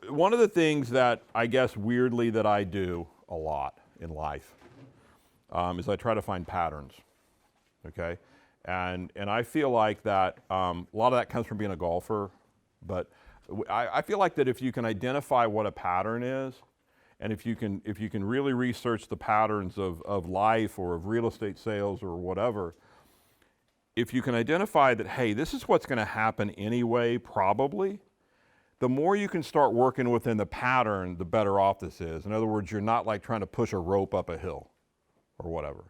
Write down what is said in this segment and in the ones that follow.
one of the things that I guess weirdly that I do a lot in life is I try to find patterns, okay? And I feel like that a lot of that comes from being a golfer, but I feel like that if you can identify what a pattern is, and if you can really research the patterns of life or of real estate sales or whatever, if you can identify that, hey, this is what's going to happen anyway, probably, the more you can start working within the pattern, the better off this is. In other words, you're not like trying to push a rope up a hill or whatever.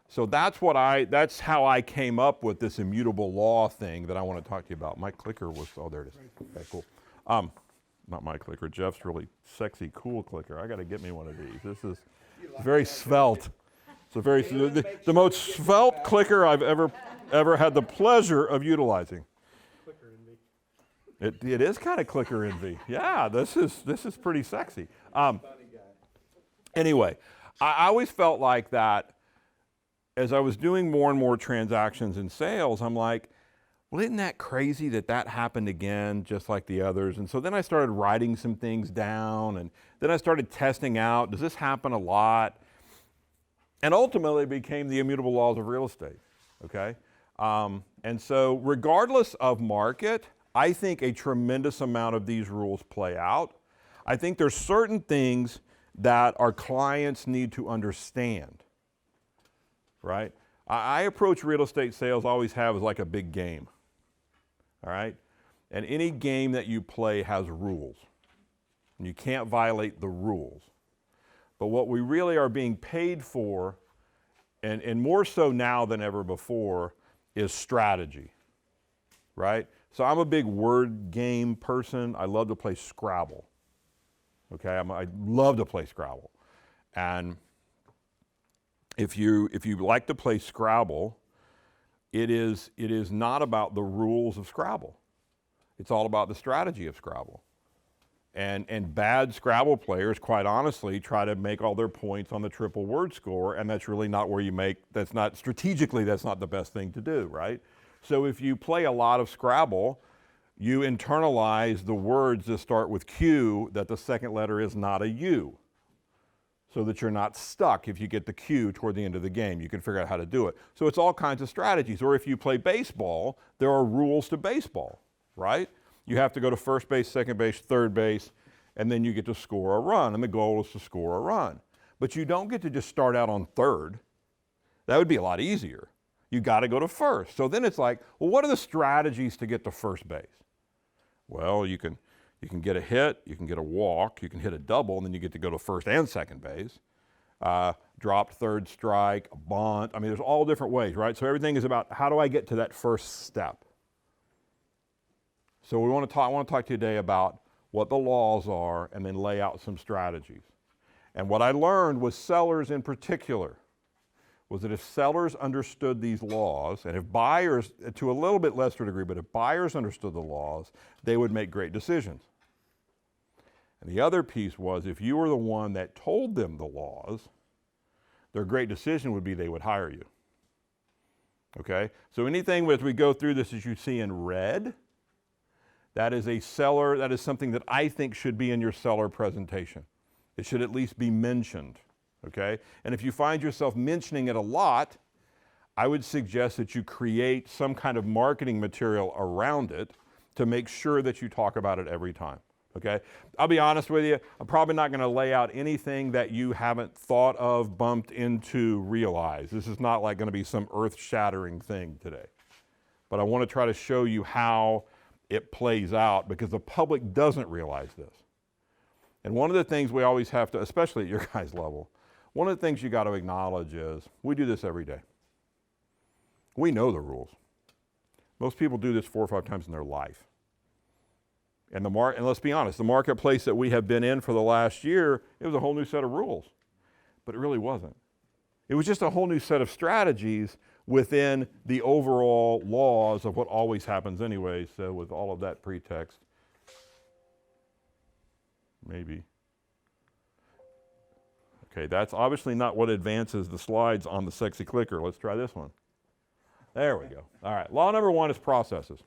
So that's how I came up with this immutable law thing that I want to talk to you about. My clicker was, oh, there it is. Okay, cool. Not my clicker, Jeff's really sexy, cool clicker. I got to get me one of these. This is very svelte. It's a very, the most svelte clicker I've ever had the pleasure of utilizing. Clicker envy. It is kind of clicker envy. Yeah, this is pretty sexy. Anyway, I always felt like that as I was doing more and more transactions in sales, I'm like, well, isn't that crazy that happened again, just like the others? And so then I started writing some things down, and then I started testing out, does this happen a lot? And ultimately it became the immutable laws of real estate, okay? And so regardless of market, I think a tremendous amount of these rules play out. I think there's certain things that our clients need to understand, right? I approach real estate sales, always have, as like a big game, all right? And any game that you play has rules, and you can't violate the rules. But what we really are being paid for, and more so now than ever before, is strategy, right? So I'm a big word game person. I love to play Scrabble, okay? I love to play Scrabble. And if you like to play Scrabble, it is not about the rules of Scrabble. It's all about the strategy of Scrabble. And bad Scrabble players, quite honestly, try to make all their points on the triple word score, and that's really not where you make, that's not, strategically, that's not the best thing to do, right? So if you play a lot of Scrabble, you internalize the words that start with Q, that the second letter is not a U, so that you're not stuck if you get the Q toward the end of the game. You can figure out how to do it. So it's all kinds of strategies. Or if you play baseball, there are rules to baseball, right? You have to go to first base, second base, third base, and then you get to score a run, and the goal is to score a run. But you don't get to just start out on third. That would be a lot easier. You got to go to first. So then it's like, well, what are the strategies to get to first base? Well, you can get a hit, you can get a walk, you can hit a double, and then you get to go to first and second base. Dropped third strike, a bunt. I mean, there's all different ways, right? So everything is about how do I get to that first step? So I want to talk to you today about what the laws are and then lay out some strategies. And what I learned with sellers in particular was that if sellers understood these laws, and if buyers, to a little bit lesser degree, but if buyers understood the laws, they would make great decisions. And the other piece was if you were the one that told them the laws, their great decision would be they would hire you. Okay? So anything as we go through this as you see in red, that is a seller, that is something that I think should be in your seller presentation. It should at least be mentioned, okay? And if you find yourself mentioning it a lot, I would suggest that you create some kind of marketing material around it to make sure that you talk about it every time, okay? I'll be honest with you, I'm probably not gonna lay out anything that you haven't thought of, bumped into, realized. This is not like gonna be some earth-shattering thing today. But I wanna try to show you how it plays out because the public doesn't realize this. And one of the things we always have to, especially at your guys' level, one of the things you got to acknowledge is we do this every day. We know the rules. Most people do this 4 or 5 times in their life. And and let's be honest, the marketplace that we have been in for the last year, it was a whole new set of rules. But it really wasn't. It was just a whole new set of strategies within the overall laws of what always happens anyway. So with all of that pretext, maybe. Okay, that's obviously not what advances the slides on the sexy clicker. Let's try this one. There we go. All right, law number 1 is processes.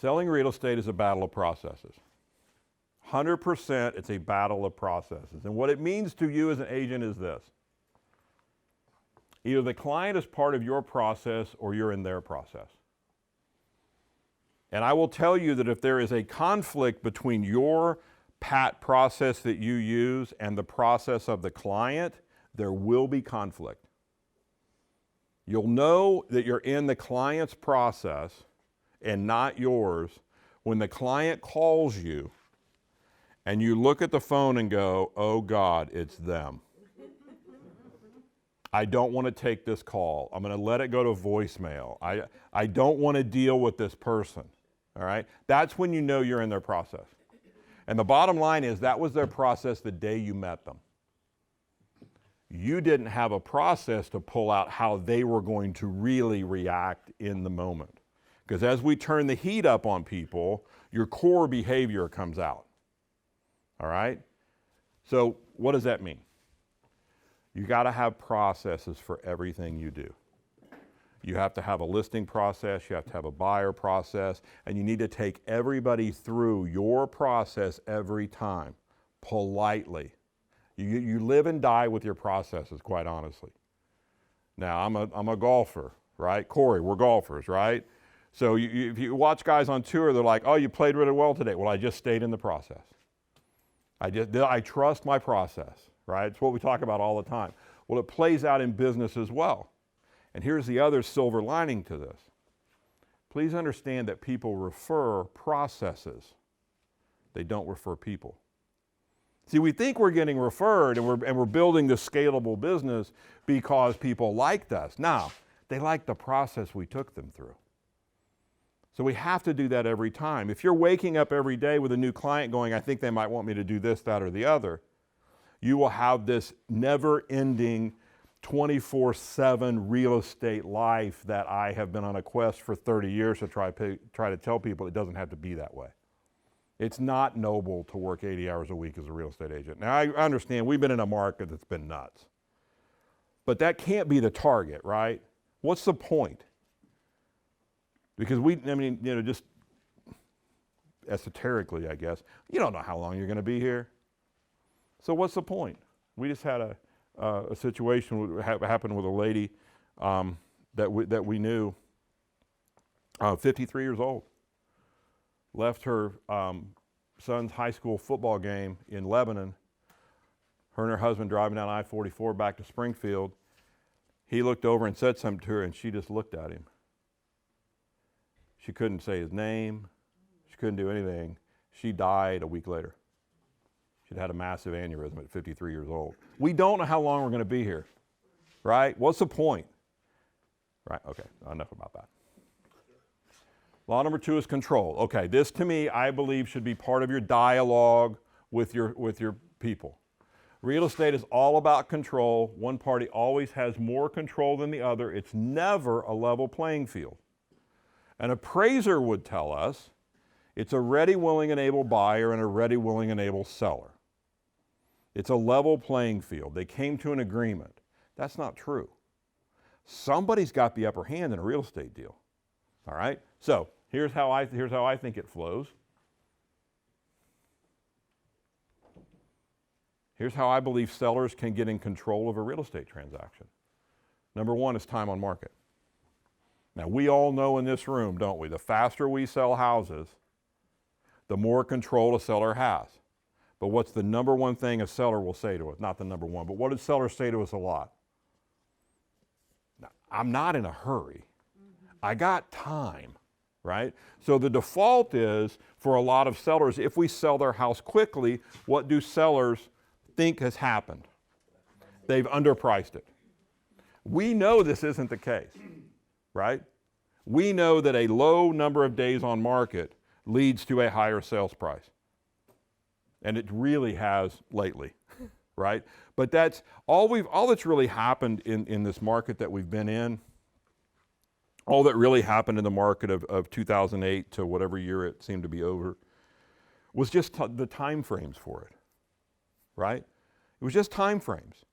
Selling real estate is a battle of processes. 100% it's a battle of processes. And what it means to you as an agent is this. Either the client is part of your process or you're in their process. And I will tell you that if there is a conflict between your PAT process that you use and the process of the client, there will be conflict. You'll know that you're in the client's process and not yours when the client calls you and you look at the phone and go, oh God, it's them. I don't want to take this call. I'm going to let it go to voicemail. I don't want to deal with this person. All right? That's when you know you're in their process. And the bottom line is that was their process the day you met them. You didn't have a process to pull out how they were going to really react in the moment. Because as we turn the heat up on people, your core behavior comes out. All right? So what does that mean? You got to have processes for everything you do. You have to have a listing process, you have to have a buyer process, and you need to take everybody through your process every time, politely. You live and die with your processes, quite honestly. Now, I'm a golfer, right? Corey, we're golfers, right? So if you watch guys on tour, they're like, oh, you played really well today. Well, I just stayed in the process. I trust my process, right? It's what we talk about all the time. Well, it plays out in business as well. And here's the other silver lining to this. Please understand that people refer processes. They don't refer people. See, we think we're getting referred and we're building this scalable business because people liked us. No, they liked the process we took them through. So we have to do that every time. If you're waking up every day with a new client going, I think they might want me to do this, that, or the other, you will have this never-ending 24/7 real estate life that I have been on a quest for 30 years to try to tell people it doesn't have to be that way. It's not noble to work 80 hours a week as a real estate agent. Now, I understand we've been in a market that's been nuts. But that can't be the target, right? What's the point? Because just esoterically, I guess, you don't know how long you're going to be here. So what's the point? We just had a situation happened with a lady that we knew, 53 years old. Left her son's high school football game in Lebanon. Her and her husband driving down I-44 back to Springfield. He looked over and said something to her, and she just looked at him. She couldn't say his name. She couldn't do anything. She died a week later. She'd had a massive aneurysm at 53 years old. We don't know how long we're going to be here, right? What's the point? Right, okay, enough about that. Law number 2 is control. Okay, this to me, I believe, should be part of your dialogue with your people. Real estate is all about control. One party always has more control than the other. It's never a level playing field. An appraiser would tell us it's a ready, willing, and able buyer and a ready, willing, and able seller. It's a level playing field. They came to an agreement. That's not true. Somebody's got the upper hand in a real estate deal. All right? So here's how I think it flows. Here's how I believe sellers can get in control of a real estate transaction. Number 1 is time on market. Now, we all know in this room, don't we? The faster we sell houses, the more control a seller has. But what's the number one thing a seller will say to us? Not the number one, but what do sellers say to us a lot? Now, I'm not in a hurry. I got time, right? So the default is, for a lot of sellers, if we sell their house quickly, what do sellers think has happened? They've underpriced it. We know this isn't the case, right? We know that a low number of days on market leads to a higher sales price. And it really has lately, right? But that's all that's really happened in this market that we've been in. All that really happened in the market of 2008 to whatever year it seemed to be over was just the time frames for it, right? It was just time frames.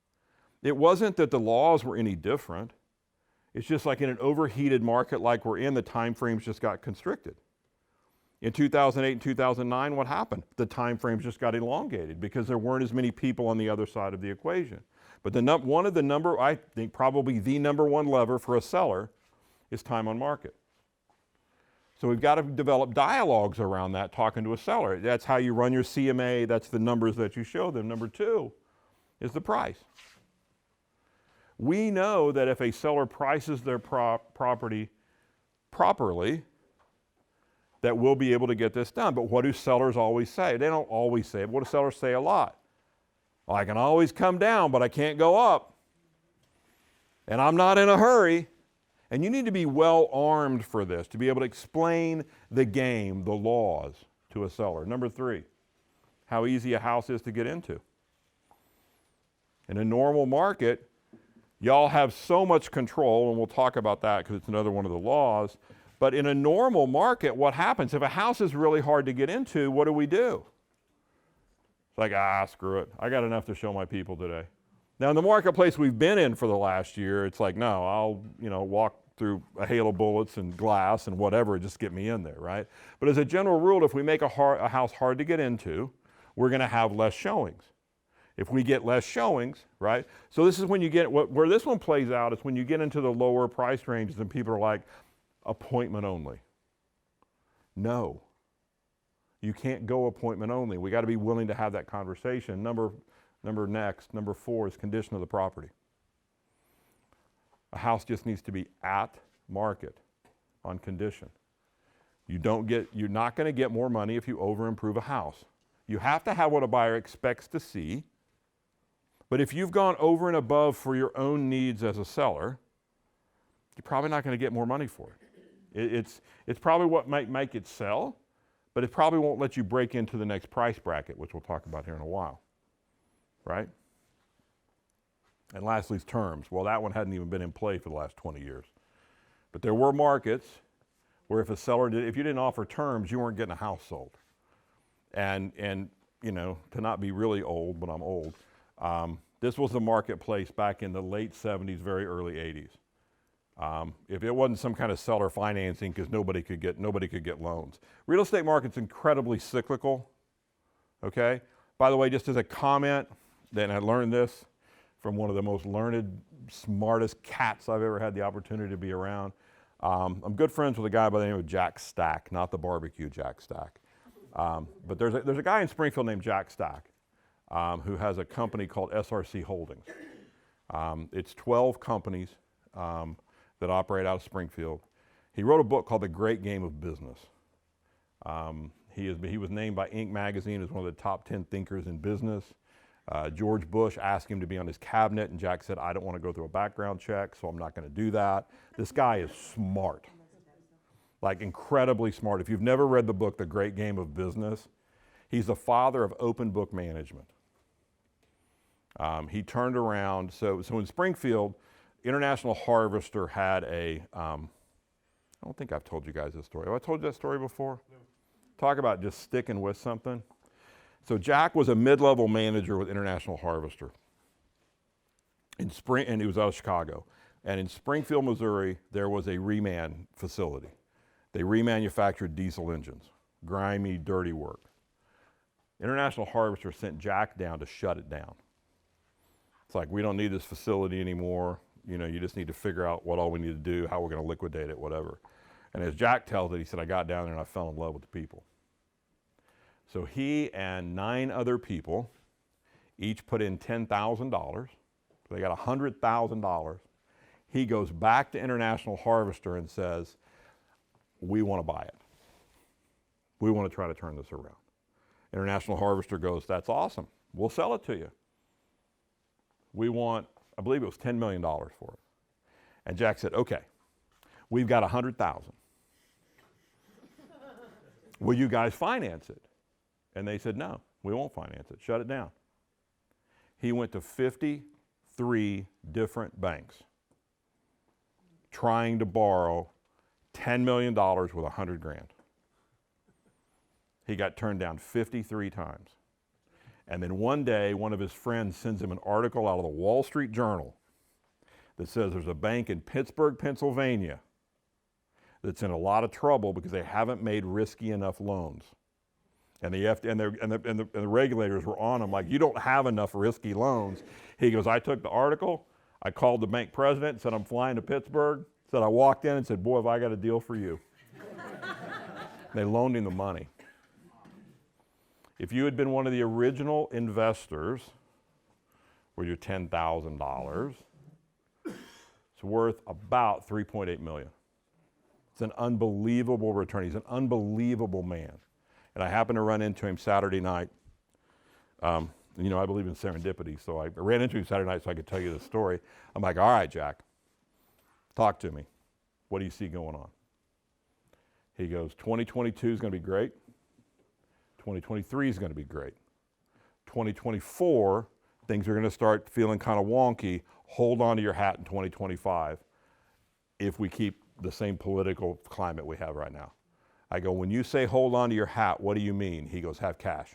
It wasn't that the laws were any different. It's just like in an overheated market like we're in, the time frames just got constricted. In 2008 and 2009, what happened? The time frames just got elongated because there weren't as many people on the other side of the equation. But I think probably the number one lever for a seller is time on market. So we've got to develop dialogues around that, talking to a seller. That's how you run your CMA. That's the numbers that you show them. Number two is the price. We know that if a seller prices their property properly, that we'll be able to get this done. But what do sellers always say? They don't always say it. What do sellers say a lot? Well, I can always come down, but I can't go up. And I'm not in a hurry. And you need to be well armed for this, to be able to explain the game, the laws, to a seller. Number three, how easy a house is to get into. In a normal market, y'all have so much control, and we'll talk about that because it's another one of the laws. But in a normal market, what happens? If a house is really hard to get into, what do? It's like, screw it. I got enough to show my people today. Now, in the marketplace we've been in for the last year, it's like, no, I'll walk through a hail of bullets and glass and whatever, just get me in there, right? But as a general rule, if we make a house hard to get into, we're going to have less showings. If we get less showings, right? So this is when you get, where this one plays out is when you get into the lower price ranges and people are like, appointment only. No. You can't go appointment only. We got to be willing to have that conversation. Number four is condition of the property. A house just needs to be at market on condition. You're not going to get more money if you over improve a house. You have to have what a buyer expects to see. But if you've gone over and above for your own needs as a seller, you're probably not going to get more money for it. It's probably what might make it sell, but it probably won't let you break into the next price bracket, which we'll talk about here in a while, right? And lastly is terms. Well, that one hadn't even been in play for the last 20 years. But there were markets where if you didn't offer terms, you weren't getting a house sold. And to not be really old, but I'm old, this was the marketplace back in the late 70s, very early 80s. If it wasn't some kind of seller financing, because nobody could get loans. Real estate market's incredibly cyclical, okay? By the way, just as a comment, then I learned this from one of the most learned, smartest cats I've ever had the opportunity to be around. I'm good friends with a guy by the name of Jack Stack, not the barbecue Jack Stack. But there's a guy in Springfield named Jack Stack who has a company called SRC Holdings. It's 12 companies that operate out of Springfield. He wrote a book called The Great Game of Business. He was named by Inc. magazine as one of the top 10 thinkers in business. George Bush asked him to be on his cabinet, and Jack said, I don't want to go through a background check, so I'm not going to do that. This guy is smart, like incredibly smart. If you've never read the book, The Great Game of Business, he's the father of open book management. He turned around, so in Springfield, International Harvester had I don't think I've told you guys this story. Have I told you that story before? No. Talk about just sticking with something. So Jack was a mid-level manager with International Harvester. And he was out of Chicago. And in Springfield, Missouri, there was a reman facility. They remanufactured diesel engines, grimy, dirty work. International Harvester sent Jack down to shut it down. It's like, we don't need this facility anymore. You just need to figure out what all we need to do, how we're going to liquidate it, whatever. And as Jack tells it, he said, I got down there and I fell in love with the people. So he and 9 other people each put in $10,000. So they got $100,000. He goes back to International Harvester and says, we want to buy it. We want to try to turn this around. International Harvester goes, that's awesome. We'll sell it to you. We want, I believe it was $10 million for it. And Jack said, okay, we've got $100,000. Will you guys finance it? And they said, no, we won't finance it. Shut it down. He went to 53 different banks trying to borrow $10 million with $100,000. He got turned down 53 times. And then one day, one of his friends sends him an article out of the Wall Street Journal that says there's a bank in Pittsburgh, Pennsylvania that's in a lot of trouble because they haven't made risky enough loans. And the regulators were on him like, you don't have enough risky loans. He goes, I took the article, I called the bank president, said I'm flying to Pittsburgh, said I walked in and said, boy, have I got a deal for you. They loaned him the money. If you had been one of the original investors with your $10,000, it's worth about $3.8 million. It's an unbelievable return. He's an unbelievable man. And I happened to run into him Saturday night. I believe in serendipity, so I ran into him Saturday night so I could tell you the story. I'm like, all right, Jack, talk to me. What do you see going on? He goes, 2022 is going to be great. 2023 is going to be great. 2024, things are going to start feeling kind of wonky. Hold on to your hat in 2025 if we keep the same political climate we have right now. I go, when you say hold on to your hat, what do you mean? He goes, have cash.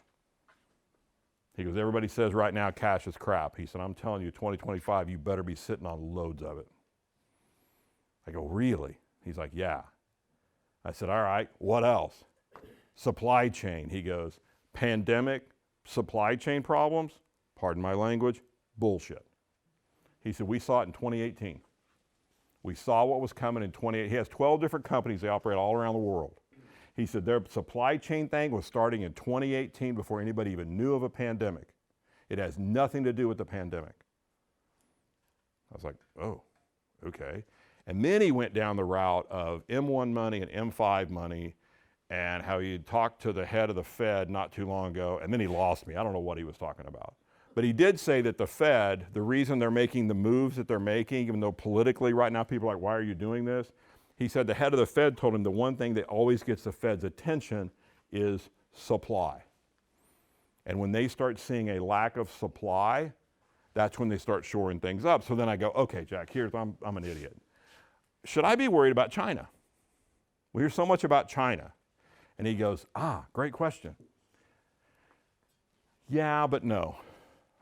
He goes, everybody says right now cash is crap. He said, I'm telling you, 2025, you better be sitting on loads of it. I go, really? He's like, yeah. I said, all right, what else? Supply chain. He goes, pandemic, supply chain problems, pardon my language, bullshit. He said, we saw it in 2018. We saw what was coming in 2018. He has 12 different companies. They operate all around the world. He said their supply chain thing was starting in 2018 before anybody even knew of a pandemic. It has nothing to do with the pandemic. I was like, oh, okay. And then he went down the route of M1 money and M5 money and how he talked to the head of the Fed not too long ago, and then he lost me. I don't know what he was talking about. But he did say that the Fed, the reason they're making the moves that they're making, even though politically right now people are like, why are you doing this? He said the head of the Fed told him the one thing that always gets the Fed's attention is supply. And when they start seeing a lack of supply, that's when they start shoring things up. So then I go, okay, Jack, I'm an idiot. Should I be worried about China? We hear so much about China. And he goes, great question. Yeah, but no.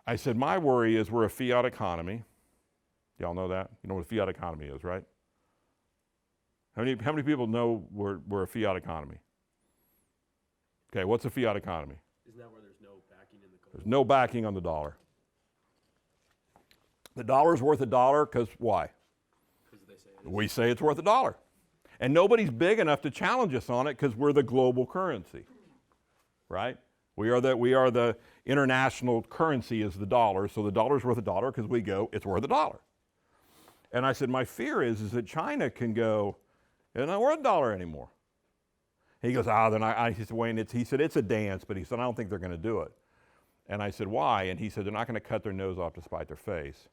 I said, my worry is we're a fiat economy. Y'all know that? You know what a fiat economy is, right? How many people know we're a fiat economy? Okay, what's a fiat economy? Isn't that where there's no backing in the gold? There's no backing on the dollar. The dollar's worth $1 because why? Because they say it is. We say it's worth $1. And nobody's big enough to challenge us on it because we're the global currency, right? We are the international currency is the dollar, so the dollar's worth $1 because we go, it's worth $1. And I said, my fear is that China can go, it's not worth $1 anymore. He goes, he said, Wayne, he said, it's a dance, but he said, I don't think they're going to do it. And I said, why? And he said, they're not going to cut their nose off to spite their face.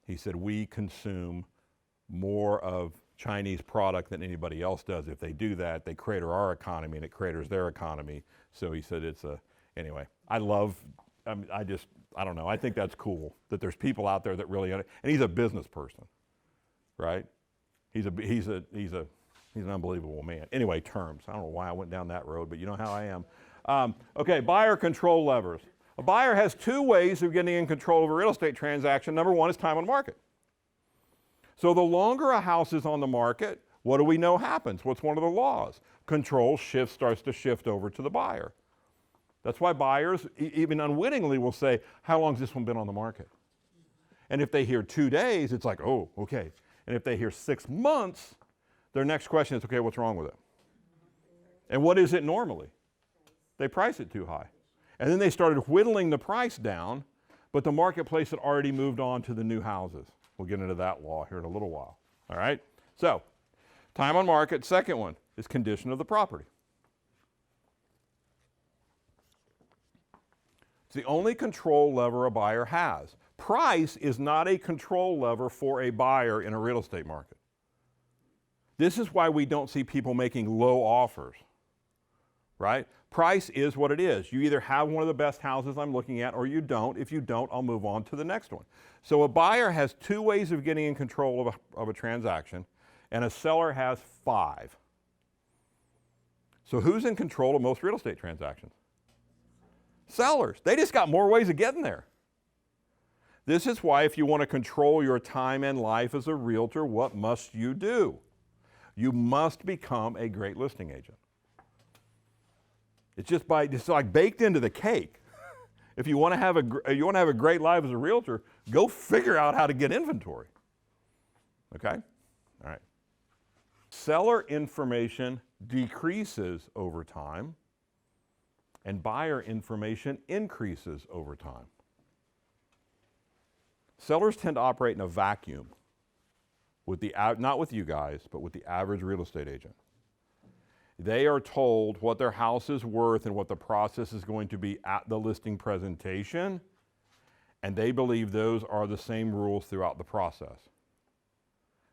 He said, we consume more of Chinese product than anybody else does. If they do that, they crater our economy and it craters their economy. So he said anyway, I don't know. I think that's cool that there's people out there that really, and he's a business person, right? He's an unbelievable man. Anyway, terms. I don't know why I went down that road, but you know how I am. Okay, buyer control levers. A buyer has two ways of getting in control of a real estate transaction. Number one is time on market. So the longer a house is on the market, what do we know happens? What's one of the laws? Control starts to shift over to the buyer. That's why buyers, even unwittingly, will say, how long has this one been on the market? And if they hear 2 days, it's like, oh, okay. And if they hear 6 months, their next question is, okay, what's wrong with it? And what is it normally? They price it too high. And then they started whittling the price down, but the marketplace had already moved on to the new houses. We'll get into that law here in a little while. All right? So, time on market. Second one is condition of the property. It's the only control lever a buyer has. Price is not a control lever for a buyer in a real estate market. This is why we don't see people making low offers, right? Price is what it is. You either have one of the best houses I'm looking at or you don't. If you don't, I'll move on to the next one. So a buyer has two ways of getting in control of a transaction, and a seller has 5. So who's in control of most real estate transactions? Sellers. They just got more ways of getting there. This is why if you want to control your time and life as a realtor, what must you do? You must become a great listing agent. It's like baked into the cake. If you want to have a great life as a realtor, go figure out how to get inventory. Okay? All right. Seller information decreases over time, and buyer information increases over time. Sellers tend to operate in a vacuum with not with you guys, but with the average real estate agent. They are told what their house is worth and what the process is going to be at the listing presentation, and they believe those are the same rules throughout the process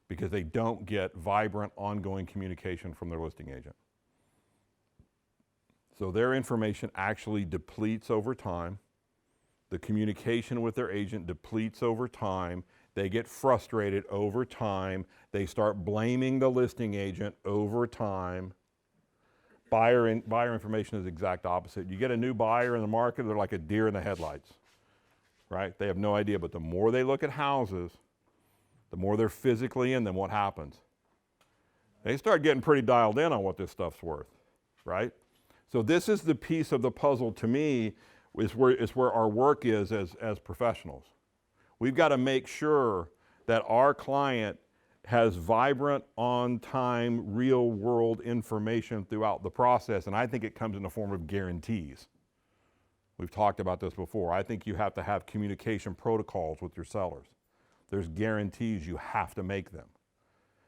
because they don't get vibrant, ongoing communication from their listing agent. So their information actually depletes over time. The communication with their agent depletes over time. They get frustrated over time. They start blaming the listing agent over time. Buyer information is the exact opposite. You get a new buyer in the market, they're like a deer in the headlights, right? They have no idea, but the more they look at houses, the more they're physically in them, what happens? They start getting pretty dialed in on what this stuff's worth, right? So this is the piece of the puzzle to me, is where our work is as professionals. We've got to make sure that our client has vibrant, on-time, real-world information throughout the process, and I think it comes in the form of guarantees. We've talked about this before. I think you have to have communication protocols with your sellers. There's guarantees, you have to make them.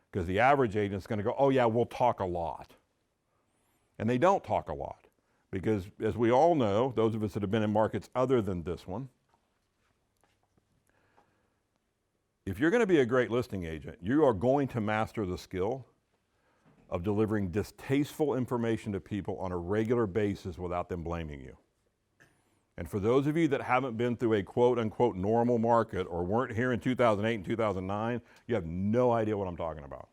Because the average agent's going to go, oh yeah, we'll talk a lot. And they don't talk a lot. Because as we all know, those of us that have been in markets other than this one, if you're going to be a great listing agent, you are going to master the skill of delivering distasteful information to people on a regular basis without them blaming you. And for those of you that haven't been through a quote-unquote normal market or weren't here in 2008 and 2009, you have no idea what I'm talking about.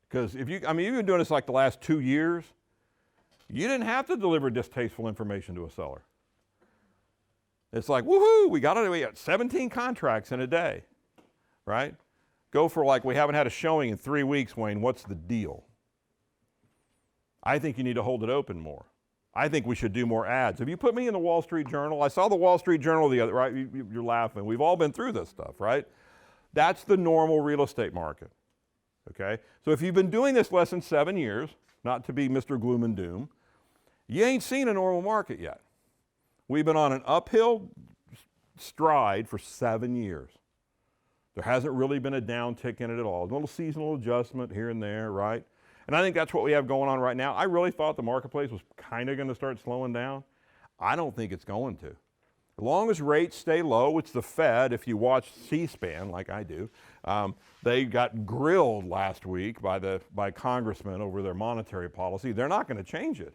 Because you've been doing this like the last 2 years, you didn't have to deliver distasteful information to a seller. It's like, woohoo, we got 17 contracts in a day. Right? Go for like, we haven't had a showing in 3 weeks, Wayne, what's the deal? I think you need to hold it open more. I think we should do more ads. Have you put me in the Wall Street Journal? I saw the Wall Street Journal the other, right? You're laughing. We've all been through this stuff, right? That's the normal real estate market, okay? So if you've been doing this less than 7 years, not to be Mr. Gloom and Doom, you ain't seen a normal market yet. We've been on an uphill stride for 7 years. There hasn't really been a downtick in it at all. A little seasonal adjustment here and there, right? And I think that's what we have going on right now. I really thought the marketplace was kind of going to start slowing down. I don't think it's going to. As long as rates stay low, which the Fed, if you watch C-SPAN like I do, they got grilled last week by congressmen over their monetary policy. They're not going to change it.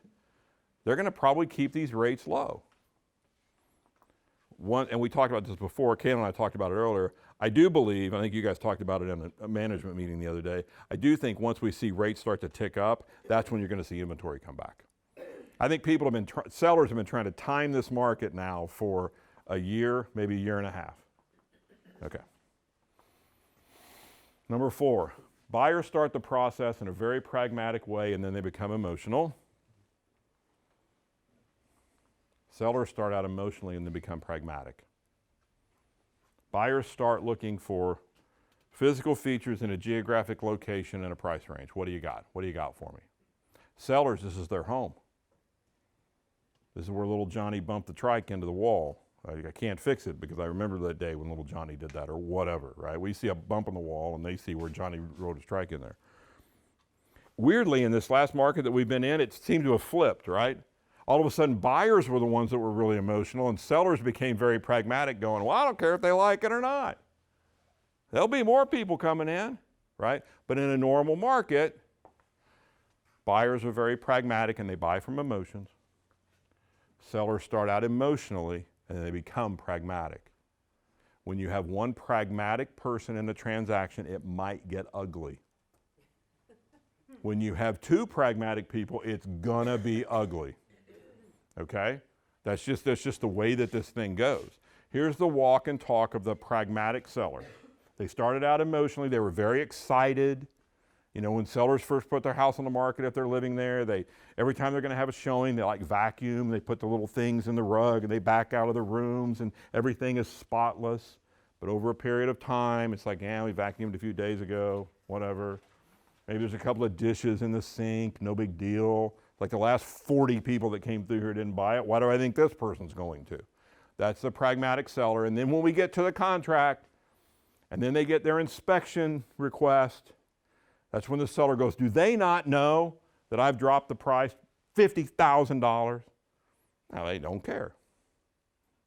They're going to probably keep these rates low. And we talked about this before, Kayla and I talked about it earlier, I do believe, I think you guys talked about it in a management meeting the other day, I do think once we see rates start to tick up, that's when you're going to see inventory come back. I think sellers have been trying to time this market now for a year, maybe a year and a half. Okay. Number 4, buyers start the process in a very pragmatic way and then they become emotional. Sellers start out emotionally and then become pragmatic. Buyers start looking for physical features in a geographic location and a price range. What do you got? What do you got for me? Sellers, this is their home. This is where little Johnny bumped the trike into the wall. I can't fix it because I remember that day when little Johnny did that or whatever, right? We see a bump in the wall and they see where Johnny rode his trike in there. Weirdly, in this last market that we've been in, it seemed to have flipped, right? All of a sudden, buyers were the ones that were really emotional, and sellers became very pragmatic, going, well, I don't care if they like it or not. There'll be more people coming in, right? But in a normal market, buyers are very pragmatic, and they buy from emotions. Sellers start out emotionally, and they become pragmatic. When you have one pragmatic person in the transaction, it might get ugly. When you have 2 pragmatic people, it's gonna be ugly. Okay? That's just the way that this thing goes. Here's the walk and talk of the pragmatic seller. They started out emotionally. They were very excited. You know, when sellers first put their house on the market, if they're living there, every time they're going to have a showing, they like vacuum, they put the little things in the rug, and they back out of the rooms, and everything is spotless. But over a period of time, it's like, yeah, we vacuumed a few days ago, whatever. Maybe there's a couple of dishes in the sink, no big deal. Like the last 40 people that came through here didn't buy it. Why do I think this person's going to? That's the pragmatic seller. And then when we get to the contract, and then they get their inspection request, that's when the seller goes, do they not know that I've dropped the price $50,000? Now, they don't care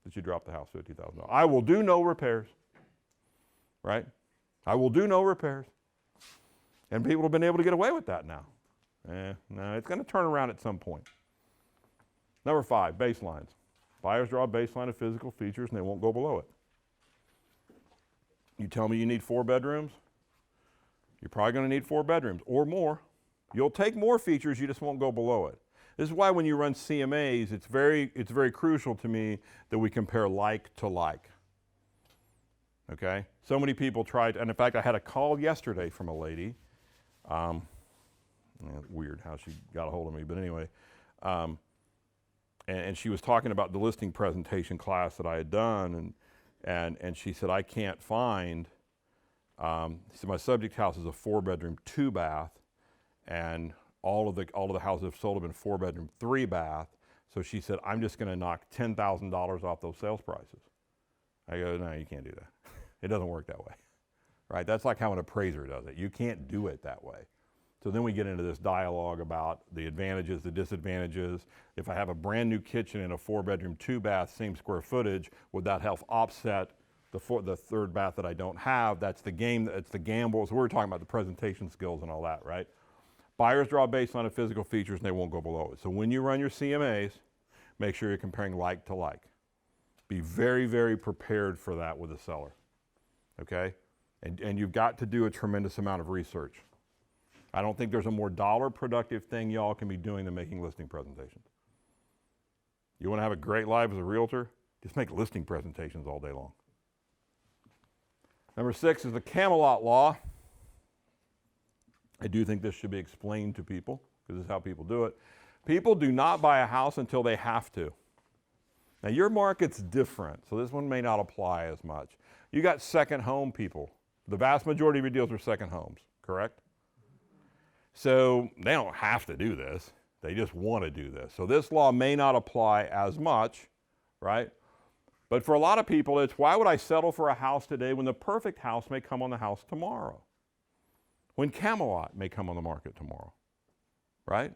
that you dropped the house $50,000. I will do no repairs, right? I will do no repairs. And people have been able to get away with that now. No, it's going to turn around at some point. Number 5, baselines. Buyers draw a baseline of physical features and they won't go below it. You tell me you need 4 bedrooms, you're probably going to need 4 bedrooms or more. You'll take more features, you just won't go below it. This is why when you run CMAs, it's very crucial to me that we compare like to like. Okay? So many people tried, and in fact, I had a call yesterday from a lady. Weird how she got a hold of me, but anyway. And she was talking about the listing presentation class that I had done, and she said, I can't find, so my subject house is a 4-bedroom, 2-bath, and all of the houses have sold have been 4-bedroom, 3-bath. So she said, I'm just going to knock $10,000 off those sales prices. I go, no, you can't do that. It doesn't work that way, right? That's like how an appraiser does it. You can't do it that way. So then we get into this dialogue about the advantages, the disadvantages. If I have a brand new kitchen in a 4-bedroom, 2-bath, same square footage, would that help offset the 3rd bath that I don't have? That's the game, that's the gamble. So we're talking about the presentation skills and all that, right? Buyers draw a baseline of physical features and they won't go below it. So when you run your CMAs, make sure you're comparing like to like. Be very, very prepared for that with the seller, okay? And you've got to do a tremendous amount of research. I don't think there's a more dollar productive thing y'all can be doing than making listing presentations. You want to have a great life as a realtor? Just make listing presentations all day long. Number 6 is the Comelot Law. I do think this should be explained to people because this is how people do it. People do not buy a house until they have to. Now your market's different, so this one may not apply as much. You got second home people. The vast majority of your deals are second homes, correct? So they don't have to do this. They just want to do this. So this law may not apply as much, right? But for a lot of people, it's why would I settle for a house today when the perfect house may come on the house tomorrow? When Comelot may come on the market tomorrow, right?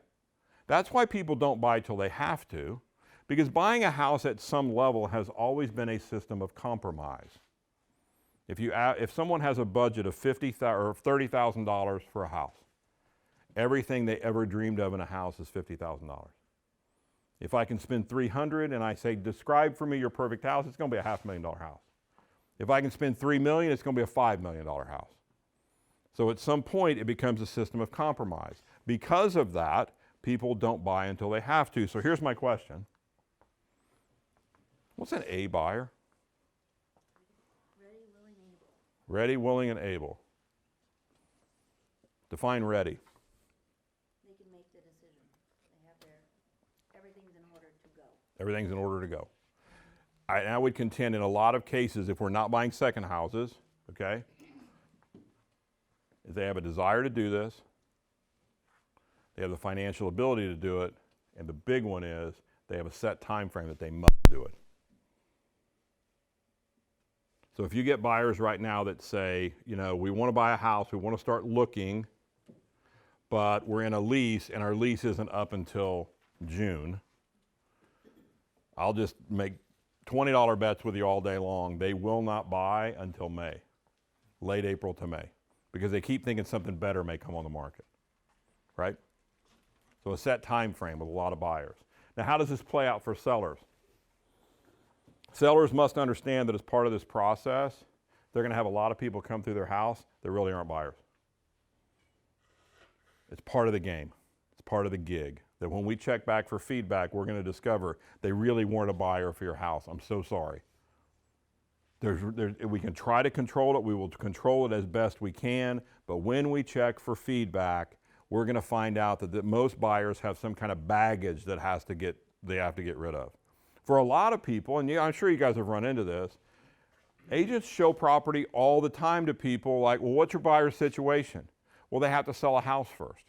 That's why people don't buy till they have to, because buying a house at some level has always been a system of compromise. If someone has a budget of $50,000 or $30,000 for a house, everything they ever dreamed of in a house is $50,000. If I can spend $300,000 and I say, describe for me your perfect house, it's going to be a $500,000 house. If I can spend $3 million, it's going to be a $5 million house. So at some point, it becomes a system of compromise. Because of that, people don't buy until they have to. So here's my question. What's an A buyer? Ready, willing, able. Ready, willing, and able. Define ready. They can make the decision. They have everything's in order to go. Everything's in order to go. I would contend in a lot of cases, if we're not buying second houses, okay, is they have a desire to do this, they have the financial ability to do it, and the big one is they have a set time frame that they must do it. So if you get buyers right now that say, you know, we want to buy a house, we want to start looking, but we're in a lease and our lease isn't up until June, I'll just make $20 bets with you all day long. They will not buy until May, late April to May, because they keep thinking something better may come on the market, right? So a set time frame with a lot of buyers. Now, how does this play out for sellers? Sellers must understand that as part of this process, they're going to have a lot of people come through their house that really aren't buyers. It's part of the game. It's part of the gig. That when we check back for feedback, we're going to discover they really weren't a buyer for your house. I'm so sorry. We can try to control it. We will control it as best we can. But when we check for feedback, we're going to find out that most buyers have some kind of baggage that they have to get rid of. For a lot of people, and I'm sure you guys have run into this, agents show property all the time to people like, well, what's your buyer's situation? Well, they have to sell a house first.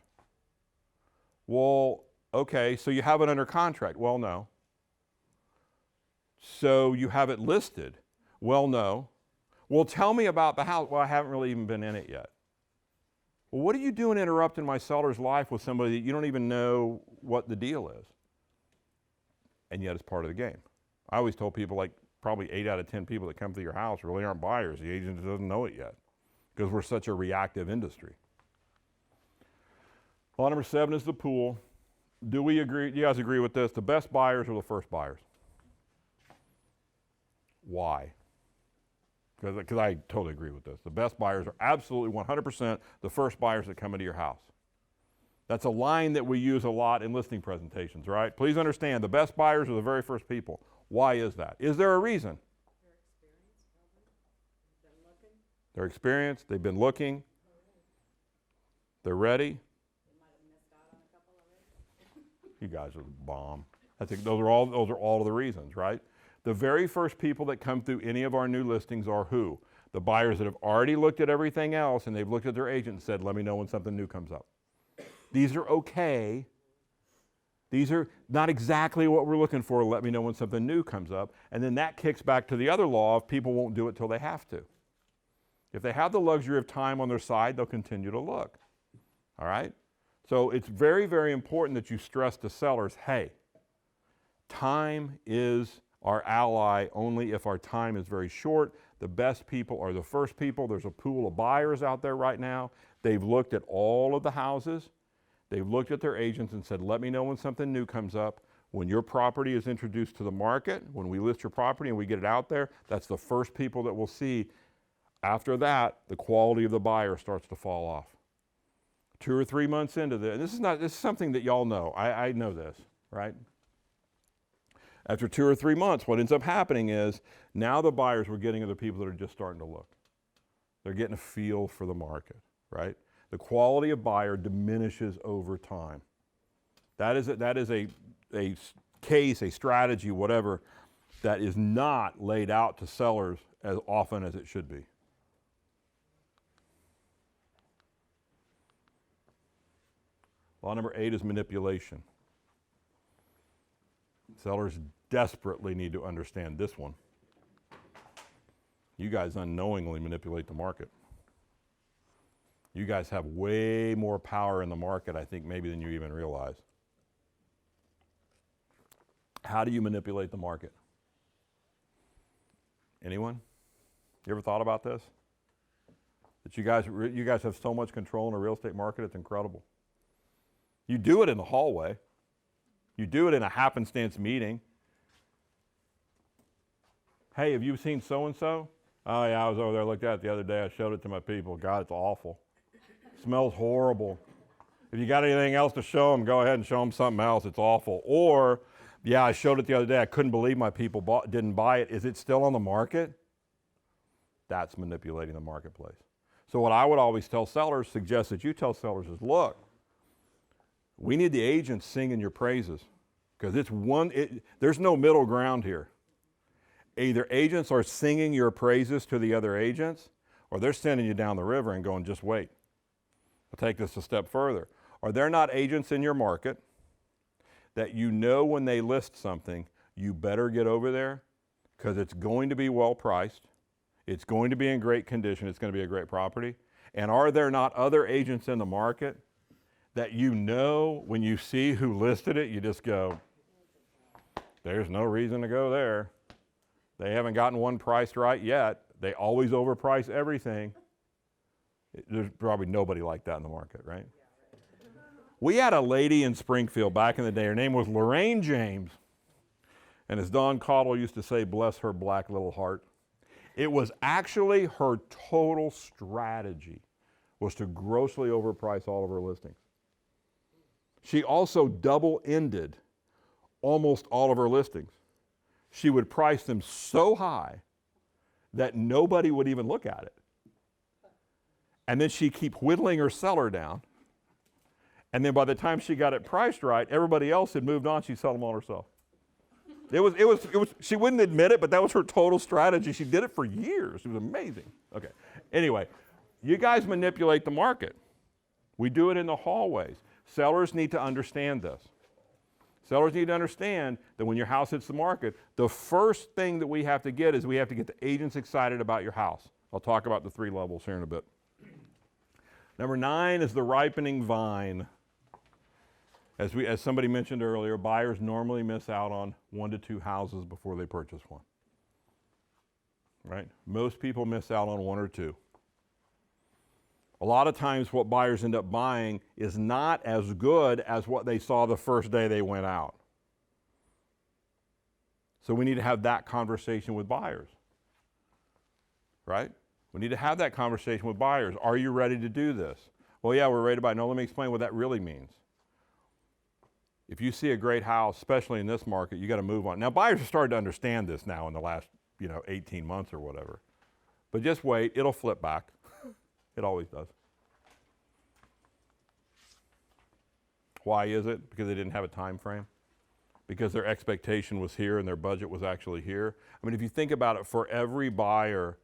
Well, okay, so you have it under contract. Well, no. So you have it listed. Well, no. Well, tell me about the house. Well, I haven't really even been in it yet. Well, what are you doing interrupting my seller's life with somebody that you don't even know what the deal is? And yet it's part of the game. I always told people, like, probably 8 out of 10 people that come to your house really aren't buyers. The agent doesn't know it yet because we're such a reactive industry. Law number 7 is the pool. Do we agree? You guys agree with this? The best buyers are the first buyers. Why? Because I totally agree with this. The best buyers are absolutely 100% the first buyers that come into your house. That's a line that we use a lot in listing presentations, right? Please understand, the best buyers are the very first people. Why is that? Is there a reason? They're experienced, they've been looking, they're ready. You guys are the bomb. I think those are all of the reasons, right? The very first people that come through any of our new listings are who? The buyers that have already looked at everything else and they've looked at their agent and said, let me know when something new comes up. These are okay. These are not exactly what we're looking for. Let me know when something new comes up. And then that kicks back to the other law of people won't do it till they have to. If they have the luxury of time on their side, they'll continue to look. All right? So it's very, very important that you stress to sellers, hey, time is our ally only if our time is very short. The best people are the first people. There's a pool of buyers out there right now. They've looked at all of the houses. They've looked at their agents and said, let me know when something new comes up. When your property is introduced to the market, when we list your property and we get it out there, that's the first people that we'll see. After that, the quality of the buyer starts to fall off. 2 or 3 months into this, and this is something that y'all know. I know this, right? After 2 or 3 months, what ends up happening is now the buyers we're getting are the people that are just starting to look. They're getting a feel for the market, right? The quality of buyer diminishes over time. That is a case, a strategy, whatever, that is not laid out to sellers as often as it should be. Law number 8 is manipulation. Sellers desperately need to understand this one. You guys unknowingly manipulate the market. You guys have way more power in the market, I think, maybe than you even realize. How do you manipulate the market? Anyone? You ever thought about this? That you guys have so much control in the real estate market, it's incredible. You do it in the hallway. You do it in a happenstance meeting. Hey, have you seen so-and-so? Oh yeah, I was over there, looked at it the other day. I showed it to my people. God, it's awful. It smells horrible. If you got anything else to show them, go ahead and show them something else. It's awful. Or, yeah, I showed it the other day. I couldn't believe my people didn't buy it. Is it still on the market? That's manipulating the marketplace. So what I would always tell sellers, suggest that you tell sellers is, look, we need the agents singing your praises because there's no middle ground here. Either agents are singing your praises to the other agents or they're sending you down the river and going, just wait. I'll take this a step further. Are there not agents in your market that you know when they list something, you better get over there because it's going to be well priced, it's going to be in great condition, it's going to be a great property? And are there not other agents in the market that you know when you see who listed it, you just go, there's no reason to go there. They haven't gotten one priced right yet. They always overprice everything. There's probably nobody like that in the market, right? We had a lady in Springfield back in the day. Her name was Lorraine James. And as Don Cottle used to say, bless her black little heart. It was actually her total strategy was to grossly overprice all of her listings. She also double-ended almost all of her listings. She would price them so high that nobody would even look at it. And then she'd keep whittling her seller down. And then by the time she got it priced right, everybody else had moved on. She'd sell them all herself. It was, she wouldn't admit it, but that was her total strategy. She did it for years. It was amazing. Okay. Anyway, you guys manipulate the market. We do it in the hallways. Sellers need to understand this. Sellers need to understand that when your house hits the market, the first thing that we have to get is we have to get the agents excited about your house. I'll talk about the 3 levels here in a bit. Number 9 is the ripening vine. As somebody mentioned earlier, buyers normally miss out on 1 to 2 houses before they purchase one. Right? Most people miss out on 1 or 2. A lot of times what buyers end up buying is not as good as what they saw the first day they went out. So we need to have that conversation with buyers. Right? We need to have that conversation with buyers. Are you ready to do this? Well, yeah, we're ready to buy. No, let me explain what that really means. If you see a great house, especially in this market, you got to move on. Now, buyers are starting to understand this now in the last, 18 months or whatever. But just wait, it'll flip back. It always does. Why is it? Because they didn't have a time frame? Because their expectation was here and their budget was actually here? I mean, if you think about it, for every buyer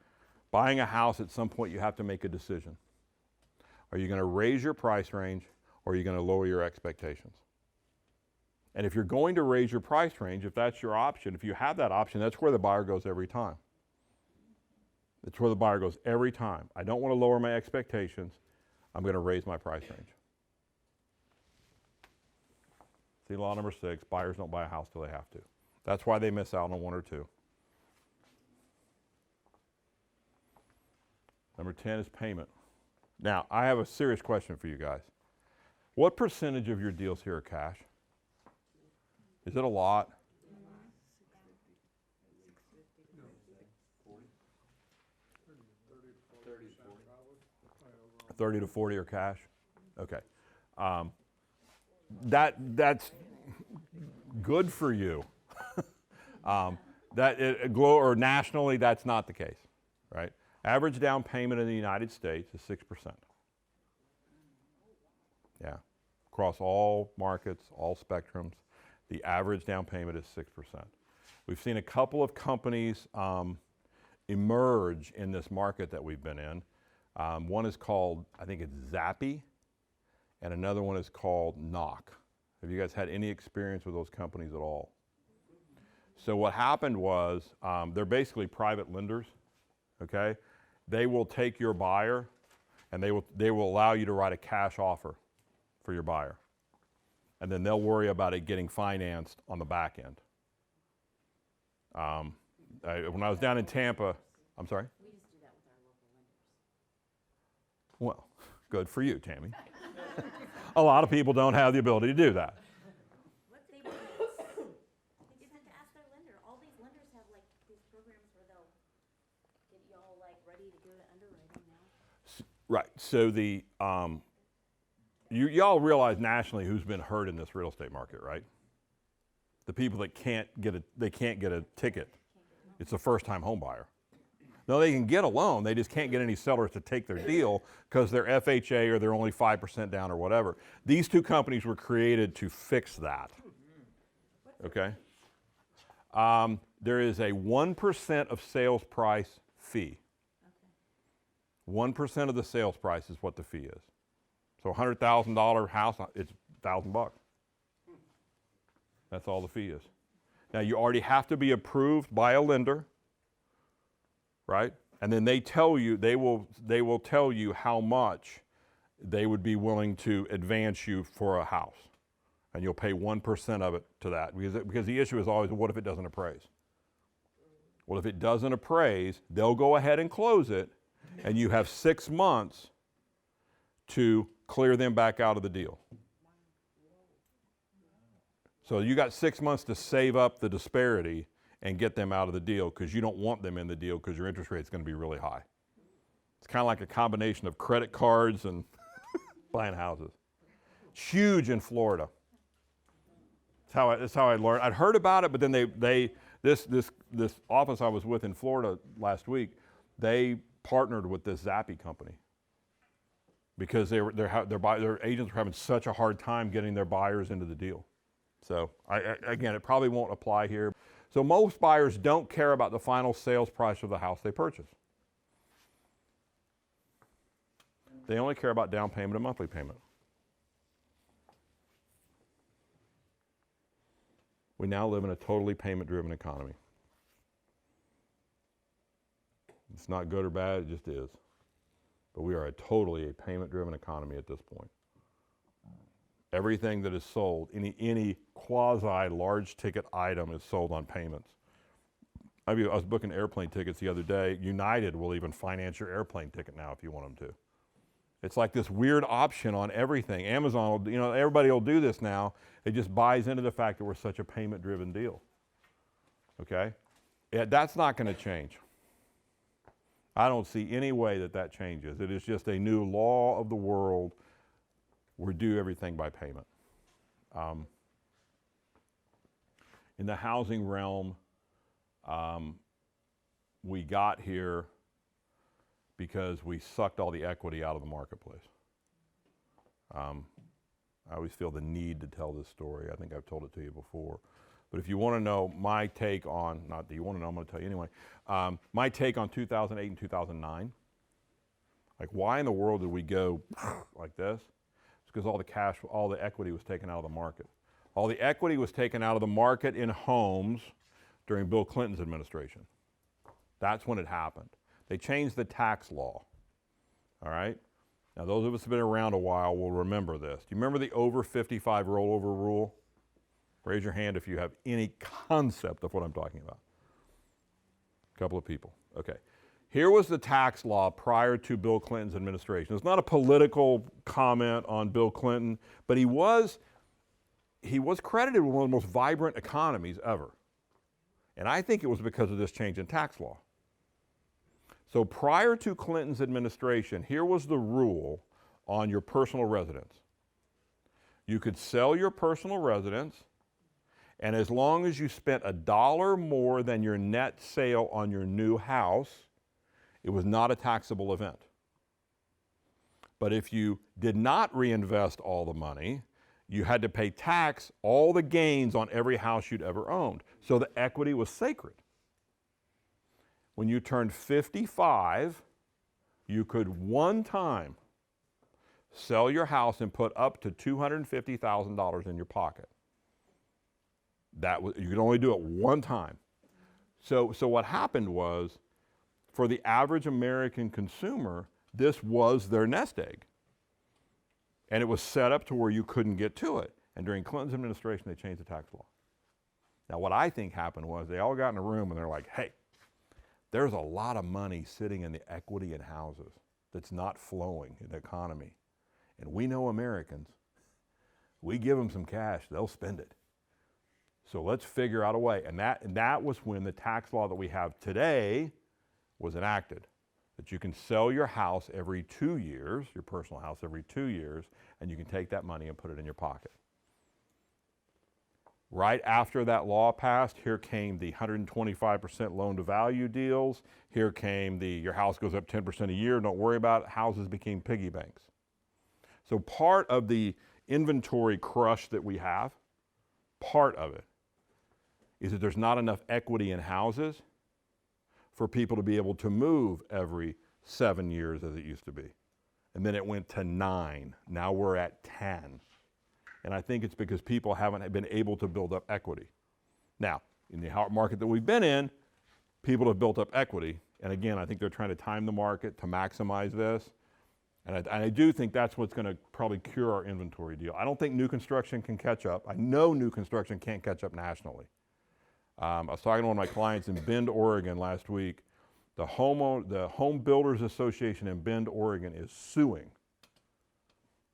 buying a house, at some point you have to make a decision. Are you going to raise your price range, or are you going to lower your expectations? And if you're going to raise your price range, if that's your option, if you have that option, that's where the buyer goes every time. That's where the buyer goes every time. I don't want to lower my expectations. I'm going to raise my price range. See, law number 6, buyers don't buy a house till they have to. That's why they miss out on 1 or 2. Number 10 is payment. Now, I have a serious question for you guys. What percentage of your deals here are cash? Is it a lot? 30 to 40 are cash? Okay. That's good for you. Or nationally, that's not the case, right? Average down payment in the United States is 6%. Yeah. Across all markets, all spectrums, the average down payment is 6%. We've seen a couple of companies emerge in this market that we've been in. One is called, I think it's Zappy, and another one is called Knock. Have you guys had any experience with those companies at all? So what happened was, they're basically private lenders, okay? They will take your buyer and they will allow you to write a cash offer for your buyer. And then they'll worry about it getting financed on the back end. When I was down in Tampa, I'm sorry? We just do that with our local lenders. Well, good for you, Tammy. A lot of people don't have the ability to do that. What they do is, they just have to ask their lender. All these lenders have like these programs where they'll get you all like ready to go to underwriting now. Right. So y'all realize nationally who's been hurt in this real estate market, right? The people that can't get a ticket. It's a first-time home buyer. No, they can get a loan. They just can't get any sellers to take their deal because they're FHA or they're only 5% down or whatever. These 2 companies were created to fix that. Okay? There is a 1% of sales price fee. 1% of the sales price is what the fee is. So a $100,000 house, it's $1,000. That's all the fee is. Now you already have to be approved by a lender, right? And then they will tell you how much they would be willing to advance you for a house. And you'll pay 1% of it to that. Because the issue is always, what if it doesn't appraise? Well, if it doesn't appraise, they'll go ahead and close it, and you have 6 months to clear them back out of the deal. So you got 6 months to save up the disparity and get them out of the deal because you don't want them in the deal because your interest rate is going to be really high. It's kind of like a combination of credit cards and buying houses. It's huge in Florida. That's how I learned. I'd heard about it, but then This office I was with in Florida last week, they partnered with this Zappy company because their agents were having such a hard time getting their buyers into the deal. So again, it probably won't apply here. So most buyers don't care about the final sales price of the house they purchase. They only care about down payment and monthly payment. We now live in a totally payment-driven economy. It's not good or bad, it just is. But we are totally a payment-driven economy at this point. Everything that is sold, any quasi-large ticket item is sold on payments. I was booking airplane tickets the other day. United will even finance your airplane ticket now if you want them to. It's like this weird option on everything. Amazon, everybody will do this now. It just buys into the fact that we're such a payment-driven deal. Okay? That's not going to change. I don't see any way that changes. It is just a new law of the world. We do everything by payment. In the housing realm, we got here because we sucked all the equity out of the marketplace. I always feel the need to tell this story. I think I've told it to you before. But if you want to know my take on, not that you want to know, I'm going to tell you anyway, my take on 2008 and 2009, like why in the world did we go like this? It's because all the equity was taken out of the market. All the equity was taken out of the market in homes during Bill Clinton's administration. That's when it happened. They changed the tax law, all right? Now, those of us who have been around a while will remember this. Do you remember the over 55 rollover rule? Raise your hand if you have any concept of what I'm talking about. A couple of people. Okay. Here was the tax law prior to Bill Clinton's administration. It's not a political comment on Bill Clinton, but he was credited with one of the most vibrant economies ever. And I think it was because of this change in tax law. So prior to Clinton's administration, here was the rule on your personal residence. You could sell your personal residence, and as long as you spent $1 more than your net sale on your new house, it was not a taxable event. But if you did not reinvest all the money, you had to pay tax all the gains on every house you'd ever owned. So the equity was sacred. When you turned 55, you could one time sell your house and put up to $250,000 in your pocket. You could only do it one time. So what happened was, for the average American consumer, this was their nest egg. And it was set up to where you couldn't get to it. And during Clinton's administration, they changed the tax law. Now, what I think happened was they all got in a room and they're like, hey, there's a lot of money sitting in the equity in houses that's not flowing in the economy. And we know Americans, we give them some cash, they'll spend it. So let's figure out a way. And that was when the tax law that we have today was enacted. That you can sell your house every 2 years, your personal house every 2 years, and you can take that money and put it in your pocket. Right after that law passed, here came the 125% loan to value deals. Here came your house goes up 10% a year, don't worry about it. Houses became piggy banks. So part of the inventory crush that we have, part of it, is that there's not enough equity in houses for people to be able to move every 7 years as it used to be. And then it went to 9. Now we're at 10. And I think it's because people haven't been able to build up equity. Now, in the market that we've been in, people have built up equity. And again, I think they're trying to time the market to maximize this. And I do think that's what's going to probably cure our inventory deal. I don't think new construction can catch up. I know new construction can't catch up nationally. I was talking to one of my clients in Bend, Oregon last week. The Home Builders Association in Bend, Oregon is suing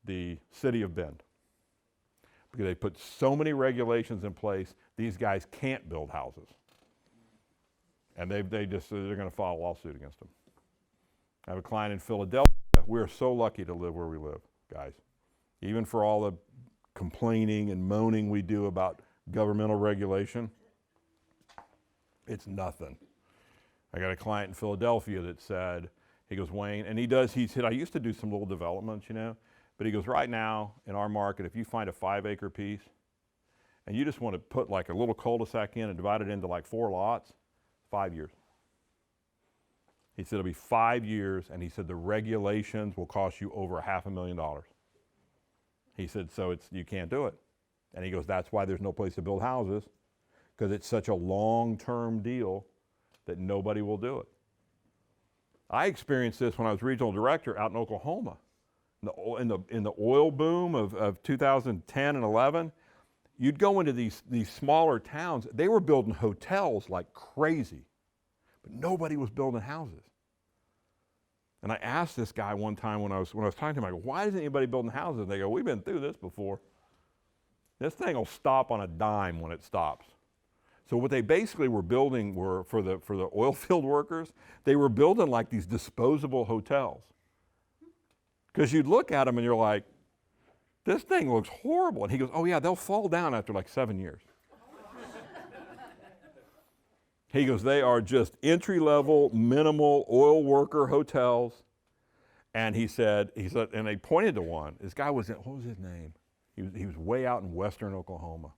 the city of Bend because they put so many regulations in place, these guys can't build houses. And they're going to file a lawsuit against them. I have a client in Philadelphia. We're so lucky to live where we live, guys. Even for all the complaining and moaning we do about governmental regulation, It's nothing. I got a client in Philadelphia that said, he goes, Wayne, and he said, I used to do some little developments, but he goes, right now in our market, if you find a 5-acre piece and you just want to put like a little cul-de-sac in and divide it into like 4 lots, 5 years. He said, it'll be 5 years, and he said, the regulations will cost you over $500,000. He said, so you can't do it. And he goes, that's why there's no place to build houses, because it's such a long-term deal that nobody will do it. I experienced this when I was regional director out in Oklahoma. In the oil boom of 2010 and 11, you'd go into these smaller towns. They were building hotels like crazy, but nobody was building houses. And I asked this guy one time when I was talking to him, I go, why isn't anybody building houses? And they go, we've been through this before. This thing will stop on a dime when it stops. So what they basically were building were, for the oil field workers, they were building like these disposable hotels. Because you'd look at them and you're like, this thing looks horrible. And he goes, oh yeah, they'll fall down after like 7 years. He goes, they are just entry-level, minimal oil worker hotels. And he said, and they pointed to one. This guy was, what was his name? He was way out in western Oklahoma.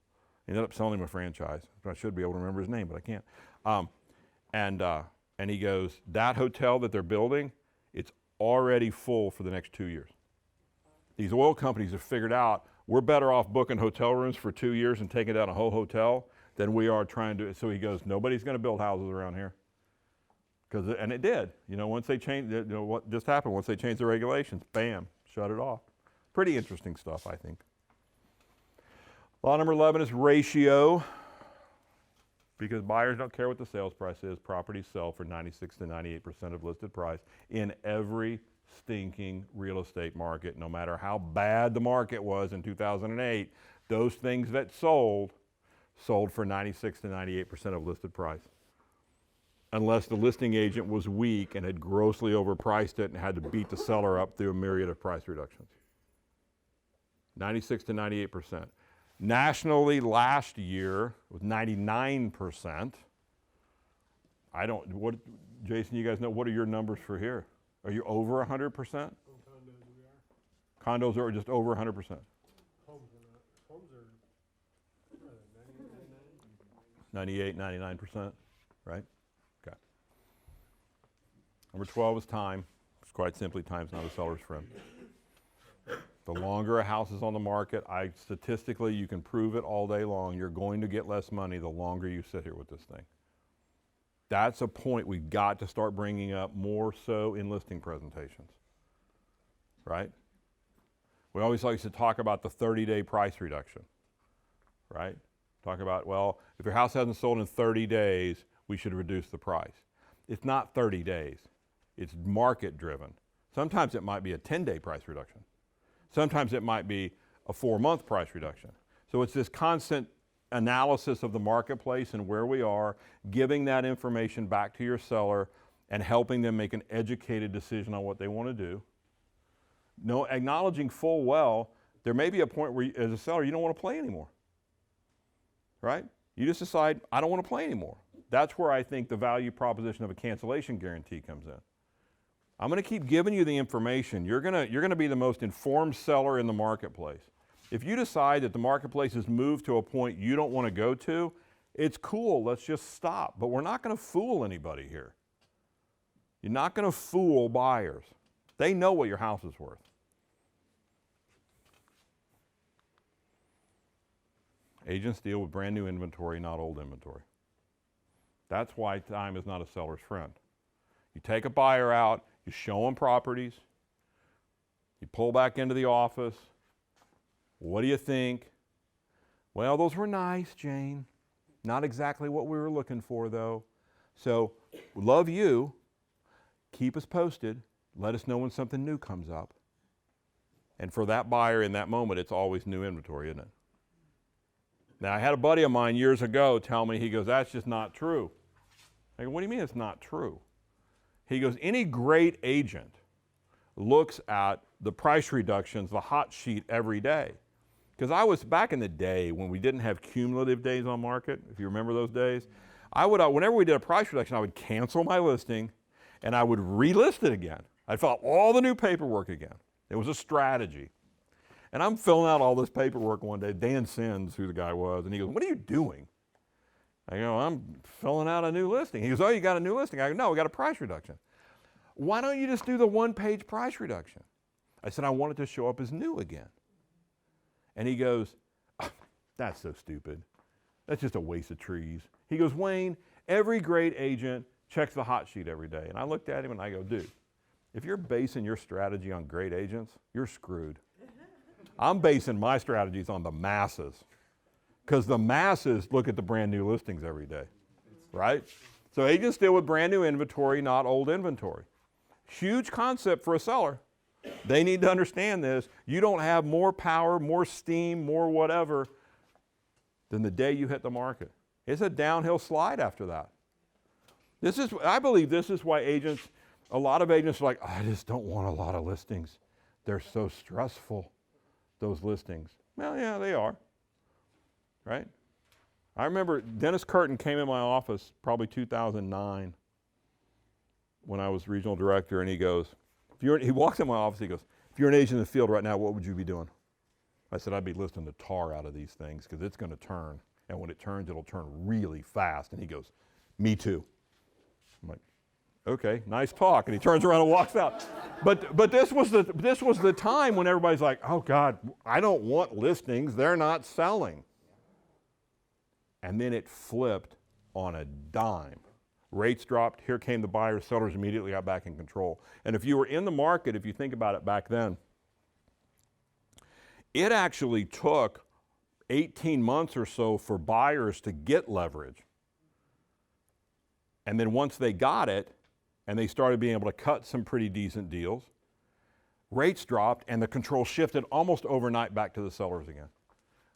He ended up selling him a franchise. I should be able to remember his name, but I can't. And he goes, that hotel that they're building, it's already full for the next 2 years. These oil companies have figured out we're better off booking hotel rooms for 2 years and taking down a whole hotel than we are trying to. So he goes, nobody's going to build houses around here. And it did. Once they changed, what just happened, once they changed the regulations, bam, shut it off. Pretty interesting stuff, I think. Law number 11 is ratio. Because buyers don't care what the sales price is, properties sell for 96 to 98% of listed price in every stinking real estate market. No matter how bad the market was in 2008, those things that sold for 96 to 98% of listed price. Unless the listing agent was weak and had grossly overpriced it and had to beat the seller up through a myriad of price reductions. 96 to 98%. Nationally, last year was 99%. Jason, you guys know, what are your numbers for here? Are you over 100%? On condos we are. Condos are just over 100%. Homes are not. Homes are 98, 99%, right? Okay. Number 12 is time. It's quite simply, time's not a seller's friend. The longer a house is on the market, statistically, you can prove it all day long, you're going to get less money the longer you sit here with this thing. That's a point we've got to start bringing up more so in listing presentations, right? We always like to talk about the 30-day price reduction, right? Talk about, well, if your house hasn't sold in 30 days, we should reduce the price. It's not 30 days. It's market driven. Sometimes it might be a 10-day price reduction. Sometimes it might be a 4-month price reduction. So it's this constant analysis of the marketplace and where we are, giving that information back to your seller and helping them make an educated decision on what they want to do. Acknowledging full well, there may be a point where, as a seller, you don't want to play anymore, right? You just decide, I don't want to play anymore. That's where I think the value proposition of a cancellation guarantee comes in. I'm going to keep giving you the information. You're going to be the most informed seller in the marketplace. If you decide that the marketplace has moved to a point you don't want to go to, it's cool, let's just stop. But we're not going to fool anybody here. You're not going to fool buyers. They know what your house is worth. Agents deal with brand new inventory, not old inventory. That's why time is not a seller's friend. You take a buyer out, you show them properties, you pull back into the office. What do you think? Well, those were nice, Jane. Not exactly what we were looking for, though. So, love you. Keep us posted. Let us know when something new comes up. And for that buyer in that moment, it's always new inventory, isn't it? Now, I had a buddy of mine years ago tell me, he goes, that's just not true. I go, what do you mean it's not true? He goes, any great agent looks at the price reductions, the hot sheet every day. Because I was back in the day when we didn't have cumulative days on market, if you remember those days, whenever we did a price reduction, I would cancel my listing and I would relist it again. I'd fill out all the new paperwork again. It was a strategy. And I'm filling out all this paperwork one day. Dan Sins, who the guy was, and he goes, "What are you doing?" I go, "I'm filling out a new listing." He goes, "Oh, you got a new listing?" I go, "No, we got a price reduction." "Why don't you just do the one-page price reduction?" I said, "I want it to show up as new again." And he goes, "Oh, that's so stupid. That's just a waste of trees." He goes, "Wayne, every great agent checks the hot sheet every day." And I looked at him and I go, "Dude, if you're basing your strategy on great agents, you're screwed. I'm basing my strategies on the masses, because the masses look at the brand new listings every day, right? So agents deal with brand new inventory, not old inventory. Huge concept for a seller. They need to understand this. You don't have more power, more steam, more whatever than the day you hit the market. It's a downhill slide after that. I believe this is why a lot of agents are like, "I just don't want a lot of listings. They're so stressful, those listings." Well, yeah, they are, right? I remember Dennis Curtin came in my office probably 2009 when I was regional director, and he goes, he walks in my office, he goes, "If you're an agent in the field right now, what would you be doing?" I said, "I'd be listing the tar out of these things because it's going to turn. And when it turns, it'll turn really fast." And he goes, "Me too." I'm like, "Okay, nice talk." And he turns around and walks out. But this was the time when everybody's like, "Oh God, I don't want listings. They're not selling." And then it flipped on a dime. Rates dropped. Here came the buyers. Sellers immediately got back in control. And if you were in the market, if you think about it back then, it actually took 18 months or so for buyers to get leverage. And then once they got it, and they started being able to cut some pretty decent deals, rates dropped and the control shifted almost overnight back to the sellers again.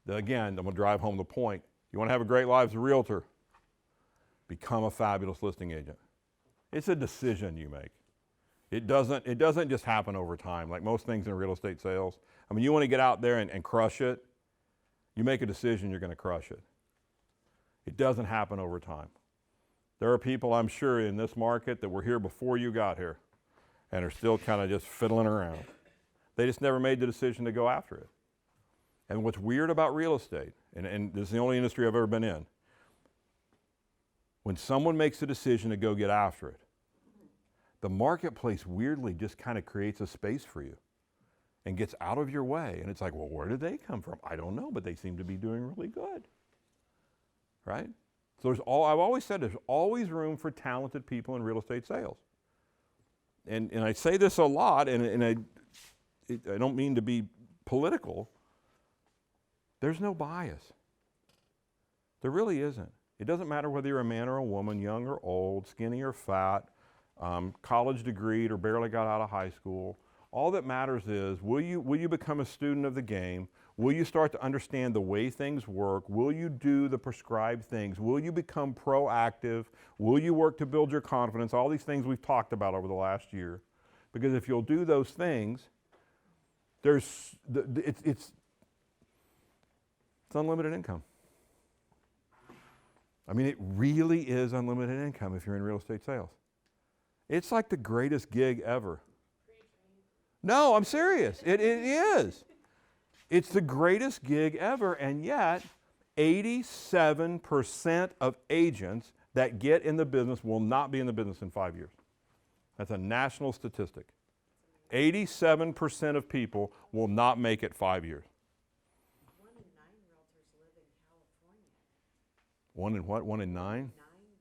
Again, I'm gonna drive home the point. You wanna have a great life as a realtor? Become a fabulous listing agent. It's a decision you make. It doesn't just happen over time, like most things in real estate sales. I mean, you wanna get out there and crush it, you make a decision, you're gonna crush it. It doesn't happen over time. There are people, I'm sure, in this market that were here before you got here and are still kind of just fiddling around. They just never made the decision to go after it. And what's weird about real estate, and this is the only industry I've ever been in, when someone makes a decision to go get after it, the marketplace weirdly just kind of creates a space for you and gets out of your way. And it's like, well, where did they come from? I don't know, but they seem to be doing really good, right? So I've always said there's always room for talented people in real estate sales. And I say this a lot, and I don't mean to be political. There's no bias. There really isn't. It doesn't matter whether you're a man or a woman, young or old, skinny or fat, college degreed or barely got out of high school. All that matters is, will you become a student of the game? Will you start to understand the way things work? Will you do the prescribed things? Will you become proactive? Will you work to build your confidence? All these things we've talked about over the last year. Because if you'll do those things, it's unlimited income. I mean, it really is unlimited income if you're in real estate sales. It's like the greatest gig ever. No, I'm serious. It is. It's the greatest gig ever, and yet 87% of agents that get in the business will not be in the business in 5 years. That's a national statistic. 87% of people will not make it 5 years. 1 in 9 realtors live in California. 1 in what? 1 in 9? 9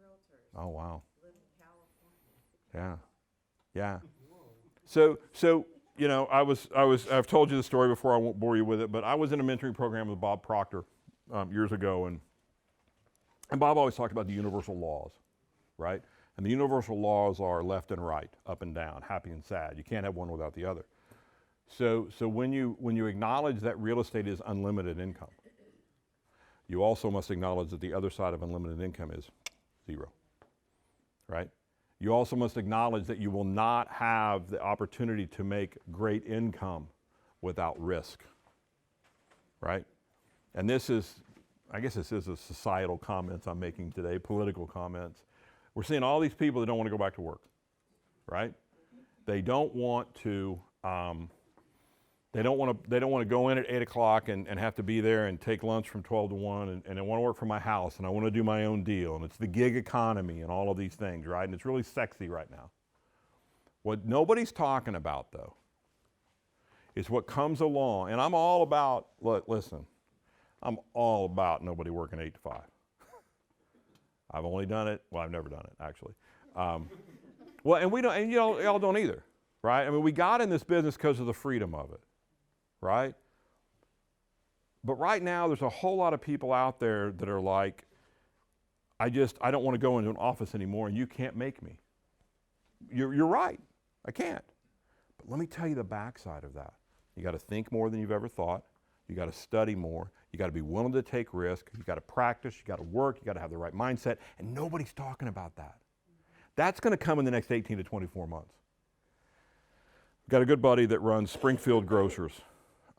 realtors Oh, wow. live in California. Yeah. So you know, I've told you the story before, I won't bore you with it, but I was in a mentoring program with Bob Proctor years ago, and Bob always talked about the universal laws, right? And the universal laws are left and right, up and down, happy and sad. You can't have one without the other. So when you acknowledge that real estate is unlimited income, you also must acknowledge that the other side of unlimited income is zero, right? You also must acknowledge that you will not have the opportunity to make great income without risk, right? And this is, I guess this is a societal comments I'm making today, political comments. We're seeing all these people that don't want to go back to work, right? They don't want to. They don't want to go in at 8 o'clock and have to be there and take lunch from 12 to 1, and I want to work from my house, and I want to do my own deal, and it's the gig economy and all of these things, right? And it's really sexy right now. What nobody's talking about, though, is what comes along, and I'm all about, listen, I'm all about nobody working 8 to 5. I've only done it, well, I've never done it, actually. Well, and we don't, and y'all don't either, right? I mean, we got in this business because of the freedom of it, right? But right now, there's a whole lot of people out there that are like, I don't want to go into an office anymore, and you can't make me. You're right, I can't. But let me tell you the backside of that. You got to think more than you've ever thought. You got to study more. You got to be willing to take risk. You got to practice. You got to work. You got to have the right mindset. And nobody's talking about that. That's going to come in the next 18 to 24 months. I've got a good buddy that runs Springfield Grocers,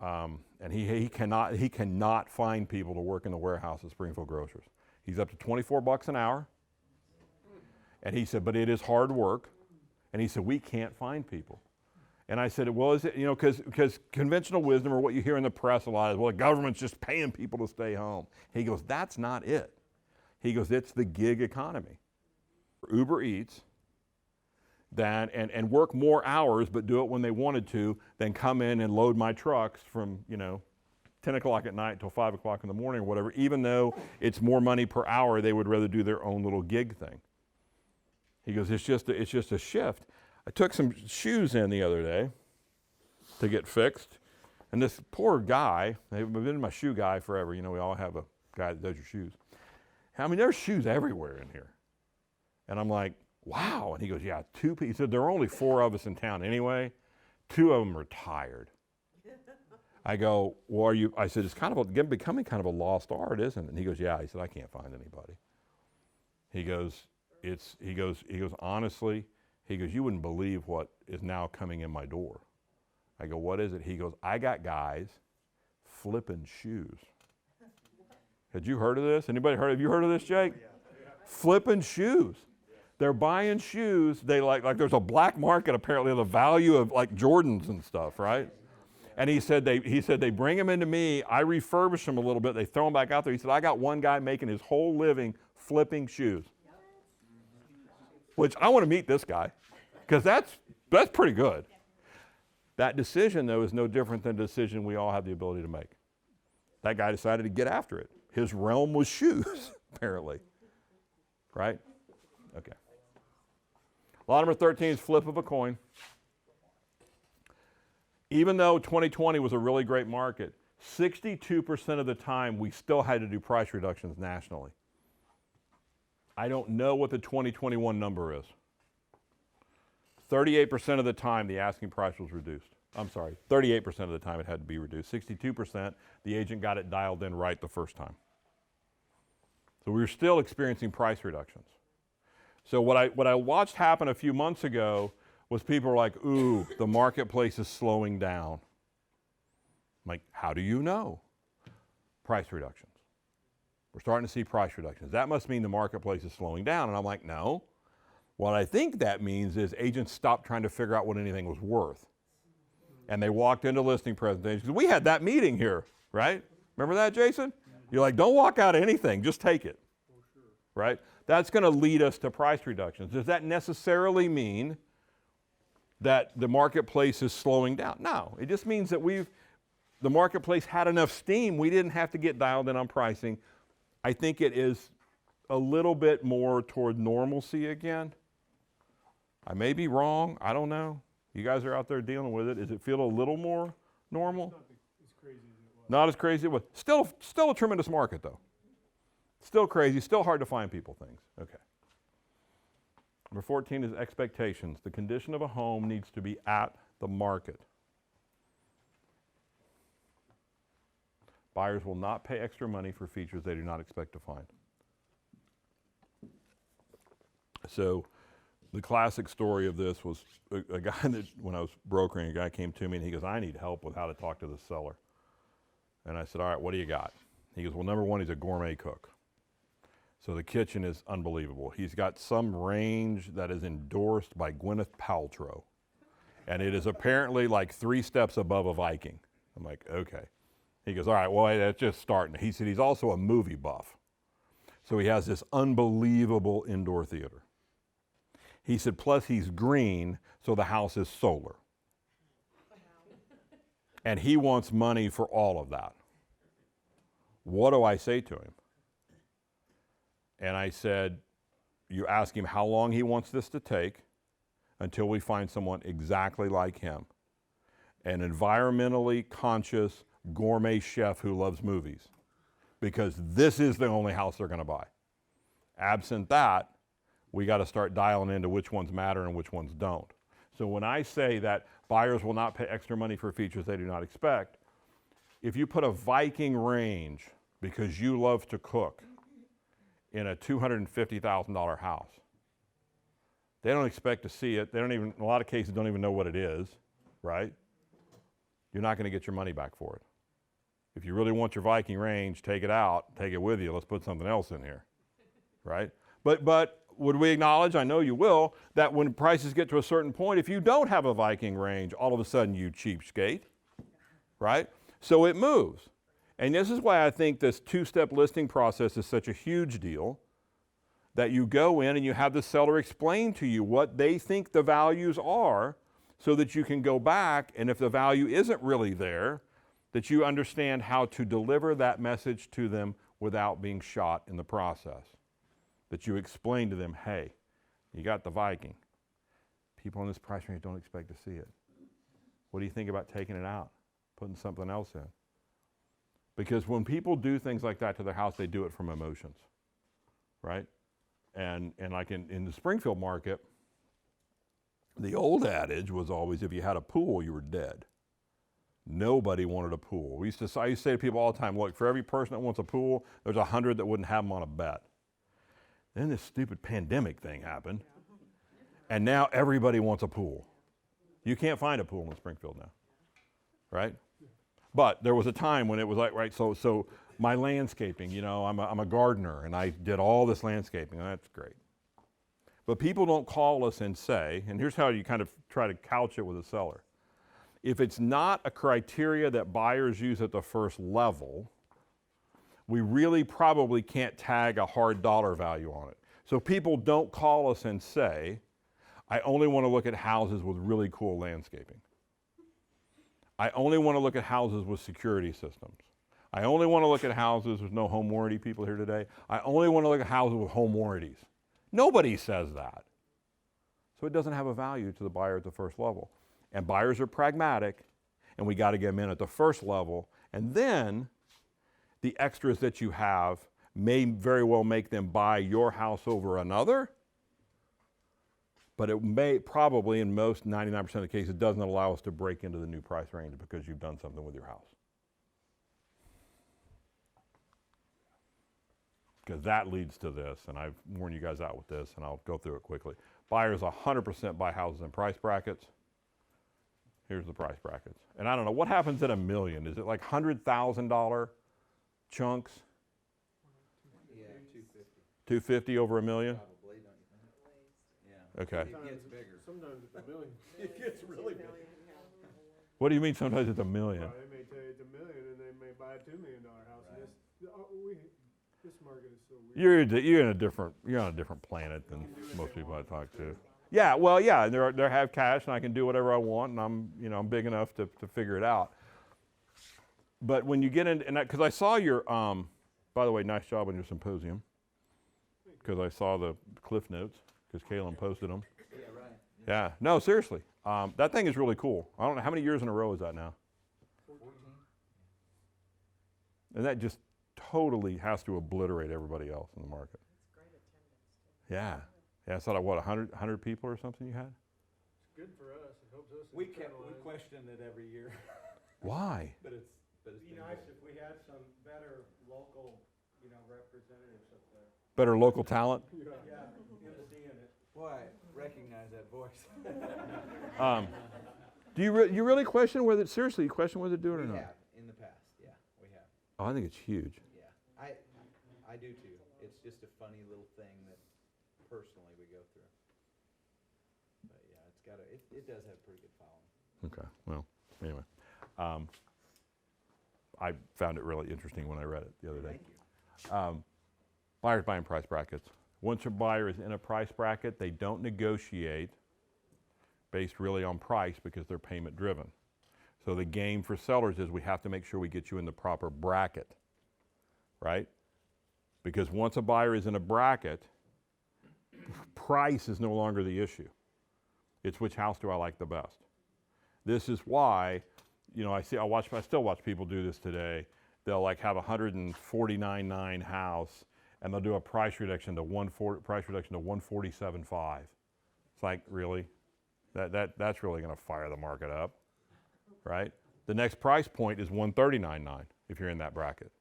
and he cannot find people to work in the warehouse at Springfield Grocers. He's up to $24 an hour, and he said, but it is hard work, and he said, we can't find people. And I said, well, is it, because conventional wisdom, or what you hear in the press a lot is, well, the government's just paying people to stay home. He goes, that's not it. He goes, it's the gig economy. Uber Eats, and work more hours, but do it when they wanted to, than come in and load my trucks from, 10 o'clock at night until 5 o'clock in the morning or whatever. Even though it's more money per hour, they would rather do their own little gig thing. He goes, it's just a shift. I took some shoes in the other day to get fixed, and this poor guy, I've been my shoe guy forever. We all have a guy that does your shoes. I mean, there's shoes everywhere in here. And I'm like, wow. And he goes, yeah, he said, there are only 4 of us in town anyway. 2 of them are tired. I go, well, I said, it's kind of becoming kind of a lost art, isn't it? And he goes, yeah. He said, I can't find anybody. He goes, honestly, he goes, you wouldn't believe what is now coming in my door. I go, what is it? He goes, I got guys flipping shoes. Had you heard of this? Have you heard of this, Jake? Flipping shoes. They're buying shoes. They like there's a black market apparently of the value of like Jordans and stuff, right? And he said they bring them into me. I refurbish them a little bit. They throw them back out there. He said, I got one guy making his whole living flipping shoes. Which I want to meet this guy, because that's pretty good. That decision, though, is no different than the decision we all have the ability to make. That guy decided to get after it. His realm was shoes, apparently. Right? Okay. Law number 13 is flip of a coin. Even though 2020 was a really great market, 62% of the time we still had to do price reductions nationally. I don't know what the 2021 number is. 38% of the time the asking price was reduced. I'm sorry, 38% of the time it had to be reduced. 62%, the agent got it dialed in right the first time. So we were still experiencing price reductions. So what I watched happen a few months ago was people were like, ooh, the marketplace is slowing down. I'm like, how do you know? Price reductions. We're starting to see price reductions. That must mean the marketplace is slowing down. And I'm like, no. What I think that means is agents stopped trying to figure out what anything was worth. And they walked into listing presentations. We had that meeting here, right? Remember that, Jason? You're like, don't walk out of anything, just take it. Right? That's going to lead us to price reductions. Does that necessarily mean that the marketplace is slowing down? No. It just means that the marketplace had enough steam, we didn't have to get dialed in on pricing. I think it is a little bit more toward normalcy again. I may be wrong. I don't know. You guys are out there dealing with it. Does it feel a little more normal? Not as crazy as it was. Still a tremendous market, though. Still crazy. Still hard to find people things. Okay. Number 14 is expectations. The condition of a home needs to be at the market. Buyers will not pay extra money for features they do not expect to find. So the classic story of this was a guy that, when I was brokering, a guy came to me and he goes, I need help with how to talk to the seller. And I said, all right, what do you got? He goes, well, number one, he's a gourmet cook. So the kitchen is unbelievable. He's got some range that is endorsed by Gwyneth Paltrow. And it is apparently like 3 steps above a Viking. I'm like, okay. He goes, all right, well, that's just starting. He said he's also a movie buff. So he has this unbelievable indoor theater. He said, plus he's green, so the house is solar. And he wants money for all of that. What do I say to him? And I said, you ask him how long he wants this to take until we find someone exactly like him. An environmentally conscious gourmet chef who loves movies. Because this is the only house they're going to buy. Absent that, we got to start dialing into which ones matter and which ones don't. So when I say that buyers will not pay extra money for features they do not expect, if you put a Viking range because you love to cook in a $250,000 house, they don't expect to see it. They don't even, in a lot of cases, don't even know what it is, right? You're not going to get your money back for it. If you really want your Viking range, take it out, take it with you. Let's put something else in here, right? But would we acknowledge, I know you will, that when prices get to a certain point, if you don't have a Viking range, all of a sudden you cheapskate, right? So it moves. And this is why I think this 2-step listing process is such a huge deal, that you go in and you have the seller explain to you what they think the values are so that you can go back, and if the value isn't really there, that you understand how to deliver that message to them without being shot in the process. That you explain to them, hey, you got the Viking. People in this price range don't expect to see it. What do you think about taking it out, putting something else in? Because when people do things like that to their house, they do it from emotions, right? And like in the Springfield market, the old adage was always, if you had a pool, you were dead. Nobody wanted a pool. I used to say to people all the time, look, for every person that wants a pool, there's 100 that wouldn't have them on a bet. Then this stupid pandemic thing happened, and now everybody wants a pool. You can't find a pool in Springfield now, right? But there was a time when it was like, right, so my landscaping, you know, I'm a gardener, and I did all this landscaping, and that's great. But people don't call us and say, and here's how you kind of try to couch it with a seller. If it's not a criteria that buyers use at the first level, we really probably can't tag a hard dollar value on it. So people don't call us and say, I only want to look at houses with really cool landscaping. I only want to look at houses with security systems. I only want to look at houses, there's no home warranty people here today. I only want to look at houses with home warranties. Nobody says that. So it doesn't have a value to the buyer at the first level. And buyers are pragmatic, and we got to get them in at the first level. And then the extras that you have may very well make them buy your house over another, but it may probably, in most 99% of the cases, it doesn't allow us to break into the new price range because you've done something with your house. Because that leads to this, and I've worn you guys out with this, and I'll go through it quickly. Buyers 100% buy houses in price brackets. Here's the price brackets. And I don't know, what happens at $1 million? Is it like $100,000 chunks? Yeah, 250. 250 over $1 million? Probably, don't you think? Yeah. Okay. It gets bigger. Sometimes it's $1 million. It gets really big. What do you mean sometimes it's $1 million? Well, they may tell you it's $1 million and they may buy a $2 million house. Right. This market is so weird. You're on a different planet than most people I talk to. Yeah, well, yeah, they have cash and I can do whatever I want, and I'm big enough to figure it out. But when you get in, and because I saw your, by the way, nice job on your symposium, because I saw the cliff notes, because Kaylin posted them. Yeah, right. Yeah, no, seriously, that thing is really cool. I don't know, how many years in a row is that now? 14. And that just totally has to obliterate everybody else in the market. It's great attendance too. Yeah. Yeah, I saw like, what, 100 people or something you had? It's good for us. It helps us. We internalize. question it every year, Why? but it's It'd be been nice good. if we had some better local, representatives up there. Better local talent? Yeah. Yeah, in seeing it. Boy, I recognize that voice. Do you really question whether, seriously, you question whether to do it or We not? have, in the past, yeah, we have. Oh, I think it's huge. Yeah. I do too. It's just a funny little thing that personally we go through. But yeah, it's got it does have pretty good following. Okay, well, anyway. I found it really interesting when I read it the other day. Thank you. Buyers buying price brackets. Once a buyer is in a price bracket, they don't negotiate based really on price because they're payment driven. So the game for sellers is we have to make sure we get you in the proper bracket, right? Because once a buyer is in a bracket, price is no longer the issue. It's which house do I like the best. This is why, you know, I still watch people do this today. They'll like have a $149,900 house and they'll do a price reduction to $147,500. It's like, really? That's really going to fire the market up, right? The next price point is $139,900 if you're in that bracket.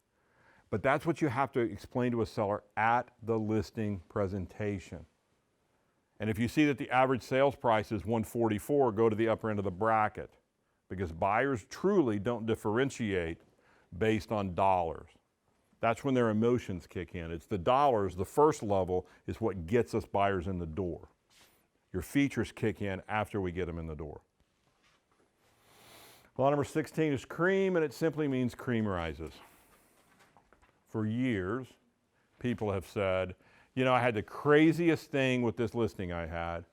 But that's what you have to explain to a seller at the listing presentation. And if you see that the average sales price is $144,000, go to the upper end of the bracket, because buyers truly don't differentiate based on dollars. That's when their emotions kick in. It's the dollars, the first level, is what gets us buyers in the door. Your features kick in after we get them in the door. Law number 16 is cream, and it simply means cream rises. For years, people have said, you know, I had the craziest thing with this listing I had.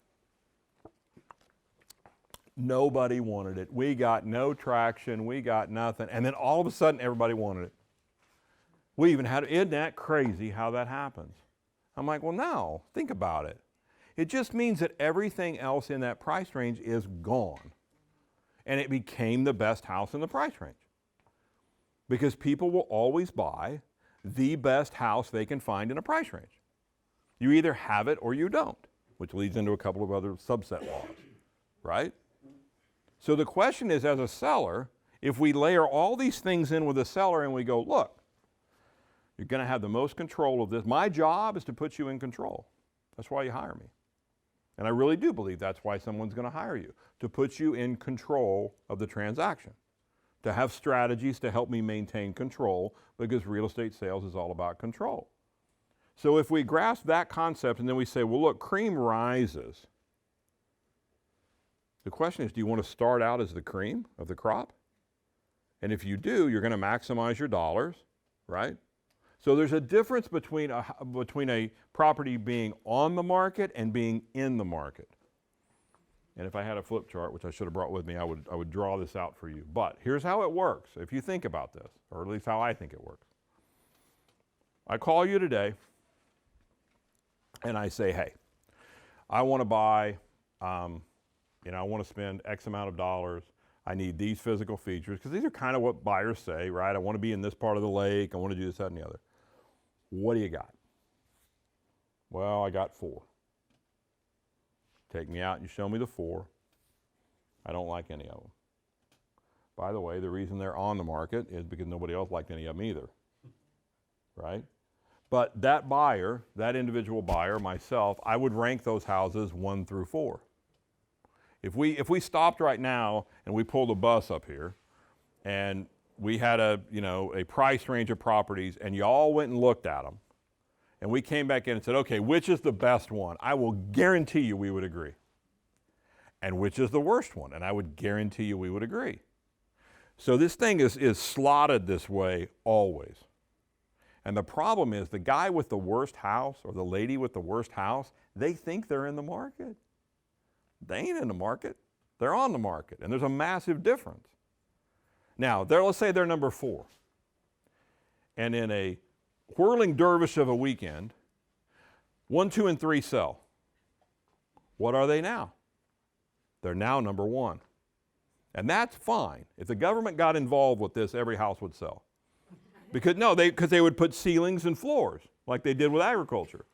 Nobody wanted it. We got no traction. We got nothing. And then all of a sudden, everybody wanted it. We even had, isn't that crazy how that happens? I'm like, well, no, think about it. It just means that everything else in that price range is gone. And it became the best house in the price range. Because people will always buy the best house they can find in a price range. You either have it or you don't, which leads into a couple of other subset laws, right? So the question is, as a seller, if we layer all these things in with a seller and we go, look, you're going to have the most control of this. My job is to put you in control. That's why you hire me. And I really do believe that's why someone's going to hire you, to put you in control of the transaction, to have strategies to help me maintain control, because real estate sales is all about control. So if we grasp that concept and then we say, well, look, cream rises. The question is, do you want to start out as the cream of the crop? And if you do, you're going to maximize your dollars, right? So there's a difference between a property being on the market and being in the market. And if I had a flip chart, which I should have brought with me, I would draw this out for you. But here's how it works, if you think about this, or at least how I think it works. I call you today, and I say, hey, I want to buy, I want to spend X amount of dollars. I need these physical features, because these are kind of what buyers say, right? I want to be in this part of the lake. I want to do this, that, and the other. What do you got? Well, I got 4. Take me out and you show me the 4. I don't like any of them. By the way, the reason they're on the market is because nobody else liked any of them either, right? But that buyer, that individual buyer, myself, I would rank those houses 1 through 4. If we stopped right now and we pulled a bus up here and we had a price range of properties and you all went and looked at them and we came back in and said, okay, which is the best one? I will guarantee you we would agree. And which is the worst one? And I would guarantee you we would agree. So this thing is slotted this way always. And the problem is the guy with the worst house or the lady with the worst house, they think they're in the market. They ain't in the market. They're on the market. And there's a massive difference. Now, let's say they're number 4. And in a whirling dervish of a weekend, 1, 2, and 3 sell. What are they now? They're now number 1. And that's fine. If the government got involved with this, every house would sell. Because they would put ceilings and floors like they did with agriculture.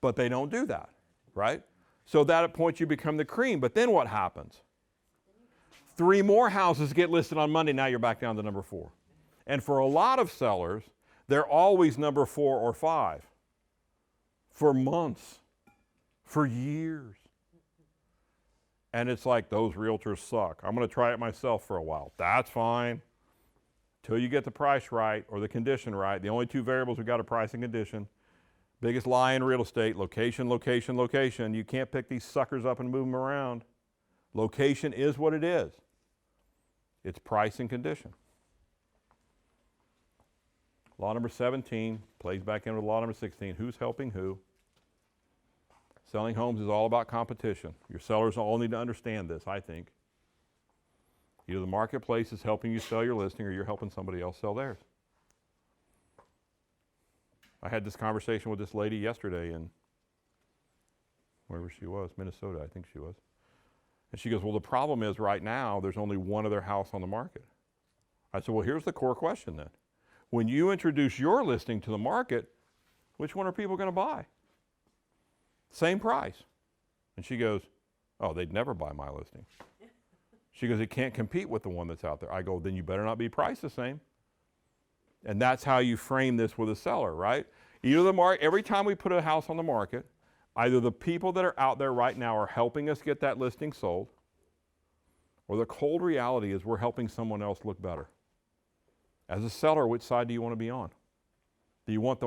But they don't do that, right? So that at point you become the cream. But then what happens? 3 more houses get listed on Monday. Now you're back down to number 4. And for a lot of sellers, they're always number 4 or 5 for months, for years. And it's like, those realtors suck. I'm going to try it myself for a while. That's fine. Till you get the price right or the condition right. The only two variables we got are price and condition. Biggest lie in real estate, location, location, location. You can't pick these suckers up and move them around. Location is what it is. It's price and condition. Law number 17 plays back into law number 16. Who's helping who? Selling homes is all about competition. Your sellers all need to understand this, I think. Either the marketplace is helping you sell your listing or you're helping somebody else sell theirs. I had this conversation with this lady yesterday in wherever she was, Minnesota, I think she was. And she goes, well, the problem is right now there's only one other house on the market. I said, well, here's the core question then. When you introduce your listing to the market, which one are people going to buy? Same price. And she goes, oh, they'd never buy my listing. She goes, it can't compete with the one that's out there. I go, then you better not be priced the same. And that's how you frame this with a seller, right? Either every time we put a house on the market, either the people that are out there right now are helping us get that listing sold, or the cold reality is we're helping someone else look better. As a seller, which side do you want to be on? Do you want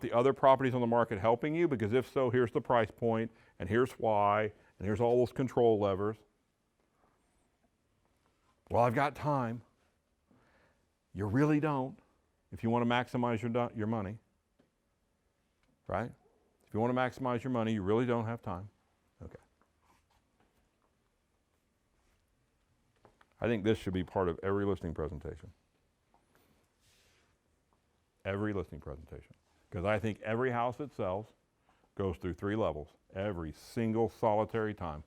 the other properties on the market helping you? Because if so, here's the price point, and here's why, and here's all those control levers. Well, I've got time. You really don't if you want to maximize your money, right? If you want to maximize your money, you really don't have time. Okay. I think this should be part of every listing presentation. Every listing presentation. Because I think every house that sells goes through 3 levels every single solitary time.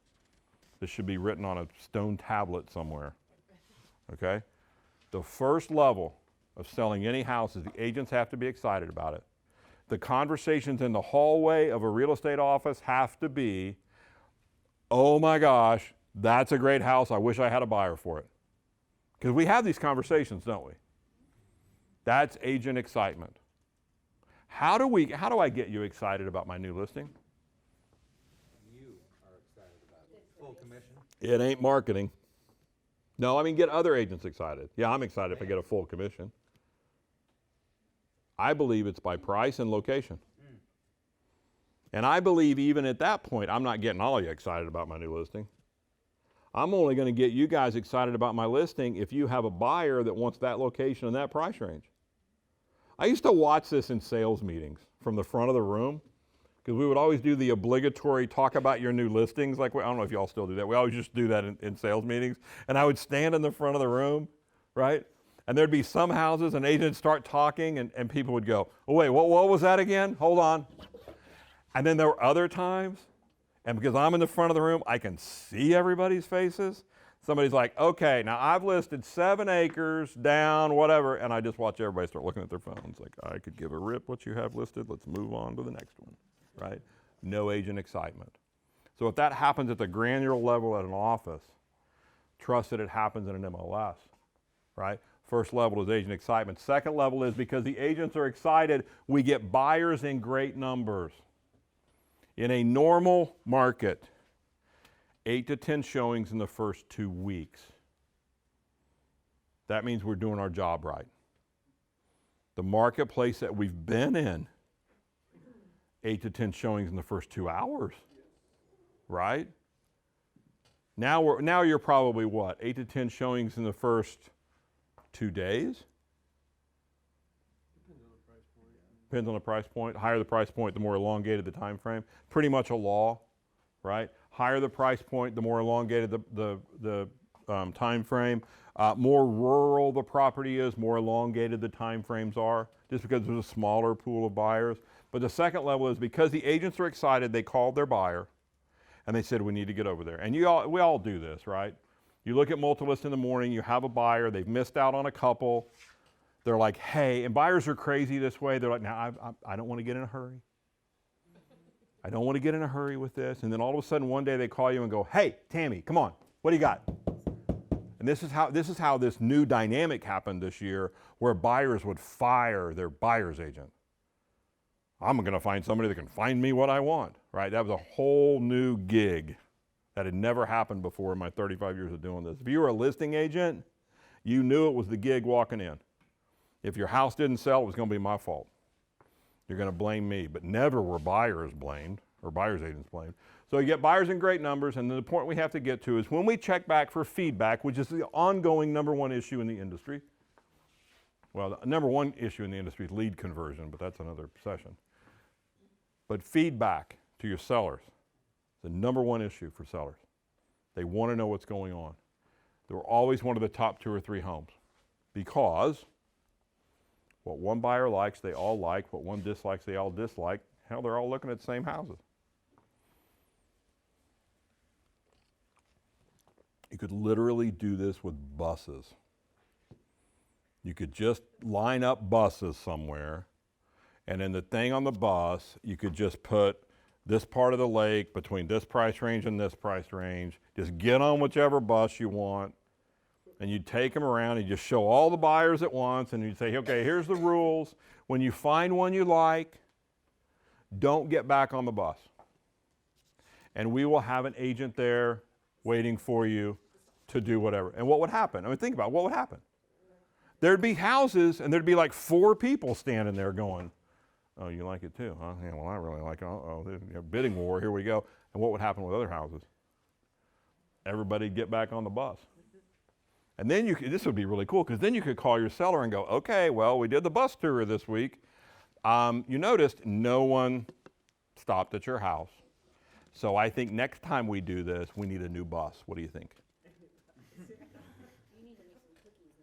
This should be written on a stone tablet somewhere. Okay? The first level of selling any house is the agents have to be excited about it. The conversations in the hallway of a real estate office have to be, oh my gosh, that's a great house. I wish I had a buyer for it. Because we have these conversations, don't we? That's agent excitement. How do I get you excited about my new listing? You are excited about it. Full commission. It ain't marketing. No, I mean get other agents excited. Yeah, I'm excited if I get a full commission. I believe it's by price and location. And I believe even at that point, I'm not getting all of you excited about my new listing. I'm only going to get you guys excited about my listing if you have a buyer that wants that location and that price range. I used to watch this in sales meetings from the front of the room because we would always do the obligatory talk about your new listings. Like, I don't know if y'all still do that. We always just do that in sales meetings. And I would stand in the front of the room, right? And there'd be some houses and agents start talking and people would go, oh wait, what was that again? Hold on. And then there were other times, and because I'm in the front of the room, I can see everybody's faces. Somebody's like, okay, now I've listed 7 acres down, whatever, and I just watch everybody start looking at their phones like, I could give a rip what you have listed. Let's move on to the next one, right? No agent excitement. So if that happens at the granular level at an office, trust that it happens in an MLS, right? First level is agent excitement. Second level is because the agents are excited, we get buyers in great numbers. In a normal market, 8 to 10 showings in the first 2 weeks. That means we're doing our job right. The marketplace that we've been in, 8 to 10 showings in the first 2 hours, right? Now you're probably what? 8 to 10 showings in the first 2 days? Depends on the price point. Higher the price point, the more elongated the time frame. Pretty much a law, right? Higher the price point, the more elongated the time frame. More rural the property is, more elongated the time frames are, just because there's a smaller pool of buyers. But the second level is because the agents are excited, they called their buyer, and they said, we need to get over there. And we all do this, right? You look at Multilist in the morning, you have a buyer, they've missed out on a couple. They're like, hey, and buyers are crazy this way. They're like, now I don't want to get in a hurry. I don't want to get in a hurry with this. And then all of a sudden one day they call you and go, hey, Tammy, come on, what do you got? And this is how this new dynamic happened this year where buyers would fire their buyer's agent. I'm going to find somebody that can find me what I want, right? That was a whole new gig that had never happened before in my 35 years of doing this. If you were a listing agent, you knew it was the gig walking in. If your house didn't sell, it was going to be my fault. You're going to blame me, but never were buyers blamed or buyer's agents blamed. So you get buyers in great numbers, and then the point we have to get to is when we check back for feedback, which is the ongoing number one issue in the industry. Well, the number one issue in the industry is lead conversion, but that's another session. But feedback to your sellers, the number one issue for sellers. They want to know what's going on. They're always one of the top 2 or 3 homes because what one buyer likes, they all like. What one dislikes, they all dislike. Hell, they're all looking at the same houses. You could literally do this with buses. You could just line up buses somewhere, and in the thing on the bus, you could just put this part of the lake between this price range and this price range. Just get on whichever bus you want, and you take them around and you just show all the buyers at once, and you say, okay, here's the rules. When you find one you like, don't get back on the bus. And we will have an agent there waiting for you to do whatever. And what would happen? I mean, think about it. What would happen? There'd be houses, and there'd be like 4 people standing there going, oh, you like it too, huh? Yeah, well, I really like it. Oh, bidding war, here we go. And what would happen with other houses? Everybody'd get back on the bus. And then this would be really cool, because then you could call your seller and go, okay, well, we did the bus tour this week. You noticed no one stopped at your house. So I think next time we do this, we need a new bus. What do you think? You need to make some cookies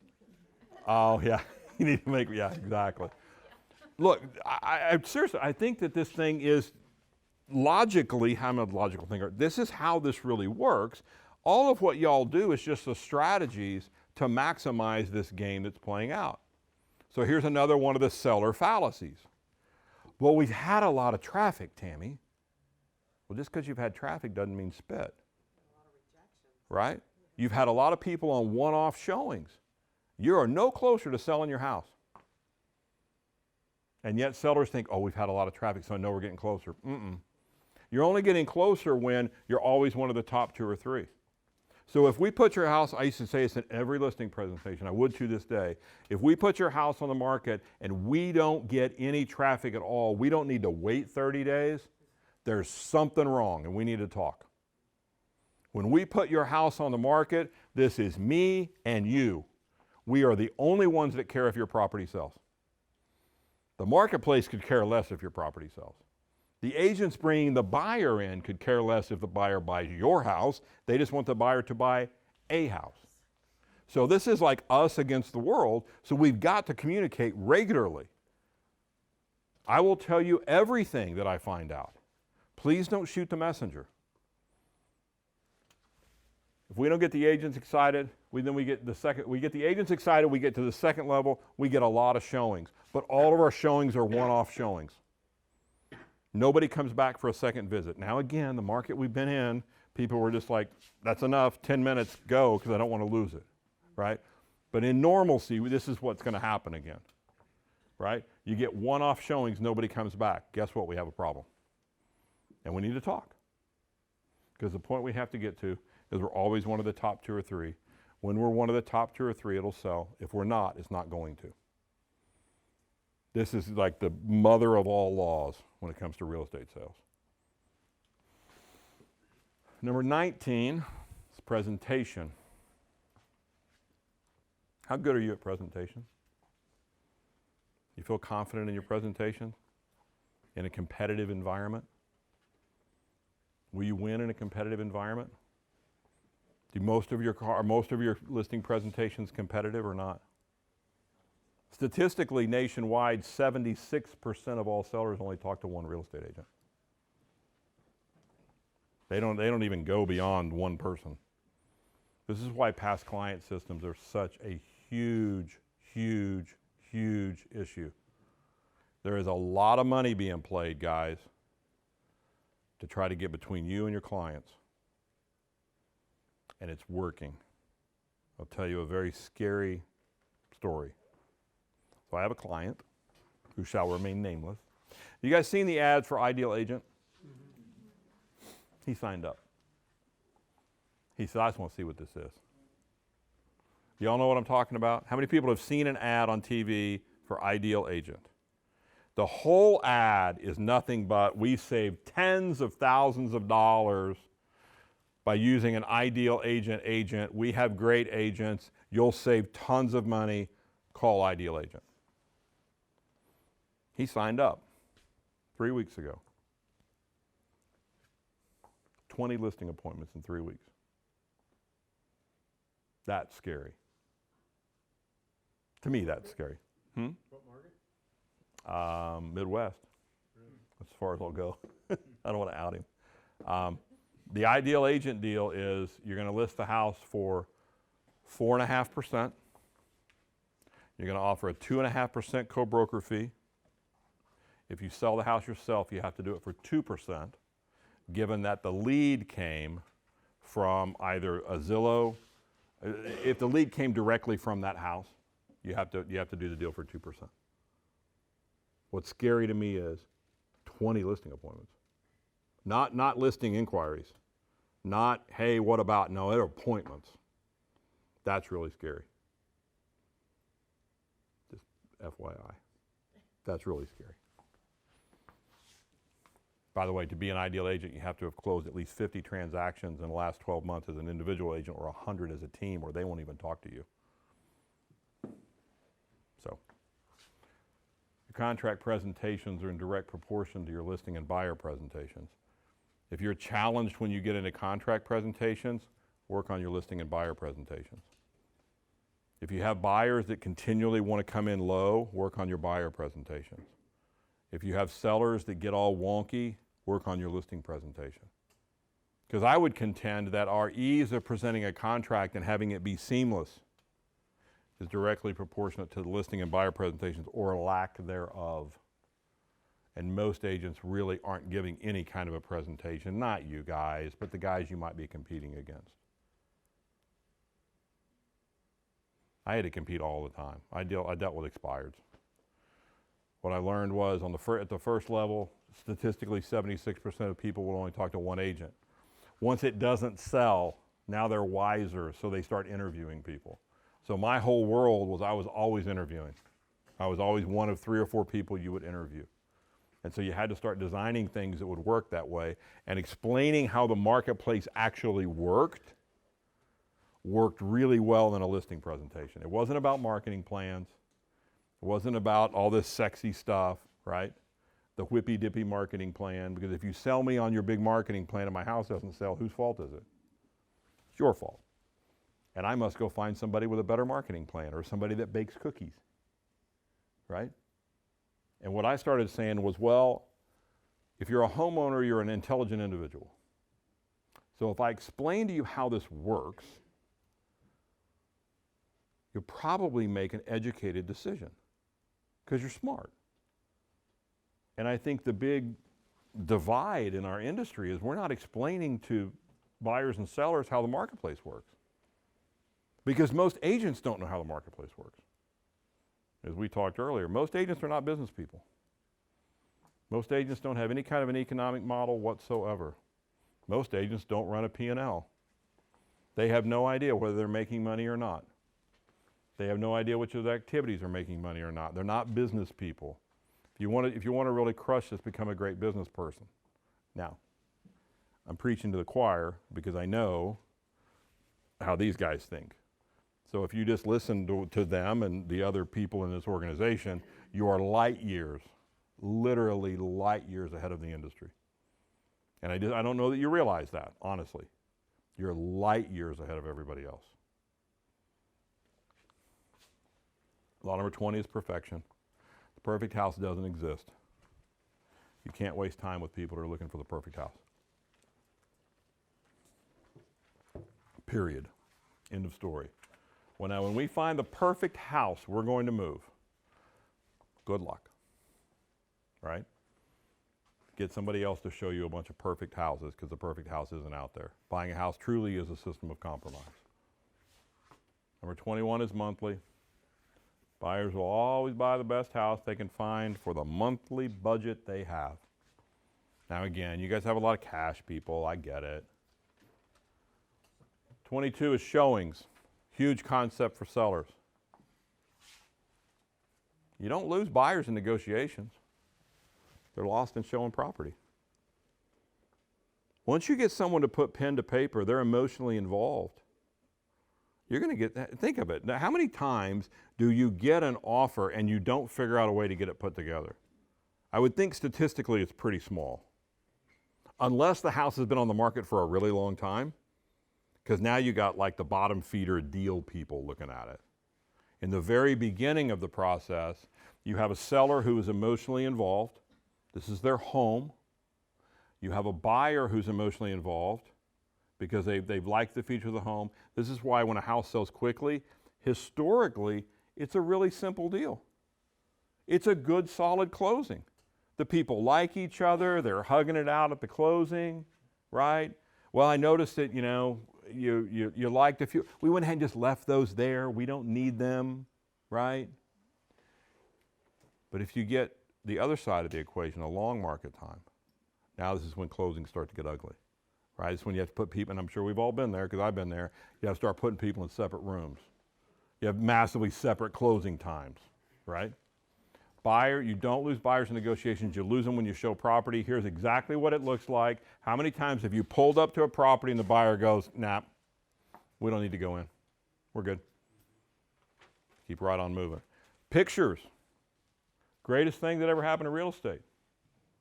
next time. Oh, yeah. You need to make, yeah, exactly. Look, I seriously, I think that this thing is logically, I'm a logical thinker, this is how this really works. All of what y'all do is just the strategies to maximize this game that's playing out. So here's another one of the seller fallacies. Well, we've had a lot of traffic, Tammy. Well, just because you've had traffic doesn't mean spit. Right? You've had a lot of people on one-off showings. You are no closer to selling your house. And yet sellers think, oh, we've had a lot of traffic, so I know we're getting closer. You're only getting closer when you're always one of the top 2 or 3. So if we put your house, I used to say this in every listing presentation, I would to this day, if we put your house on the market and we don't get any traffic at all, we don't need to wait 30 days, there's something wrong and we need to talk. When we put your house on the market, this is me and you. We are the only ones that care if your property sells. The marketplace could care less if your property sells. The agents bringing the buyer in could care less if the buyer buys your house. They just want the buyer to buy a house. So this is like us against the world, so we've got to communicate regularly. I will tell you everything that I find out. Please don't shoot the messenger. If we don't get the agents excited, we get the agents excited, we get to the second level, we get a lot of showings. But all of our showings are one-off showings. Nobody comes back for a second visit. Now again, the market we've been in, people were just like, that's enough, 10 minutes, go, because I don't want to lose it, right? But in normalcy, this is what's going to happen again, right? You get one-off showings, nobody comes back. Guess what? We have a problem. And we need to talk. Because the point we have to get to is we're always one of the top 2 or 3. When we're one of the top 2 or 3, it'll sell. If we're not, it's not going to. This is like the mother of all laws when it comes to real estate sales. Number 19 is presentation. How good are you at presentation? You feel confident in your presentation? In a competitive environment? Will you win in a competitive environment? Are most of your listing presentations competitive or not? Statistically, nationwide, 76% of all sellers only talk to one real estate agent. They don't even go beyond one person. This is why past client systems are such a huge, huge, huge issue. There is a lot of money being played, guys, to try to get between you and your clients. And it's working. I'll tell you a very scary story. So I have a client who shall remain nameless. You guys seen the ads for Ideal Agent? He signed up. He said, I just want to see what this is. Y'all know what I'm talking about? How many people have seen an ad on TV for Ideal Agent? The whole ad is nothing but we save tens of thousands of dollars by using an Ideal agent. We have great agents. You'll save tons of money. Call Ideal Agent. He signed up 3 weeks ago. 20 listing appointments in 3 weeks. That's scary. To me, that's scary. What market? Midwest. That's as far as I'll go. I don't want to out him. The Ideal Agent deal is you're going to list the house for 4.5%. You're going to offer a 2.5% co-broker fee. If you sell the house yourself, you have to do it for 2%, given that the lead came from either a Zillow. If the lead came directly from that house, you have to do the deal for 2%. What's scary to me is 20 listing appointments. Not listing inquiries. Not, hey, what about? No, they're appointments. That's really scary. Just FYI. That's really scary. By the way, to be an Ideal Agent, you have to have closed at least 50 transactions in the last 12 months as an individual agent or 100 as a team, or they won't even talk to you. So, your contract presentations are in direct proportion to your listing and buyer presentations. If you're challenged when you get into contract presentations, work on your listing and buyer presentations. If you have buyers that continually want to come in low, work on your buyer presentations. If you have sellers that get all wonky, work on your listing presentation. Because I would contend that our ease of presenting a contract and having it be seamless is directly proportionate to the listing and buyer presentations or lack thereof. And most agents really aren't giving any kind of a presentation. Not you guys, but the guys you might be competing against. I had to compete all the time. I dealt with expireds. What I learned was at the first level, statistically 76% of people will only talk to one agent. Once it doesn't sell, now they're wiser, so they start interviewing people. So my whole world was I was always interviewing. I was always one of 3 or 4 people you would interview. And so you had to start designing things that would work that way and explaining how the marketplace actually worked really well in a listing presentation. It wasn't about marketing plans. It wasn't about all this sexy stuff, right? The whippy-dippy marketing plan, because if you sell me on your big marketing plan and my house doesn't sell, whose fault is it? It's your fault. And I must go find somebody with a better marketing plan or somebody that bakes cookies, right? And what I started saying was, well, if you're a homeowner, you're an intelligent individual. So if I explain to you how this works, you'll probably make an educated decision because you're smart. And I think the big divide in our industry is we're not explaining to buyers and sellers how the marketplace works. Because most agents don't know how the marketplace works. As we talked earlier, most agents are not business people. Most agents don't have any kind of an economic model whatsoever. Most agents don't run a P&L. They have no idea whether they're making money or not. They have no idea which of the activities are making money or not. They're not business people. If you want to really crush this, become a great business person. Now, I'm preaching to the choir because I know how these guys think. So if you just listen to them and the other people in this organization, you are light years, literally light years ahead of the industry. And I don't know that you realize that, honestly. You're light years ahead of everybody else. Law number 20 is perfection. The perfect house doesn't exist. You can't waste time with people who are looking for the perfect house. Period. End of story. Well, when we find the perfect house, we're going to move. Good luck, right? Get somebody else to show you a bunch of perfect houses because the perfect house isn't out there. Buying a house truly is a system of compromise. Number 21 is monthly. Buyers will always buy the best house they can find for the monthly budget they have. Now again, you guys have a lot of cash people, I get it. 22 is showings. Huge concept for sellers. You don't lose buyers in negotiations. They're lost in showing property. Once you get someone to put pen to paper, they're emotionally involved. You're going to get that. Think of it. Now, how many times do you get an offer and you don't figure out a way to get it put together? I would think statistically it's pretty small. Unless the house has been on the market for a really long time, because now you got like the bottom feeder deal people looking at it. In the very beginning of the process, you have a seller who is emotionally involved. This is their home. You have a buyer who's emotionally involved because they've liked the feature of the home. This is why when a house sells quickly, historically, it's a really simple deal. It's a good, solid closing. The people like each other. They're hugging it out at the closing, right? Well, I noticed that, you liked a few. We went ahead and just left those there. We don't need them, right? But if you get the other side of the equation, a long market time, now this is when closings start to get ugly, right? It's when you have to put people, and I'm sure we've all been there because I've been there, you have to start putting people in separate rooms. You have massively separate closing times, right? Buyer, you don't lose buyers in negotiations, you lose them when you show property. Here's exactly what it looks like. How many times have you pulled up to a property and the buyer goes, nah, we don't need to go in. We're good. Keep right on moving. Pictures. Greatest thing that ever happened to real estate.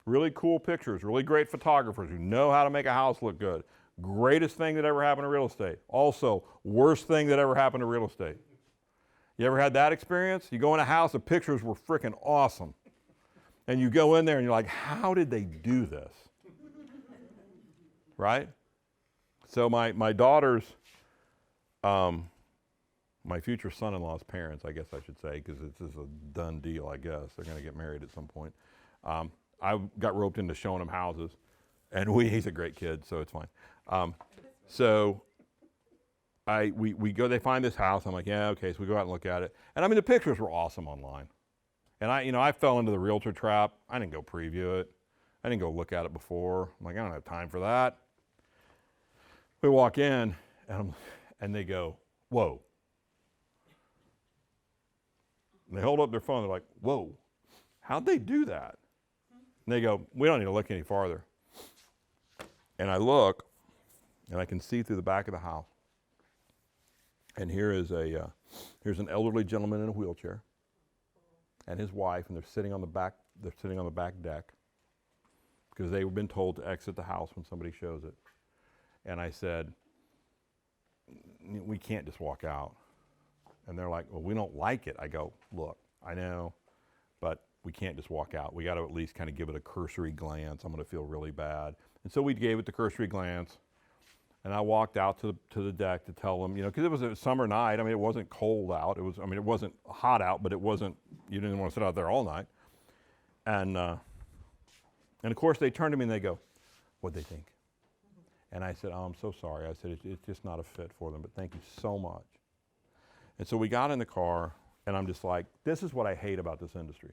Really cool pictures, really great photographers who know how to make a house look good. Greatest thing that ever happened to real estate. Also, worst thing that ever happened to real estate. You ever had that experience? You go in a house, the pictures were freaking awesome. And you go in there and you're like, how did they do this? Right? So my daughter's, my future son-in-law's parents, I guess I should say, because this is a done deal, I guess. They're going to get married at some point. I got roped into showing him houses. And he's a great kid, so it's fine. We go, they find this house. I'm like, yeah, okay. So we go out and look at it. And I mean, the pictures were awesome online. And I fell into the realtor trap. I didn't go preview it. I didn't go look at it before. I'm like, I don't have time for that. We walk in and they go, whoa. And they hold up their phone. They're like, whoa, how'd they do that? And they go, we don't need to look any farther. And I look and I can see through the back of the house. And here's an elderly gentleman in a wheelchair and his wife, and they're sitting on the back deck because they've been told to exit the house when somebody shows it. And I said, we can't just walk out. And they're like, well, we don't like it. I go, look, I know, but we can't just walk out. We got to at least kind of give it a cursory glance. I'm going to feel really bad. And so we gave it the cursory glance. And I walked out to the deck to tell them, because it was a summer night. I mean, it wasn't cold out. It wasn't hot out, but you didn't want to sit out there all night. And of course, they turned to me and they go, what'd they think? And I said, oh, I'm so sorry. I said, it's just not a fit for them, but thank you so much. And so we got in the car, and I'm just like, this is what I hate about this industry.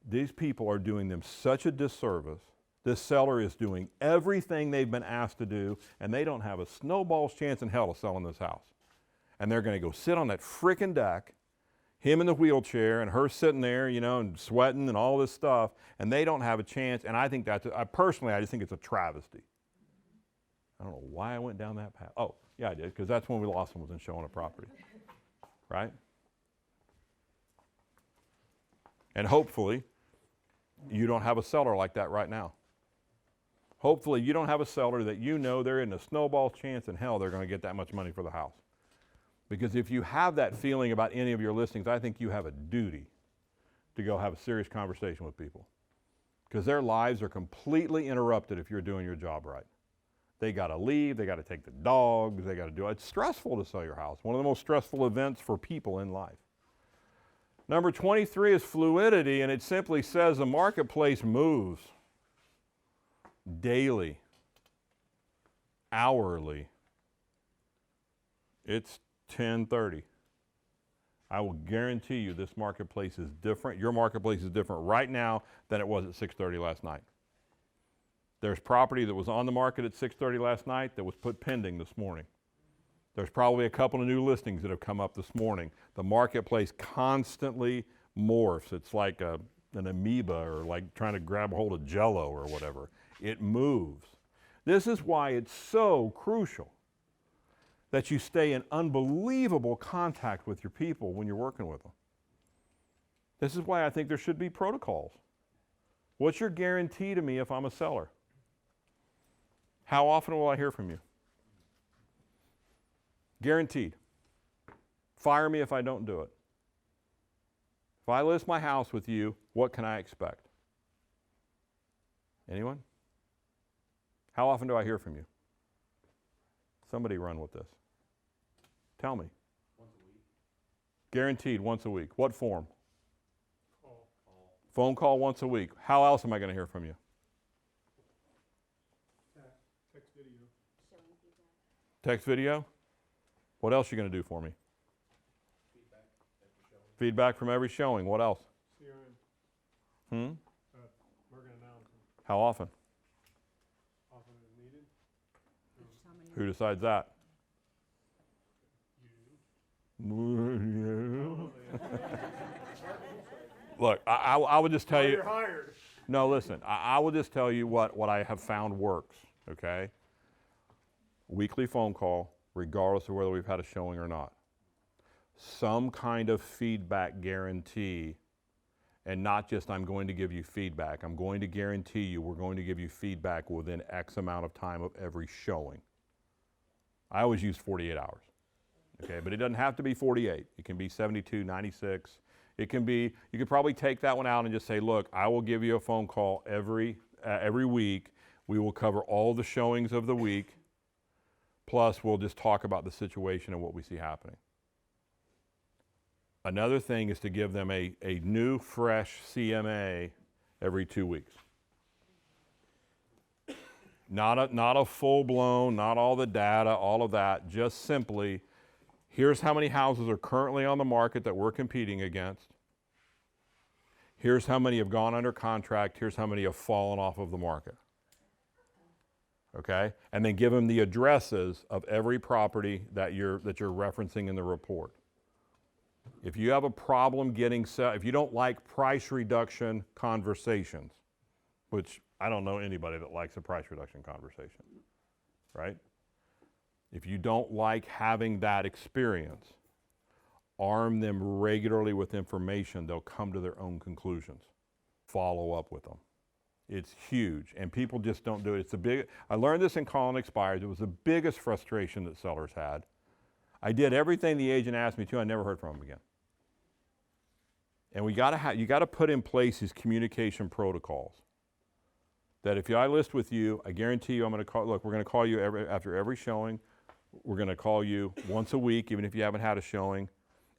These people are doing them such a disservice. This seller is doing everything they've been asked to do, and they don't have a snowball's chance in hell of selling this house. And they're going to go sit on that frickin' deck, him in the wheelchair, and her sitting there, and sweating and all this stuff, and they don't have a chance. And I think personally, I just think it's a travesty. I don't know why I went down that path. Oh, yeah, I did, because that's when we lost them, was in showing a property, right? And hopefully, you don't have a seller like that right now. Hopefully, you don't have a seller that they're in a snowball chance in hell they're going to get that much money for the house. Because if you have that feeling about any of your listings, I think you have a duty to go have a serious conversation with people. Because their lives are completely interrupted if you're doing your job right. They got to leave, they got to take the dogs, they got to do it. It's stressful to sell your house. One of the most stressful events for people in life. Number 23 is fluidity, and it simply says the marketplace moves daily, hourly. It's 10:30. I will guarantee you this marketplace is different. Your marketplace is different right now than it was at 6:30 last night. There's property that was on the market at 6:30 last night that was put pending this morning. There's probably a couple of new listings that have come up this morning. The marketplace constantly morphs. It's like an amoeba or like trying to grab a hold of Jell-O or whatever. It moves. This is why it's so crucial that you stay in unbelievable contact with your people when you're working with them. This is why I think there should be protocols. What's your guarantee to me if I'm a seller? How often will I hear from you? Guaranteed. Fire me if I don't do it. If I list my house with you, what can I expect? Anyone? How often do I hear from you? Somebody run with this. Tell me. Once a week. Guaranteed once a week. What form? Call. Phone call once a week. How else am I going to hear from you? Text video. Showing feedback. Text video? What else are you going to do for me? Feedback after showing. Feedback from every showing. What else? CRM. Market analysis. How often? Often as needed. Who decides that? You. Look, I would just tell you. You're hired. No, listen, I will just tell you what I have found works, okay? Weekly phone call, regardless of whether we've had a showing or not. Some kind of feedback guarantee, and not just I'm going to give you feedback. I'm going to guarantee you we're going to give you feedback within X amount of time of every showing. I always use 48 hours, okay? But it doesn't have to be 48. It can be 72, 96. It can be, you could probably take that one out and just say, look, I will give you a phone call every week. We will cover all the showings of the week. Plus, we'll just talk about the situation and what we see happening. Another thing is to give them a new, fresh CMA every 2 weeks. Not a full-blown, not all the data, all of that. Just simply, here's how many houses are currently on the market that we're competing against. Here's how many have gone under contract. Here's how many have fallen off of the market. Okay? And then give them the addresses of every property that you're referencing in the report. If you have a problem if you don't like price reduction conversations, which I don't know anybody that likes a price reduction conversation, right? If you don't like having that experience, arm them regularly with information. They'll come to their own conclusions. Follow up with them. It's huge, and people just don't do it. I learned this in Call and Expires. It was the biggest frustration that sellers had. I did everything the agent asked me to. I never heard from him again. And you got to put in place these communication protocols. That if I list with you, I guarantee you I'm going to call. Look, we're going to call you after every showing. We're going to call you once a week, even if you haven't had a showing.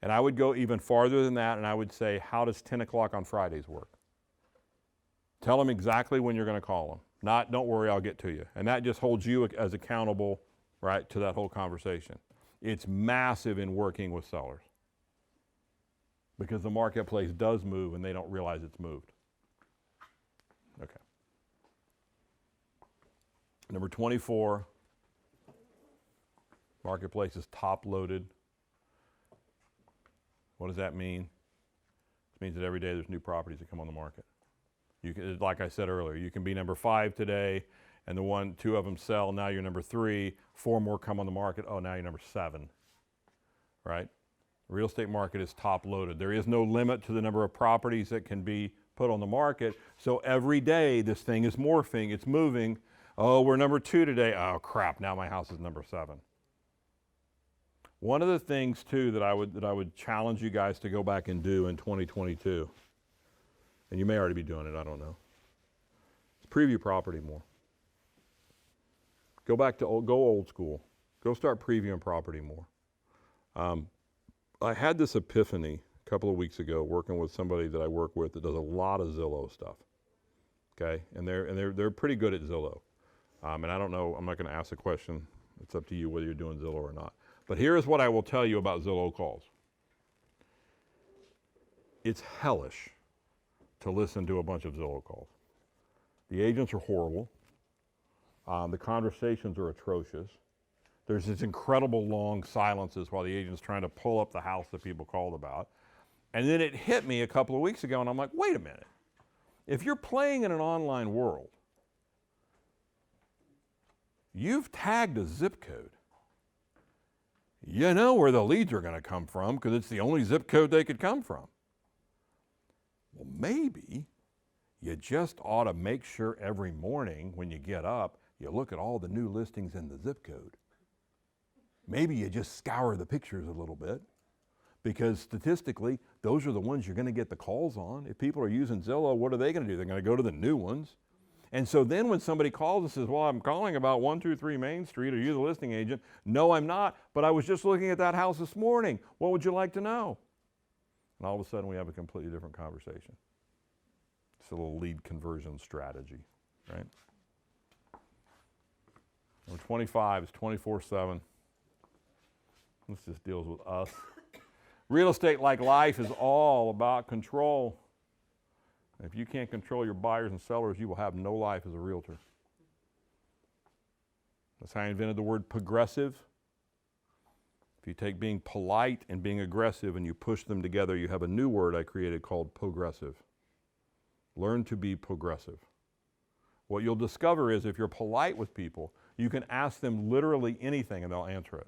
And I would go even farther than that, and I would say, how does 10 o'clock on Fridays work? Tell them exactly when you're going to call them. Not, don't worry, I'll get to you. And that just holds you as accountable, right, to that whole conversation. It's massive in working with sellers because the marketplace does move and they don't realize it's moved. Okay. Number 24, marketplace is top loaded. What does that mean? It means that every day there's new properties that come on the market. You can, like I said earlier, you can be number 5 today, and 2 of them sell. Now you're number 3. 4 more come on the market. Oh, now you're number 7. Right? The real estate market is top loaded. There is no limit to the number of properties that can be put on the market. So every day this thing is morphing. It's moving. Oh, we're number 2 today. Oh crap! Now my house is number 7. One of the things too that I would challenge you guys to go back and do in 2022. And you may already be doing it, I don't know. It's preview property more. Go old school. Go start previewing property more. I had this epiphany a couple of weeks ago working with somebody that I work with that does a lot of Zillow stuff. Okay, and they're pretty good at Zillow. And I don't know, I'm not going to ask the question. It's up to you whether you're doing Zillow or not. But here's what I will tell you about Zillow calls. It's hellish to listen to a bunch of Zillow calls. The agents are horrible. The conversations are atrocious. There's this incredible long silences while the agent's trying to pull up the house that people called about. And then it hit me a couple of weeks ago, and I'm like, wait a minute. If you're playing in an online world, you've tagged a zip code. You know where the leads are going to come from because it's the only zip code they could come from. Well, maybe you just ought to make sure every morning when you get up, you look at all the new listings in the zip code. Maybe you just scour the pictures a little bit because statistically, those are the ones you're going to get the calls on. If people are using Zillow, what are they going to do? They're going to go to the new ones. And so then when somebody calls and says, well, I'm calling about 123 Main Street, are you the listing agent? No, I'm not, but I was just looking at that house this morning. What would you like to know? And all of a sudden we have a completely different conversation. It's a little lead conversion strategy, right? Number 25 is 24/7. This just deals with us. Real estate, like life, is all about control. If you can't control your buyers and sellers, you will have no life as a realtor. That's how I invented the word progressive. If you take being polite and being aggressive and you push them together, you have a new word I created called progressive. Learn to be progressive. What you'll discover is if you're polite with people, you can ask them literally anything and they'll answer it.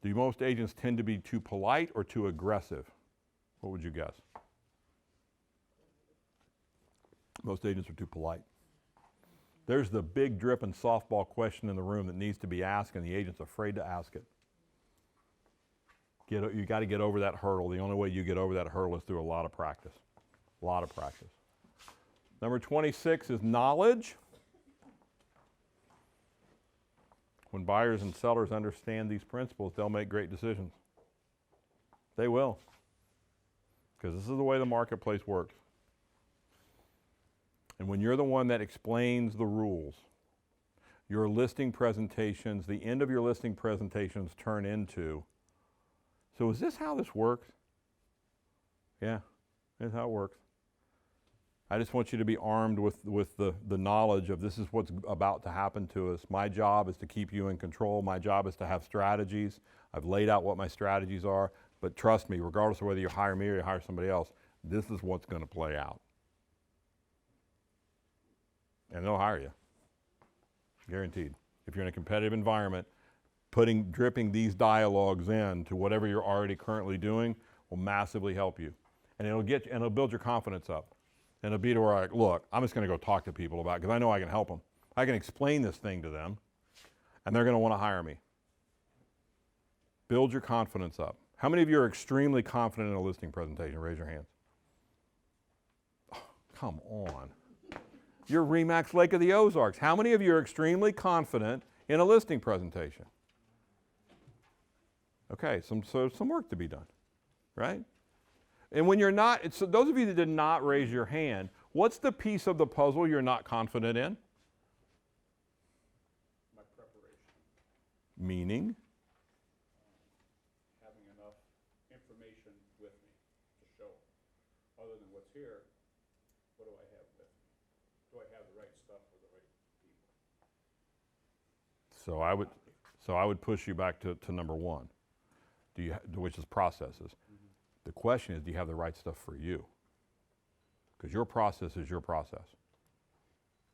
Do most agents tend to be too polite or too aggressive? What would you guess? Most agents are too polite. There's the big dripping softball question in the room that needs to be asked, and the agent's afraid to ask it. You got to get over that hurdle. The only way you get over that hurdle is through a lot of practice. A lot of practice. Number 26 is knowledge. When buyers and sellers understand these principles, they'll make great decisions. They will. Because this is the way the marketplace works. And when you're the one that explains the rules, your listing presentations, the end of your listing presentations turn into, so is this how this works? Yeah, that's how it works. I just want you to be armed with the knowledge of this is what's about to happen to us. My job is to keep you in control. My job is to have strategies. I've laid out what my strategies are, but trust me, regardless of whether you hire me or you hire somebody else, this is what's going to play out. And they'll hire you, guaranteed. If you're in a competitive environment, dripping these dialogues in to whatever you're already currently doing will massively help you. And it'll build your confidence up. And it'll be to where, look, I'm just going to go talk to people about it because I know I can help them. I can explain this thing to them, and they're going to want to hire me. Build your confidence up. How many of you are extremely confident in a listing presentation? Raise your hands. Oh, come on. You're Remax Lake of the Ozarks. How many of you are extremely confident in a listing presentation? Okay, so some work to be done, right? And when you're not, so those of you that did not raise your hand, what's the piece of the puzzle you're not confident in? My preparation, Meaning? having enough information with me to show. Other than what's here, what do I have with me? Do I have the right stuff for the right people? So I would push you back to number one, which is processes. The question is, do you have the right stuff for you? Because your process is your process.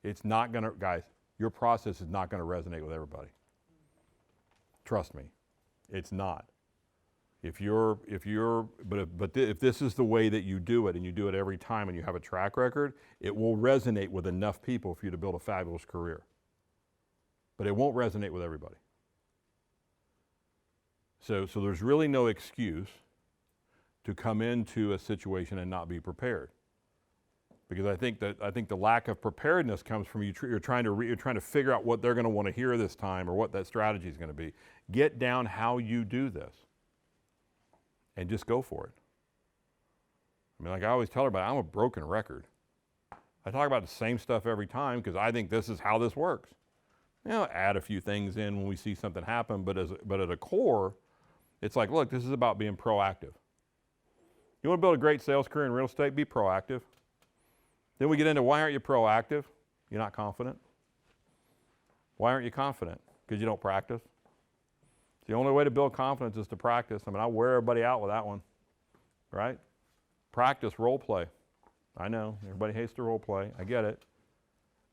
It's not going to, guys, your process is not going to resonate with everybody. Trust me, it's not. If this is the way that you do it and you do it every time and you have a track record, it will resonate with enough people for you to build a fabulous career. But it won't resonate with everybody. So there's really no excuse to come into a situation and not be prepared. Because I think the lack of preparedness comes from you're trying to figure out what they're going to want to hear this time or what that strategy is going to be. Get down how you do this and just go for it. I mean, like I always tell everybody, I'm a broken record. I talk about the same stuff every time because I think this is how this works. You know, add a few things in when we see something happen, but at a core, it's like, look, this is about being proactive. You want to build a great sales career in real estate? Be proactive. Then we get into why aren't you proactive? You're not confident. Why aren't you confident? because you don't practice. The only way to build confidence is to practice. I mean, I wear everybody out with that one, right? Practice, role play. I know, everybody hates to role play. I get it.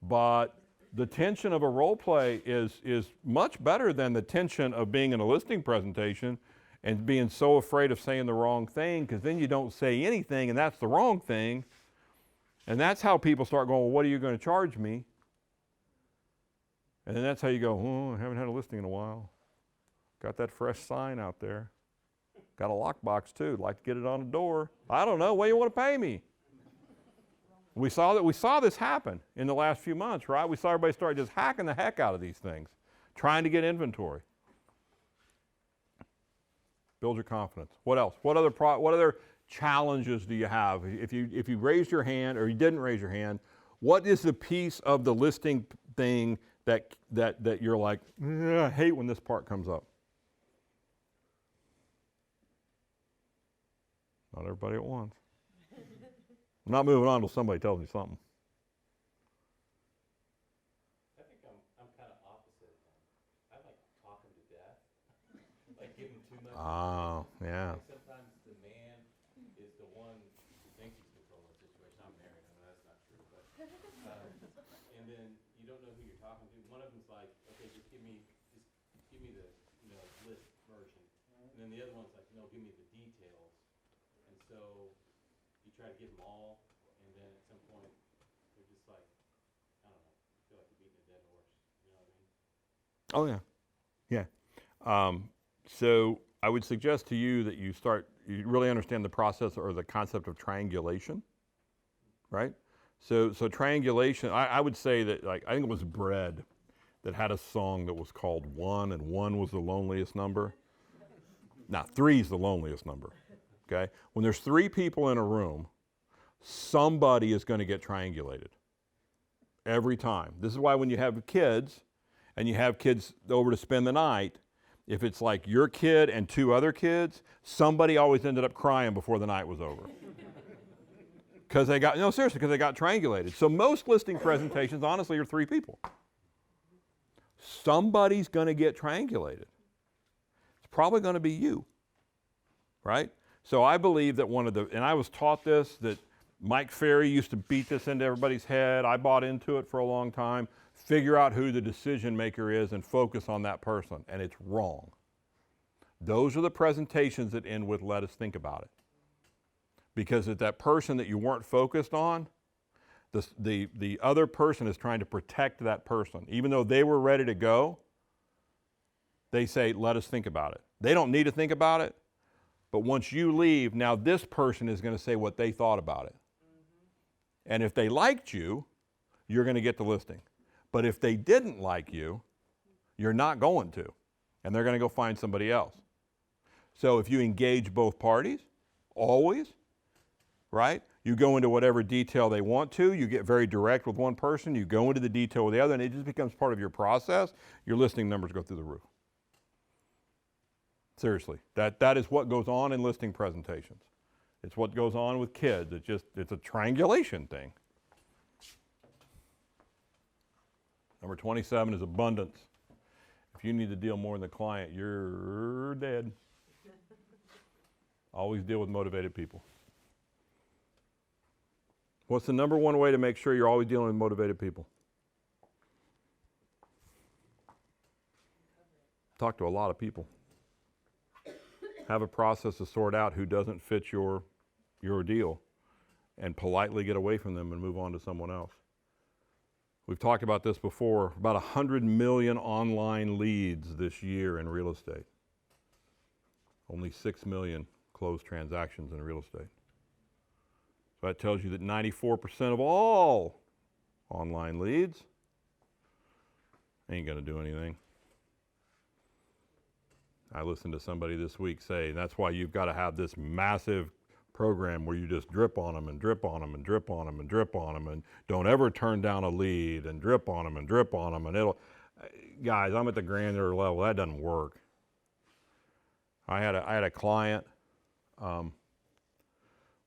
But the tension of a role play is much better than the tension of being in a listing presentation and being so afraid of saying the wrong thing, because then you don't say anything and that's the wrong thing. And that's how people start going, well, what are you going to charge me? And then that's how you go, oh, I haven't had a listing in a while. Got that fresh sign out there. Got a lockbox too. Like to get it on the door. I don't know. What do you want to pay me? We saw this happen in the last few months, right? We saw everybody start just hacking the heck out of these things, trying to get inventory. Build your confidence. What else? What other challenges do you have? If you raised your hand or you didn't raise your hand, what is the piece of the listing thing that you're like, I hate when this part comes up? Not everybody at once. I'm not moving on until somebody tells me something. I think I'm kind of opposite. I like talking to death, like giving too much. Oh, yeah. Like sometimes the man is the one who thinks he's controlling the situation. I'm married, I know that's not true, but and then you don't know who you're talking to. One of them's like, okay, just give me the list version, and then the other one's like, no, give me the details. And so you try to give them all, and then at some point they're just like, I don't know, feel like you're beating a dead horse. You know what I mean? Oh, yeah. Yeah. So I would suggest to you that you really understand the process or the concept of triangulation, right? So triangulation, I would say that, like, I think it was Bread that had a song that was called One, and one was the loneliest number. Now, 3 is the loneliest number, okay? When there's 3 people in a room, somebody is going to get triangulated every time. This is why when you have kids, and you have kids over to spend the night, if it's like your kid and 2 other kids, somebody always ended up crying before the night was over. Because they got triangulated. So most listing presentations, honestly, are 3 people. Somebody's going to get triangulated. It's probably going to be you, right? So I believe that and I was taught this, that Mike Ferry used to beat this into everybody's head. I bought into it for a long time. Figure out who the decision maker is and focus on that person, and it's wrong. Those are the presentations that end with let us think about it. Because it's that person that you weren't focused on, the other person is trying to protect that person. Even though they were ready to go, they say, let us think about it. They don't need to think about it, but once you leave, now this person is going to say what they thought about it. Mm-hmm. And if they liked you, you're going to get the listing. But if they didn't like you, you're not going to, and they're going to go find somebody else. So if you engage both parties, always, right? You go into whatever detail they want to. You get very direct with one person. You go into the detail with the other, and it just becomes part of your process. Your listing numbers go through the roof. Seriously, that is what goes on in listing presentations. It's what goes on with kids. It's a triangulation thing. Number 27 is abundance. If you need to deal more than the client, you're dead. Always deal with motivated people. What's the number one way to make sure you're always dealing with motivated people? Talk to a lot of people. Have a process to sort out who doesn't fit your deal and politely get away from them and move on to someone else. We've talked about this before, about 100 million online leads this year in real estate. Only 6 million closed transactions in real estate. So that tells you that 94% of all online leads ain't going to do anything. I listened to somebody this week say, that's why you've got to have this massive program where you just drip on them and drip on them and drip on them and drip on them and don't ever turn down a lead and drip on them and drip on them. And guys, I'm at the granular level. That doesn't work. I had a client, when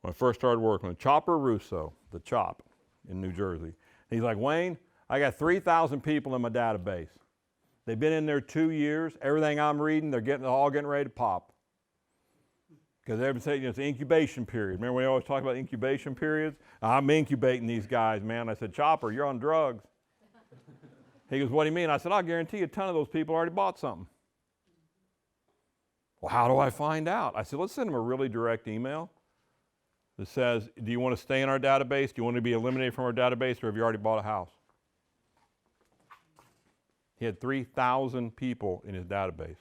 I first started working with Chopper Russo, the Chop in New Jersey. He's like, Wayne, I got 3,000 people in my database. They've been in there 2 years. Everything I'm reading, they're all getting ready to pop. Because they've been saying, it's the incubation period. Remember we always talk about incubation periods? I'm incubating these guys, man. I said, Chopper, you're on drugs. He goes, what do you mean? I said, I'll guarantee you a ton of those people already bought something. Well, how do I find out? I said, let's send them a really direct email that says, do you want to stay in our database? Do you want to be eliminated from our database, or have you already bought a house? He had 3,000 people in his database.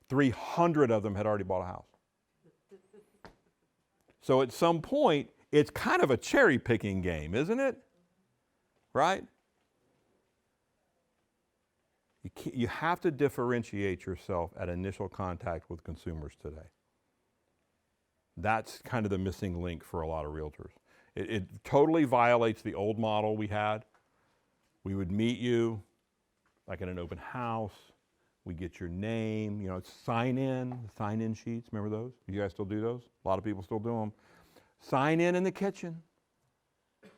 300 of them had already bought a house. So at some point, it's kind of a cherry picking game, isn't it? Right? You have to differentiate yourself at initial contact with consumers today. That's kind of the missing link for a lot of realtors. It totally violates the old model we had. We would meet you like in an open house. We get your name, sign-in sheets. Remember those? You guys still do those? A lot of people still do them. Sign in the kitchen.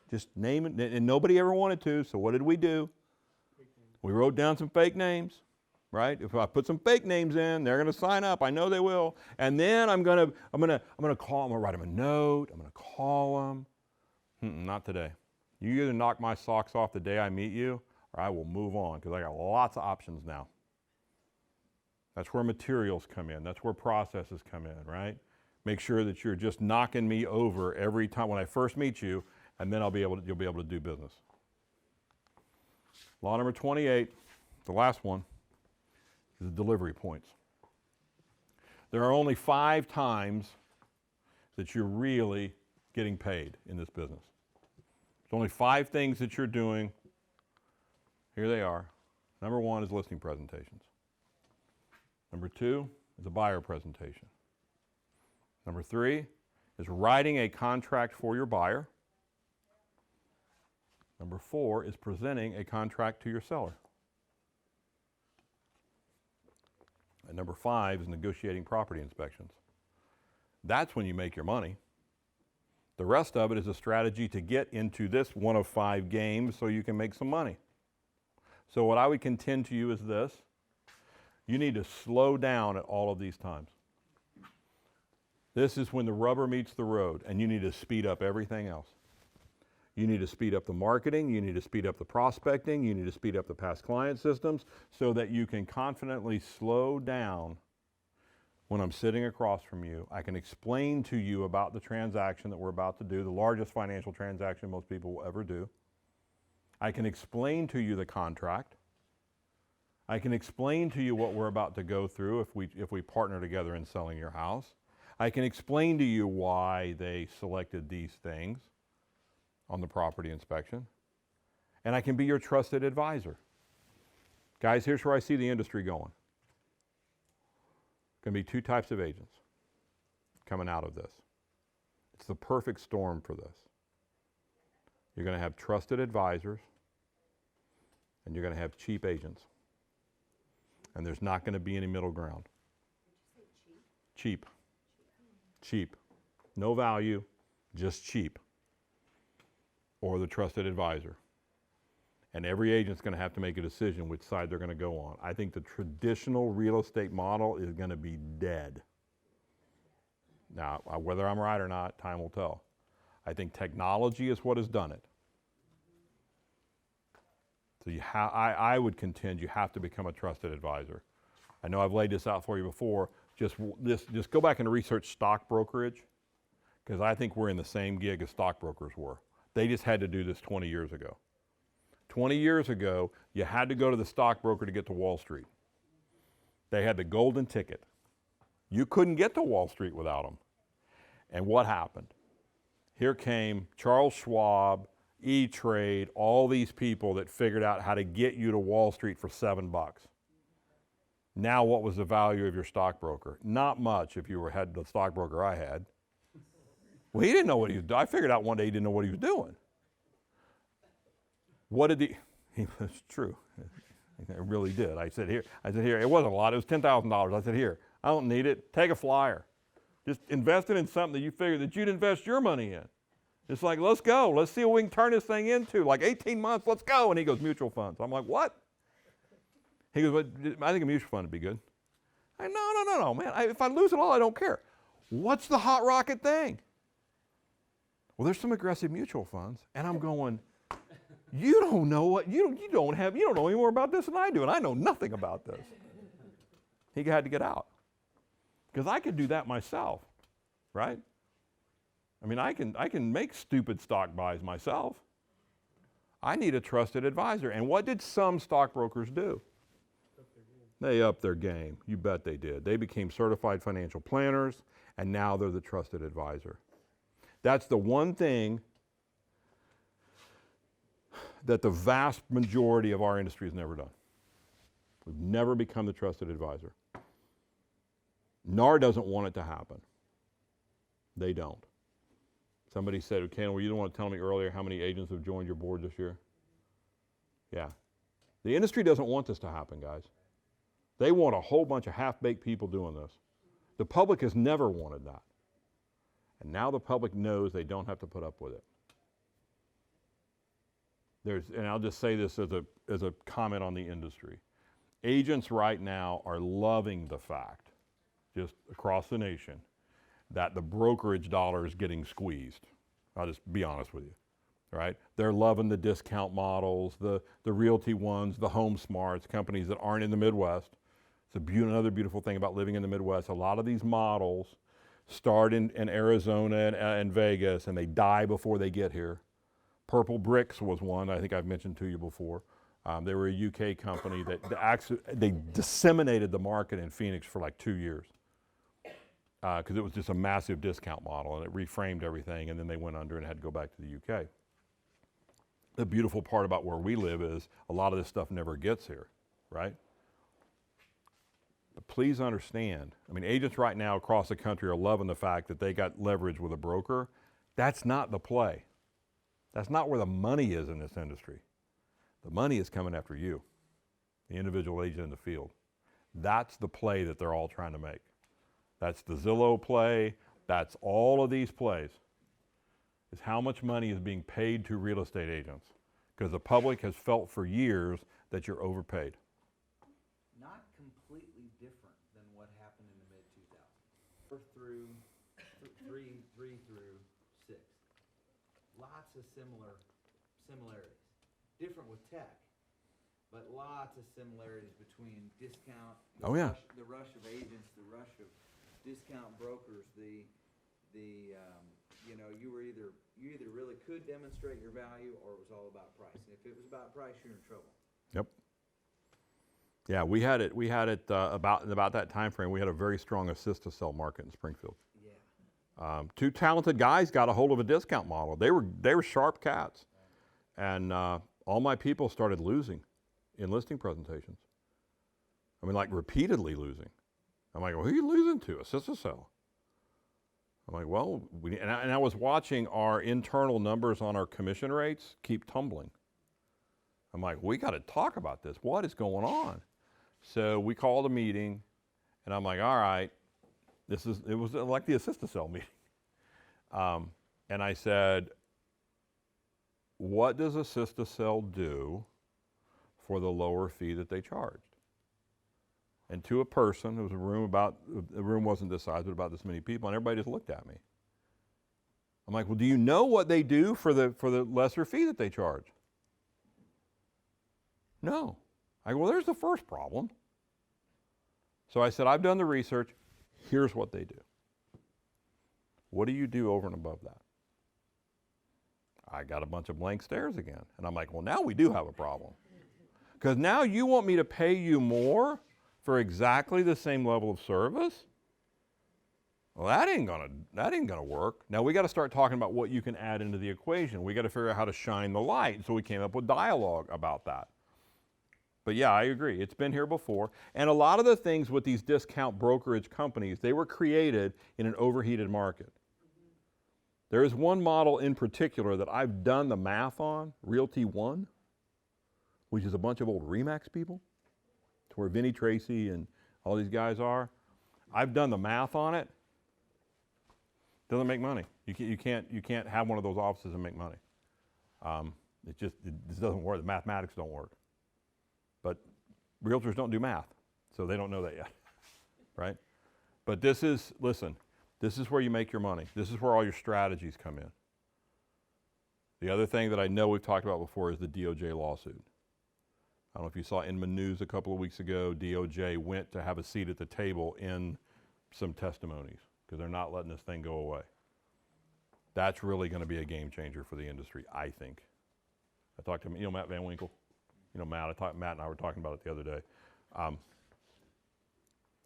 Just name it, and nobody ever wanted to, so what did we do? We wrote down some fake names, right? If I put some fake names in, they're going to sign up. I know they will. And then I'm going to call them. I'm going to write them a note. I'm going to call them. Not today. You either knock my socks off the day I meet you, or I will move on, because I got lots of options now. That's where materials come in. That's where processes come in, right? Make sure that you're just knocking me over every time when I first meet you, and then you'll be able to do business. Law number 28, the last one, is the delivery points. There are only 5 times that you're really getting paid in this business. There's only 5 things that you're doing. Here they are. Number 1 is listing presentations. Number 2 is a buyer presentation. Number 3 is writing a contract for your buyer. Number 4 is presenting a contract to your seller. And number 5 is negotiating property inspections. That's when you make your money. The rest of it is a strategy to get into this one of 5 games so you can make some money. So what I would contend to you is this: you need to slow down at all of these times. This is when the rubber meets the road, and you need to speed up everything else. You need to speed up the marketing, you need to speed up the prospecting, you need to speed up the past client systems so that you can confidently slow down when I'm sitting across from you. I can explain to you about the transaction that we're about to do, the largest financial transaction most people will ever do. I can explain to you the contract. I can explain to you what we're about to go through if we partner together in selling your house. I can explain to you why they selected these things on the property inspection. And I can be your trusted advisor. Guys, here's where I see the industry going. Going to be 2 types of agents coming out of this. It's the perfect storm for this. You're going to have trusted advisors, and you're going to have cheap agents. And there's not going to be any middle ground. Did you say cheap? Cheap. Cheap. No value, just cheap. Or the trusted advisor. And every agent's going to have to make a decision which side they're going to go on. I think the traditional real estate model is going to be dead. Now, whether I'm right or not, time will tell. I think technology is what has done it. So I would contend you have to become a trusted advisor. I know I've laid this out for you before. Just go back and research stock brokerage, because I think we're in the same gig as stockbrokers were. They just had to do this 20 years ago. 20 years ago, you had to go to the stockbroker to get to Wall Street. They had the golden ticket. You couldn't get to Wall Street without them. And what happened? Here came Charles Schwab, E-Trade, all these people that figured out how to get you to Wall Street for $7. Now what was the value of your stockbroker? Not much if you had the stockbroker I had. Well, he didn't know what he was doing. I figured out one day he didn't know what he was doing. What did he was true. It really did. I said, here, it wasn't a lot, it was $10,000. I said, here, I don't need it. Take a flyer. Just invest it in something that you figured that you'd invest your money in. It's like, let's go. Let's see what we can turn this thing into. Like 18 months, let's go. And he goes, mutual funds. I'm like, what? He goes, "But I think a mutual fund would be good." No, man. If I lose it all, I don't care. What's the hot rocket thing? Well, there's some aggressive mutual funds, and I'm going, you don't know what you don't know any more about this than I do, and I know nothing about this. He had to get out because I could do that myself, right? I mean, I can make stupid stock buys myself. I need a trusted advisor. And what did some stockbrokers do? They upped their game. You bet they did. They became certified financial planners, and now they're the trusted advisor. That's the one thing that the vast majority of our industry has never done. We've never become the trusted advisor. NAR doesn't want it to happen. They don't. Somebody said, okay, well, you don't want to tell me earlier how many agents have joined your board this year? Yeah. The industry doesn't want this to happen, guys. They want a whole bunch of half-baked people doing this. The public has never wanted that. And now the public knows they don't have to put up with it. And I'll just say this as a comment on the industry. Agents right now are loving the fact, just across the nation, that the brokerage dollar is getting squeezed. I'll just be honest with you, right? They're loving the discount models, the realty ones, the home smarts, companies that aren't in the Midwest. It's another beautiful thing about living in the Midwest. A lot of these models start in Arizona and Vegas, and they die before they get here. Purple Bricks was one I think I've mentioned to you before. They were a UK company that they disseminated the market in Phoenix for like 2 years because it was just a massive discount model, and it reframed everything, and then they went under and had to go back to the UK. The beautiful part about where we live is a lot of this stuff never gets here, right? But please understand, I mean, agents right now across the country are loving the fact that they got leverage with a broker. That's not the play. That's not where the money is in this industry. The money is coming after you, the individual agent in the field. That's the play that they're all trying to make. That's the Zillow play. That's all of these plays, is how much money is being paid to real estate agents. Because the public has felt for years that you're overpaid. Not completely different than what happened in the mid-2000s. Through 3 through 6. Lots of similarities. Different with tech, but lots of similarities between discount, Oh, yeah. the rush of agents, the rush of discount brokers, you either really could demonstrate your value or it was all about price. And if it was about price, you're in trouble. Yep. Yeah, we had it about that time frame. We had a very strong assist-to-sell market in Springfield. Yeah. Two talented guys got a hold of a discount model. They were sharp cats, and all my people started losing in listing presentations. I mean, like repeatedly losing. I'm like, well, who are you losing to? Assist-to-sell. I'm like, well, and I was watching our internal numbers on our commission rates keep tumbling. I'm like, we got to talk about this. What is going on? So we called a meeting, and I'm like, all right, it was like the assist-to-sell meeting. And I said, what does assist-to-sell do for the lower fee that they charged? And to a person, there was the room wasn't this size, but about this many people, and everybody just looked at me. I'm like, well, do you know what they do for the lesser fee that they charge? No. I go, well, there's the first problem. So I said, I've done the research. Here's what they do. What do you do over and above that? I got a bunch of blank stares again. And I'm like, well, now we do have a problem. Because now you want me to pay you more for exactly the same level of service? Well, that ain't gonna work. Now we got to start talking about what you can add into the equation. We got to figure out how to shine the light. So we came up with dialogue about that. But yeah, I agree. It's been here before. And a lot of the things with these discount brokerage companies, they were created in an overheated market. There is one model in particular that I've done the math on, Realty One, which is a bunch of old RE/MAX people. It's where Vinny Tracy and all these guys are. I've done the math on it. Doesn't make money. You can't have one of those offices and make money. It just doesn't work. The mathematics don't work. But Realtors don't do math, so they don't know that yet, right? But this is, listen, this is where you make your money. This is where all your strategies come in. The other thing that I know we've talked about before is the DOJ lawsuit. I don't know if you saw in the news a couple of weeks ago, DOJ went to have a seat at the table in some testimonies because they're not letting this thing go away. That's really going to be a game changer for the industry, I think. I talked to him, Matt Van Winkle. Matt and I were talking about it the other day.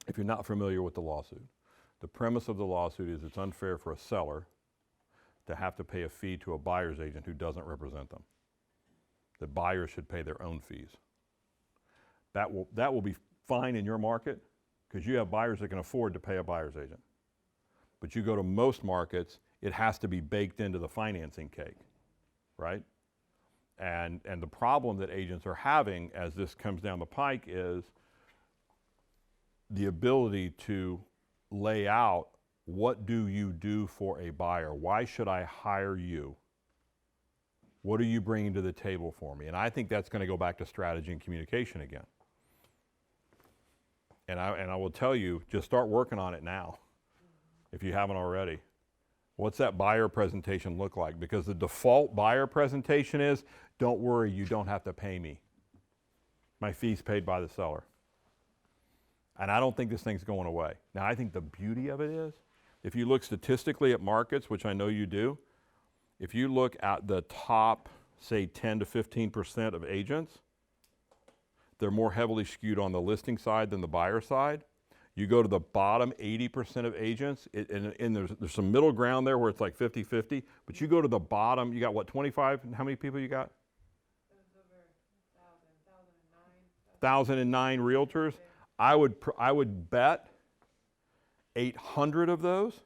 If you're not familiar with the lawsuit, the premise of the lawsuit is it's unfair for a seller to have to pay a fee to a buyer's agent who doesn't represent them. The buyer should pay their own fees. That will be fine in your market because you have buyers that can afford to pay a buyer's agent. But you go to most markets, it has to be baked into the financing cake, right? And the problem that agents are having as this comes down the pike is the ability to lay out what do you do for a buyer? Why should I hire you? What are you bringing to the table for me? And I think that's going to go back to strategy and communication again. And I will tell you, just start working on it now if you haven't already. What's that buyer presentation look like? Because the default buyer presentation is, don't worry, you don't have to pay me. My fee's paid by the seller. And I don't think this thing's going away. Now, I think the beauty of it is, if you look statistically at markets, which I know you do, if you look at the top, say 10 to 15% of agents, they're more heavily skewed on the listing side than the buyer side. You go to the bottom 80% of agents, and there's some middle ground there where it's like 50-50, but you go to the bottom, you got what, 25? How many people you got? 1,009 realtors. I would bet 800 of those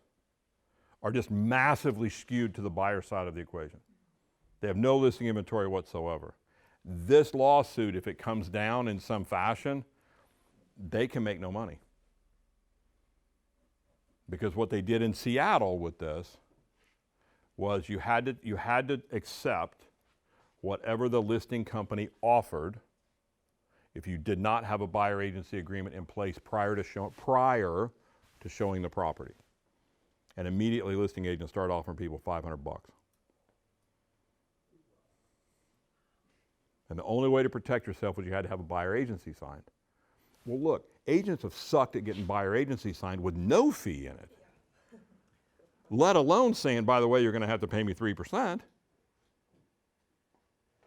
are just massively skewed to the buyer side of the equation. They have no listing inventory whatsoever. This lawsuit, if it comes down in some fashion, they can make no money. Because what they did in Seattle with this was you had to accept whatever the listing company offered if you did not have a buyer agency agreement in place prior to showing the property. And immediately listing agents started offering people $500. And the only way to protect yourself was you had to have a buyer agency signed. Well, look, agents have sucked at getting buyer agency signed with no fee in it. Let alone saying, by the way, you're going to have to pay me 3%.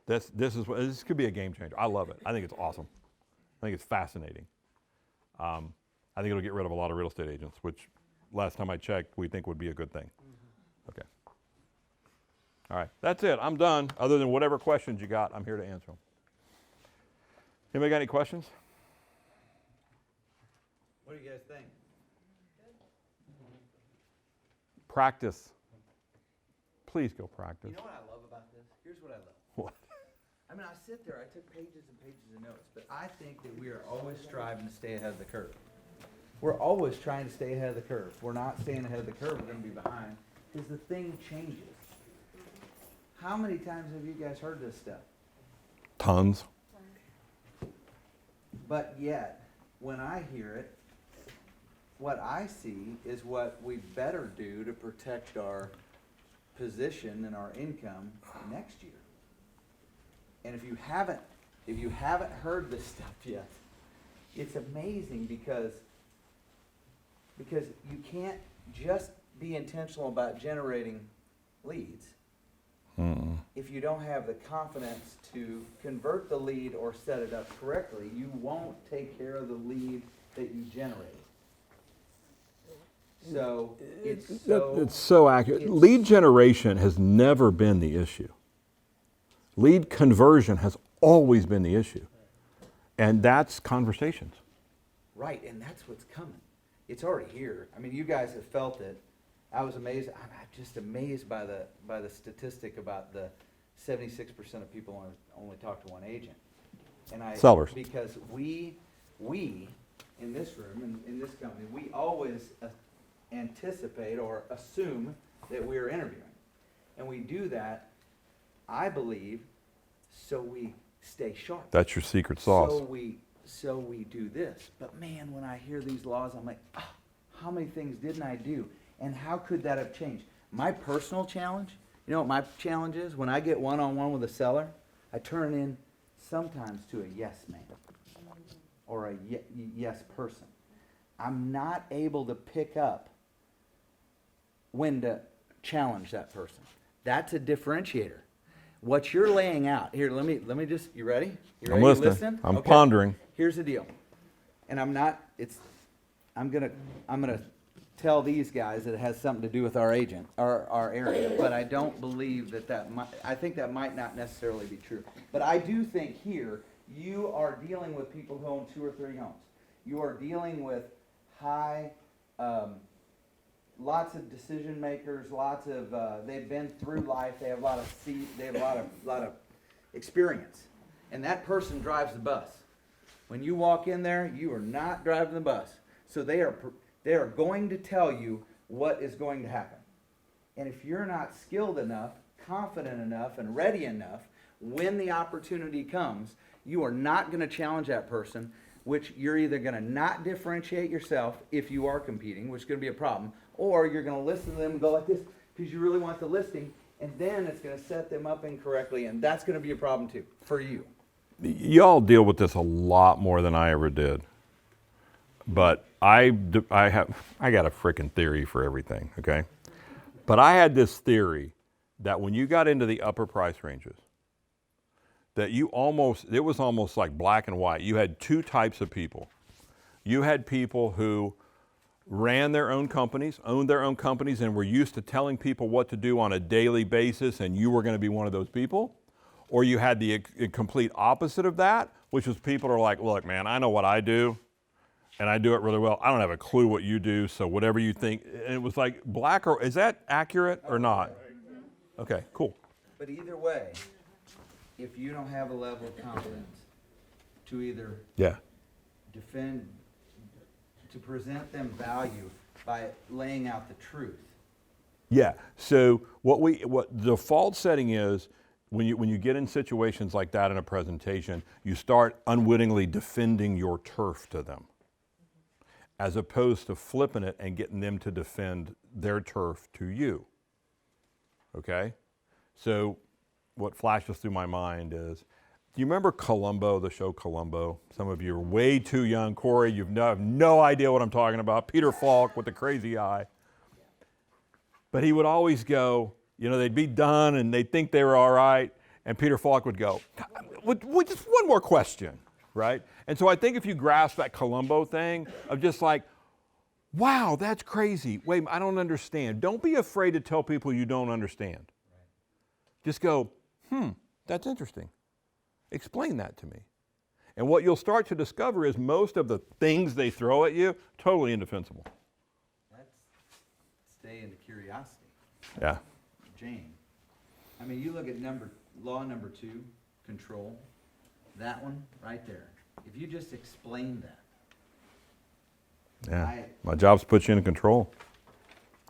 This could be a game changer. I love it. I think it's awesome. I think it's fascinating. I think it'll get rid of a lot of real estate agents, which last time I checked, we think would be a good thing. Okay. All right, that's it. I'm done. Other than whatever questions you got, I'm here to answer them. Anybody got any questions? What do you guys think? Practice. Please go practice. You know what I love about this? Here's what I love. What? I mean, I sit there, I took pages and pages of notes, but I think that we are always striving to stay ahead of the curve. We're always trying to stay ahead of the curve. If we're not staying ahead of the curve, we're going to be behind because the thing changes. How many times have you guys heard this stuff? Tons. But yet, when I hear it, what I see is what we better do to protect our position and our income next year. And if you haven't heard this stuff yet, it's amazing because you can't just be intentional about generating leads if you don't have the confidence to convert the lead or set it up correctly. You won't take care of the lead that you generate. So It's so accurate. Lead generation has never been the issue. Lead conversion has always been the issue. And that's conversations. right, and that's what's coming. It's already here. I mean, you guys have felt it. I was amazed. I'm just amazed by the statistic about the 76% of people only talk to one agent. And Sellers. Because we in this room, in this company, we always anticipate or assume that we're interviewing. And we do that, I believe, so we stay sharp. That's your secret sauce. so we do this. But man, when I hear these laws, I'm like, oh, how many things didn't I do? And how could that have changed? My personal challenge, you know what my challenge is? When I get one-on-one with a seller, I turn in sometimes to a yes man or a yes person. I'm not able to pick up when to challenge that person. That's a differentiator. What you're laying out here, let me just, you ready? You ready I'm to listening. listen? I'm Okay. pondering. Here's the deal. And I'm gonna tell these guys that it has something to do with our agent, our area, but I don't believe I think that might not necessarily be true. But I do think here, you are dealing with people who own 2 or 3 homes. You are dealing with high, lots of decision makers, lots of, they've been through life, they have a lot of experience. And that person drives the bus. When you walk in there, you are not driving the bus. So they are going to tell you what is going to happen. And if you're not skilled enough, confident enough, and ready enough, when the opportunity comes, you are not going to challenge that person, which you're either going to not differentiate yourself if you are competing, which is going to be a problem, or you're going to listen to them and go like this because you really want the listing, and then it's going to set them up incorrectly, and that's going to be a problem too, for you. Y'all deal with this a lot more than I ever did. But I got a freaking theory for everything, okay? But I had this theory that when you got into the upper price ranges, that it was almost like black and white. You had 2 types of people. You had people who ran their own companies, owned their own companies, and were used to telling people what to do on a daily basis, and you were going to be one of those people. Or you had the complete opposite of that, which was people who are like, look, man, I know what I do, and I do it really well. I don't have a clue what you do, so whatever you think. And it was like black, or is that accurate or not? Okay, cool. But either way, if you don't have a level of confidence to either Yeah. defend, to present them value by laying out the truth. Yeah. So what the default setting is, when you get in situations like that in a presentation, you start unwittingly defending your turf to them, as opposed to flipping it and getting them to defend their turf to you. Okay? So what flashes through my mind is, do you remember Columbo, the show Columbo? Some of you are way too young. Corey, you have no idea what I'm talking about. Peter Falk with the crazy eye. But he would always go, they'd be done and they'd think they were all right. And Peter Falk would go, just one more question, right? And so I think if you grasp that Columbo thing of just like, wow, that's crazy. Wait, I don't understand. Don't be afraid to tell people you don't understand. Just go, that's interesting. Explain that to me. And what you'll start to discover is most of the things they throw at you, totally indefensible. That's stay into curiosity. Yeah. Jane. I mean, you look at law number 2, control. That one right there. If you just explain that. Yeah. My job's to put you in control.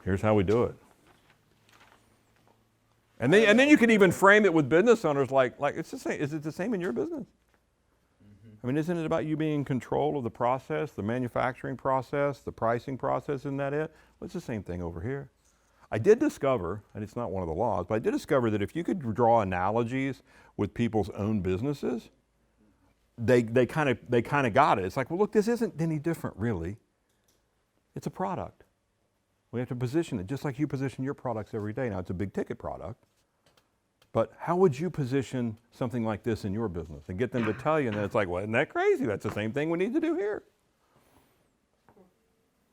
Here's how we do it. And then you can even frame it with business owners like it's the same. Is it the same in your business? I mean, isn't it about you being in control of the process, the manufacturing process, the pricing process? Isn't that it? Well, it's the same thing over here. I did discover, and it's not one of the laws, but I did discover that if you could draw analogies with people's own businesses, they kind of got it. It's like, well, look, this isn't any different, really. It's a product. We have to position it just like you position your products every day. Now, it's a big ticket product, but how would you position something like this in your business and get them to tell you? And then it's like, well, isn't that crazy? That's the same thing we need to do here.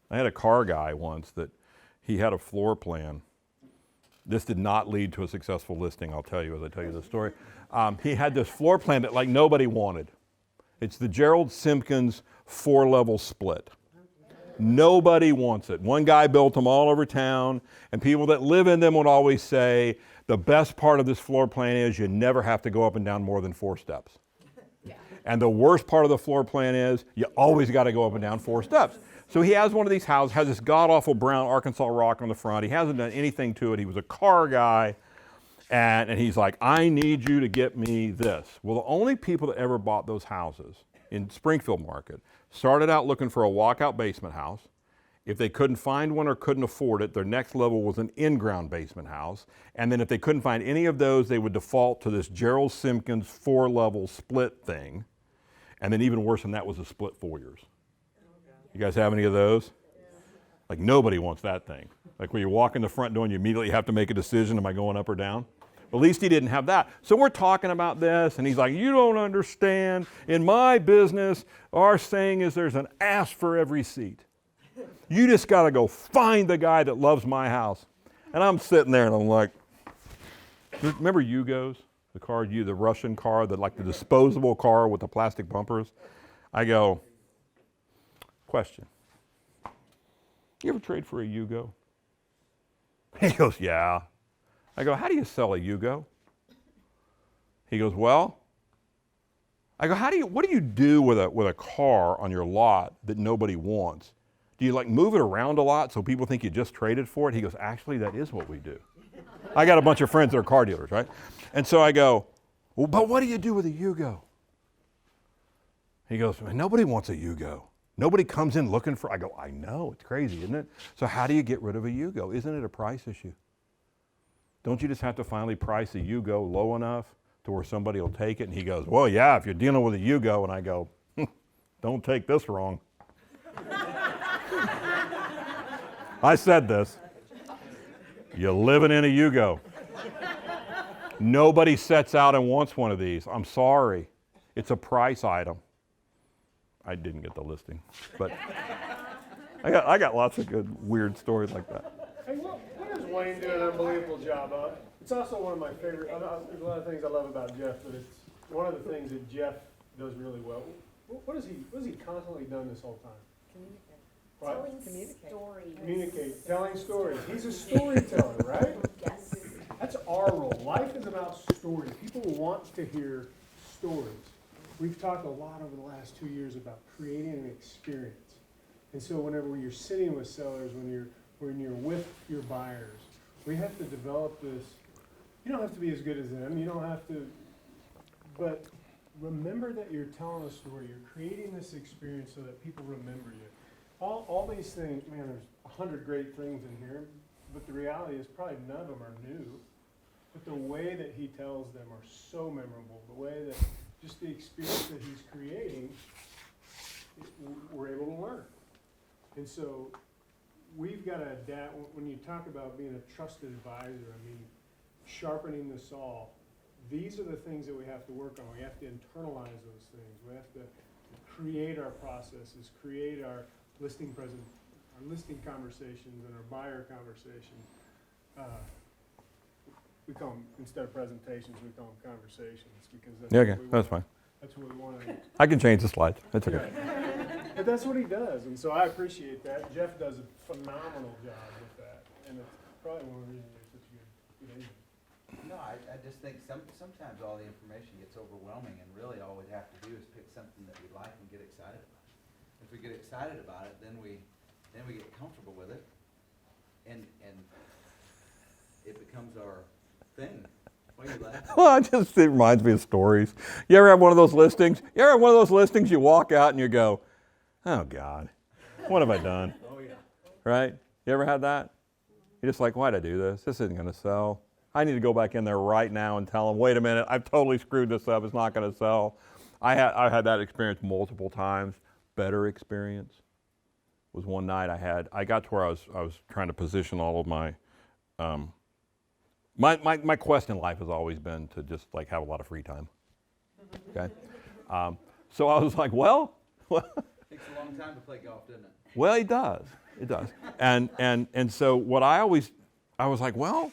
I had a car guy once that he had a floor plan. This did not lead to a successful listing, I'll tell you as I tell you the story. He had this floor plan that like nobody wanted. It's the Gerald Simpkins 4-level split. Nobody wants it. One guy built them all over town, and people that live in them would always say, the best part of this floor plan is you never have to go up and down more than 4 steps. And the worst part of the floor plan is you always got to go up and down 4 steps. So he has one of these houses, has this god-awful brown Arkansas rock on the front. He hasn't done anything to it. He was a car guy. And he's like, I need you to get me this. Well, the only people that ever bought those houses in Springfield market. Started out looking for a walkout basement house. If they couldn't find one or couldn't afford it, their next level was an in-ground basement house. And then if they couldn't find any of those, they would default to this Gerald Simpkins 4-level split thing. And then even worse than that was the split foyers. You guys have any of those? Like nobody wants that thing. Like when you walk in the front door and you immediately have to make a decision, am I going up or down? At least he didn't have that. So we're talking about this and he's like, you don't understand. In my business, our saying is there's an ass for every seat. You just got to go find the guy that loves my house. And I'm sitting there and I'm like, remember Yugos? The car, the Russian car, like the disposable car with the plastic bumpers? I go, question. You ever trade for a Yugo? He goes, yeah. I go, how do you sell a Yugo? He goes, well. I go, what do you do with a car on your lot that nobody wants? Do you like move it around a lot so people think you just traded for it? He goes, actually, that is what we do. I got a bunch of friends that are car dealers, right? And so I go, well, but what do you do with a Yugo? He goes, man, nobody wants a Yugo. Nobody comes in looking for, I go, I know, it's crazy, isn't it? So how do you get rid of a Yugo? Isn't it a price issue? Don't you just have to finally price a Yugo low enough to where somebody will take it? And he goes, well, yeah, if you're dealing with a Yugo. And I go, don't take this wrong. I said this. You're living in a Yugo. Nobody sets out and wants one of these. I'm sorry. It's a price item. I didn't get the listing, but I got lots of good, weird stories like that. Hey, what does Wayne do an unbelievable job of? It's also one of my favorite, there's a lot of things I love about Jeff, but it's one of the things that Jeff does really well. What has he constantly done this whole time? What? Telling stories. Communicate, telling stories. He's a storyteller, right? Yes. That's our role. Life is about stories. People want to hear stories. We've talked a lot over the last 2 years about creating an experience. And so whenever you're sitting with sellers, when you're with your buyers, we have to develop this. You don't have to be as good as them. You don't have to, but remember that you're telling a story. You're creating this experience so that people remember you. All these things, man, there's 100 great things in here, but the reality is probably none of them are new. But the way that he tells them are so memorable. The way that just the experience that he's creating, we're able to learn. And so we've got to adapt. When you talk about being a trusted advisor, I mean, sharpening the saw, these are the things that we have to work on. We have to internalize those things. We have to create our processes, create our listing conversations and our buyer conversations. We call them, instead of presentations, we call them conversations because that's Yeah, what okay, we that's want. fine. That's what we want to. I can change the slides. That's okay. But that's what he does, and so I appreciate that. Jeff does a phenomenal job with that, and it's probably one of the reasons he's such a good agent. No, I just think sometimes all the information gets overwhelming, and really all we'd have to do is pick something that we like and get excited about it. If we get excited about it, then we get comfortable with it, and it becomes our thing. Why are you laughing? Well, it reminds me of stories. You ever have one of those listings? You walk out and you go, oh God, what have I done? Oh, yeah. Right? You ever had that? You're just like, why'd I do this? This isn't going to sell. I need to go back in there right now and tell them, wait a minute, I've totally screwed this up. It's not going to sell. I had that experience multiple times. Better experience was one night I got to where I was trying to position all of my my quest in life has always been to just like have a lot of free time. Okay, so I was like, well, Takes a long time to play golf, doesn't it? well, it does, and so what I was like, well,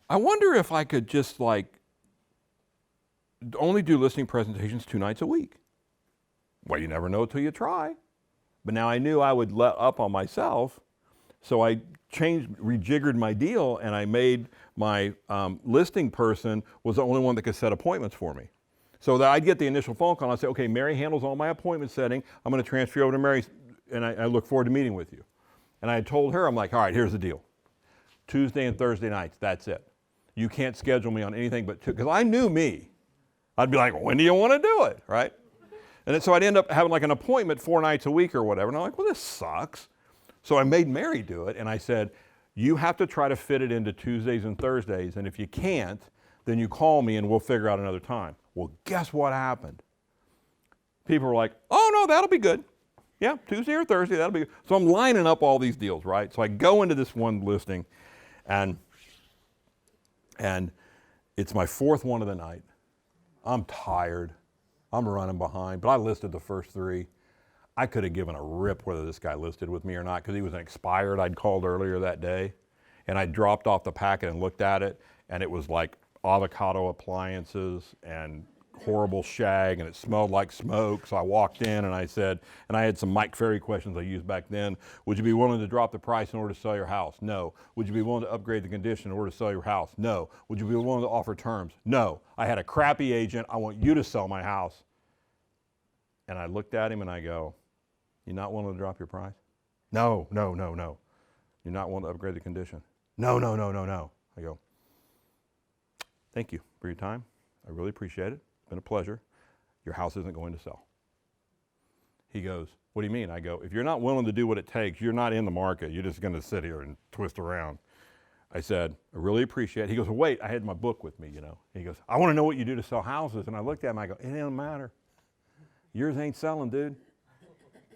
I wonder if I could just like only do listing presentations 2 nights a week. Well, you never know till you try. But now I knew I would let up on myself, so I rejiggered my deal, and I made my listing person was the only one that could set appointments for me. So that I'd get the initial phone call, and I'd say, okay, Mary handles all my appointment setting. I'm going to transfer you over to Mary, and I look forward to meeting with you. And I told her, I'm like, all right, here's the deal. Tuesday and Thursday nights, that's it. You can't schedule me on anything but 2, because I knew me. I'd be like, when do you want to do it, right? And then, so I'd end up having like an appointment 4 nights a week or whatever. And I'm like, well, this sucks. So I made Mary do it. And I said, you have to try to fit it into Tuesdays and Thursdays. And if you can't, then you call me and we'll figure out another time. Well, guess what happened? People were like, oh, no, that'll be good. Yeah, Tuesday or Thursday, that'll be good. So I'm lining up all these deals, right? So I go into this one listing, and it's my 4th one of the night. I'm tired. I'm running behind, but I listed the first 3. I could have given a rip whether this guy listed with me or not because he was an expired I'd called earlier that day. And I dropped off the packet and looked at it, and it was like avocado appliances and horrible shag, and it smelled like smoke. So I walked in and I said, and I had some Mike Ferry questions I used back then. Would you be willing to drop the price in order to sell your house? No. Would you be willing to upgrade the condition in order to sell your house? No. Would you be willing to offer terms? No. I had a crappy agent. I want you to sell my house. And I looked at him and I go, you're not willing to drop your price? No, no, no, no. You're not willing to upgrade the condition? No, no, no, no, no. I go, thank you for your time. I really appreciate it. It's been a pleasure. Your house isn't going to sell. He goes, what do you mean? I go, if you're not willing to do what it takes, you're not in the market. You're just going to sit here and twist around. I said, I really appreciate it. He goes, well, wait, I had my book with me, you know. He goes, I want to know what you do to sell houses. And I looked at him, I go, it doesn't matter. Yours ain't selling, dude.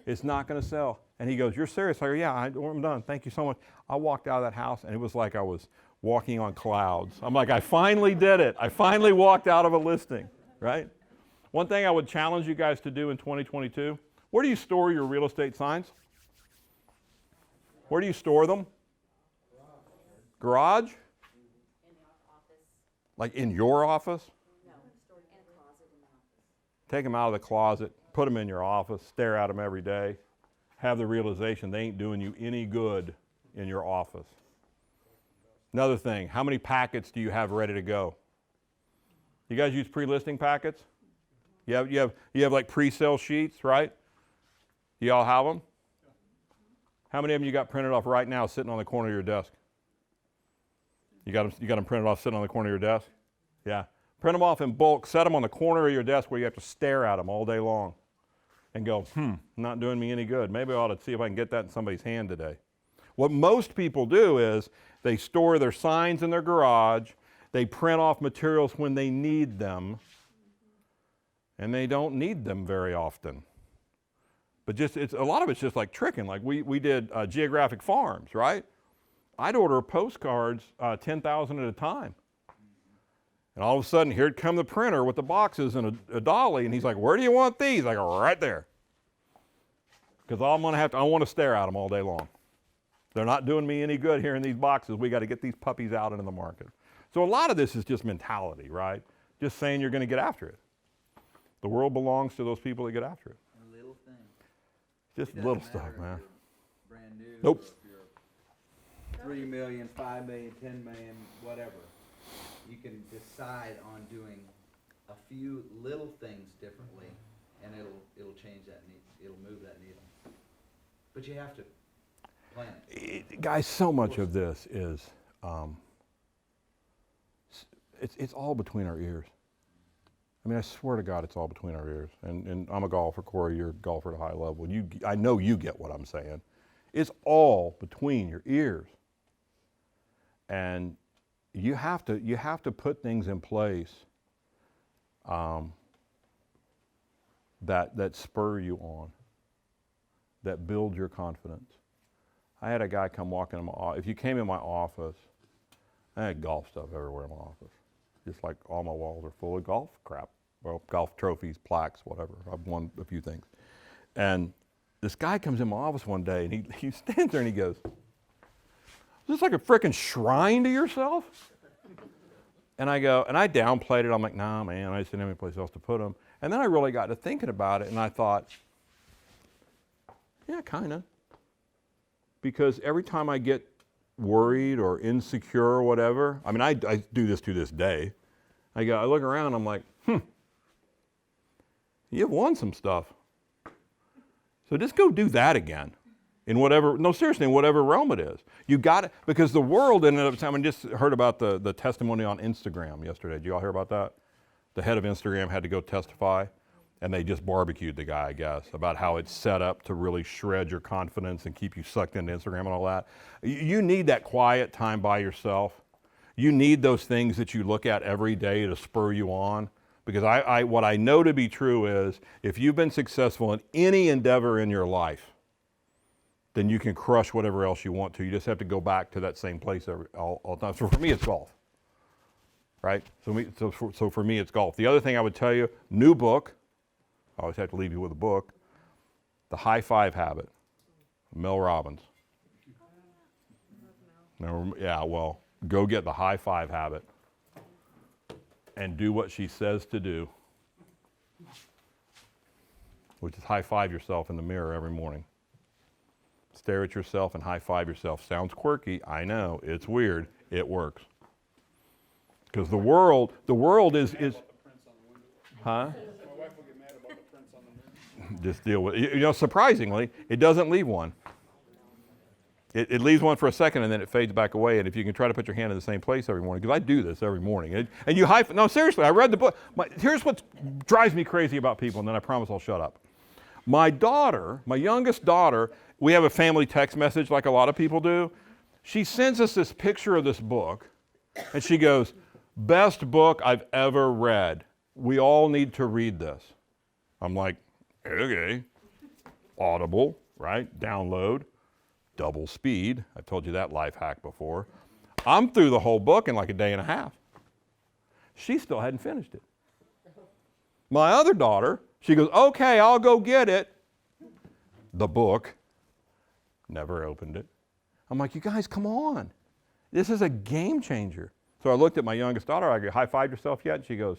It's not going to sell. And he goes, you're serious? I go, yeah, I'm done. Thank you so much. I walked out of that house, and it was like I was walking on clouds. I'm like, I finally did it. I finally walked out of a listing. Right? One thing I would challenge you guys to do in 2022, where do you store your real estate signs? Where do you store them? Garage? In the office. Like in your office? No, in a closet in the office. Take them out of the closet, put them in your office, stare at them every day, have the realization they ain't doing you any good in your office. Another thing, how many packets do you have ready to go? You guys use pre-listing packets? You have like pre-sale sheets, right? Do y'all have them? How many of them you got printed off right now sitting on the corner of your desk? You got them printed off sitting on the corner of your desk? Yeah. Print them off in bulk, set them on the corner of your desk where you have to stare at them all day long and go, not doing me any good. Maybe I ought to see if I can get that in somebody's hand today. What most people do is they store their signs in their garage. They print off materials when they need them, and they don't need them very often. But a lot of it's just like tricking. Like we did Geographic Farms, right? I'd order postcards 10,000 at a time. And all of a sudden, here'd come the printer with the boxes and a dolly, and he's like, where do you want these? I go, right there. Because I want to stare at them all day long. They're not doing me any good here in these boxes. We got to get these puppies out into the market. So a lot of this is just mentality, right? Just saying you're going to get after it. The world belongs to those people that get after it. And little things. Just It doesn't little matter stuff, if man. you're brand new. Nope. Or if you're 3 million, 5 million, 10 million, whatever. You can decide on doing a few little things differently, and it'll change that needle. It'll move that needle. But you have to plan it. Guys, so much of this is, it's all between our ears. I mean, I swear to God, it's all between our ears. And I'm a golfer, Corey, you're a golfer at a high level. I know you get what I'm saying. It's all between your ears. And you have to put things in place that spur you on, that build your confidence. I had a guy come walk into my office. If you came in my office, I had golf stuff everywhere in my office. Just like all my walls are full of golf crap. Well, golf trophies, plaques, whatever. I've won a few things. And this guy comes in my office one day, and he stands there and he goes, is this like a frickin' shrine to yourself? And I go, and I downplayed it. I'm like, nah, man, I just didn't have any place else to put them. And then I really got to thinking about it, and I thought, yeah, kind of. Because every time I get worried or insecure or whatever, I mean, I do this to this day. I look around, I'm like, you've won some stuff. So just go do that again. In whatever, no, seriously, in whatever realm it is. You got it, because the world ended up, I mean, just heard about the testimony on Instagram yesterday. Did you all hear about that? The head of Instagram had to go testify. And they just barbecued the guy, I guess, about how it's set up to really shred your confidence and keep you sucked into Instagram and all that. You need that quiet time by yourself. You need those things that you look at every day to spur you on. Because what I know to be true is, if you've been successful in any endeavor in your life, then you can crush whatever else you want to. You just have to go back to that same place all the time. So for me, it's golf, right? So for me, it's golf. The other thing I would tell you, new book. I always have to leave you with a book. The High Five Habit, Mel Robbins. Now, yeah, well, go get the High Five Habit and do what she says to do, which is high five yourself in the mirror every morning. Stare at yourself and high five yourself. Sounds quirky, I know, it's weird, it works. Because the world is, huh? Just deal with it. You know, surprisingly, it doesn't leave one. It leaves one for a second and then it fades back away. And if you can try to put your hand in the same place every morning, because I do this every morning. And you no, seriously, I read the book. Here's what drives me crazy about people, and then I promise I'll shut up. My daughter, my youngest daughter, we have a family text message like a lot of people do. She sends us this picture of this book, and she goes, "Best book I've ever read. We all need to read this." I'm like, okay. Audible, right? Download. Double speed. I've told you that life hack before. I'm through the whole book in like a day and a half. She still hadn't finished it. My other daughter, she goes, "Okay, I'll go get it." The book. Never opened it. I'm like, you guys, come on. This is a game changer. So I looked at my youngest daughter. I go, "High five yourself yet?" And she goes,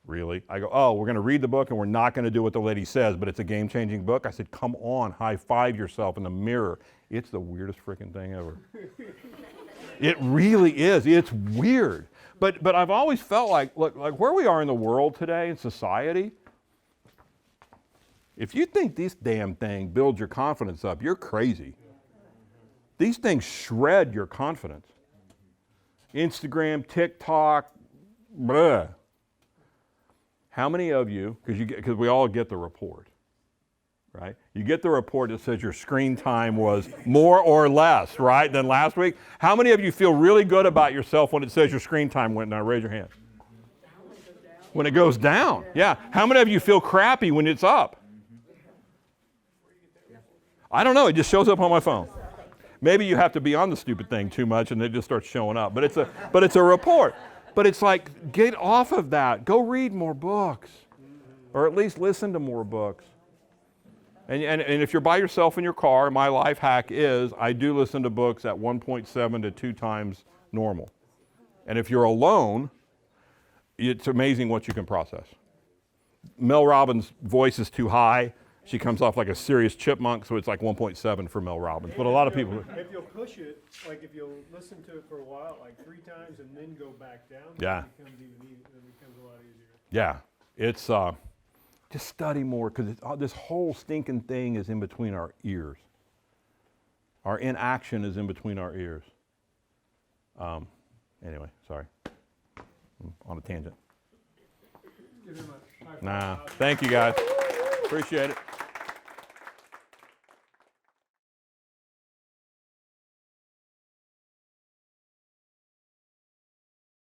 "Really?" I go, "Oh, we're going to read the book and we're not going to do what the lady says, but it's a game-changing book." I said, "Come on, high five yourself in the mirror." It's the weirdest freaking thing ever. It really is. It's weird. But I've always felt like where we are in the world today, in society, if you think this damn thing builds your confidence up, you're crazy. These things shred your confidence. Instagram, TikTok, bruh. How many of you, because we all get the report, right? You get the report that says your screen time was more or less, right, than last week. How many of you feel really good about yourself when it says your screen time went down? Raise your hand. When it goes down, yeah. How many of you feel crappy when it's up? I don't know, it just shows up on my phone. Maybe you have to be on the stupid thing too much and it just starts showing up, but it's a report. But it's like, get off of that. Go read more books. Or at least listen to more books. And if you're by yourself in your car, my life hack is I do listen to books at 1.7 to 2 times normal. And if you're alone, it's amazing what you can process. Mel Robbins' voice is too high. She comes off like a serious chipmunk, so it's like 1.7 for Mel Robbins. But a lot of people... If you'll push it, like if you'll listen to it for a while, like 3 times, and then go back down, Yeah. it becomes a lot easier. Yeah, it's just study more, because this whole stinking thing is in between our ears. Our inaction is in between our ears. Anyway, sorry. I'm on a tangent. Give him a high five. Nah, thank you guys. Appreciate it.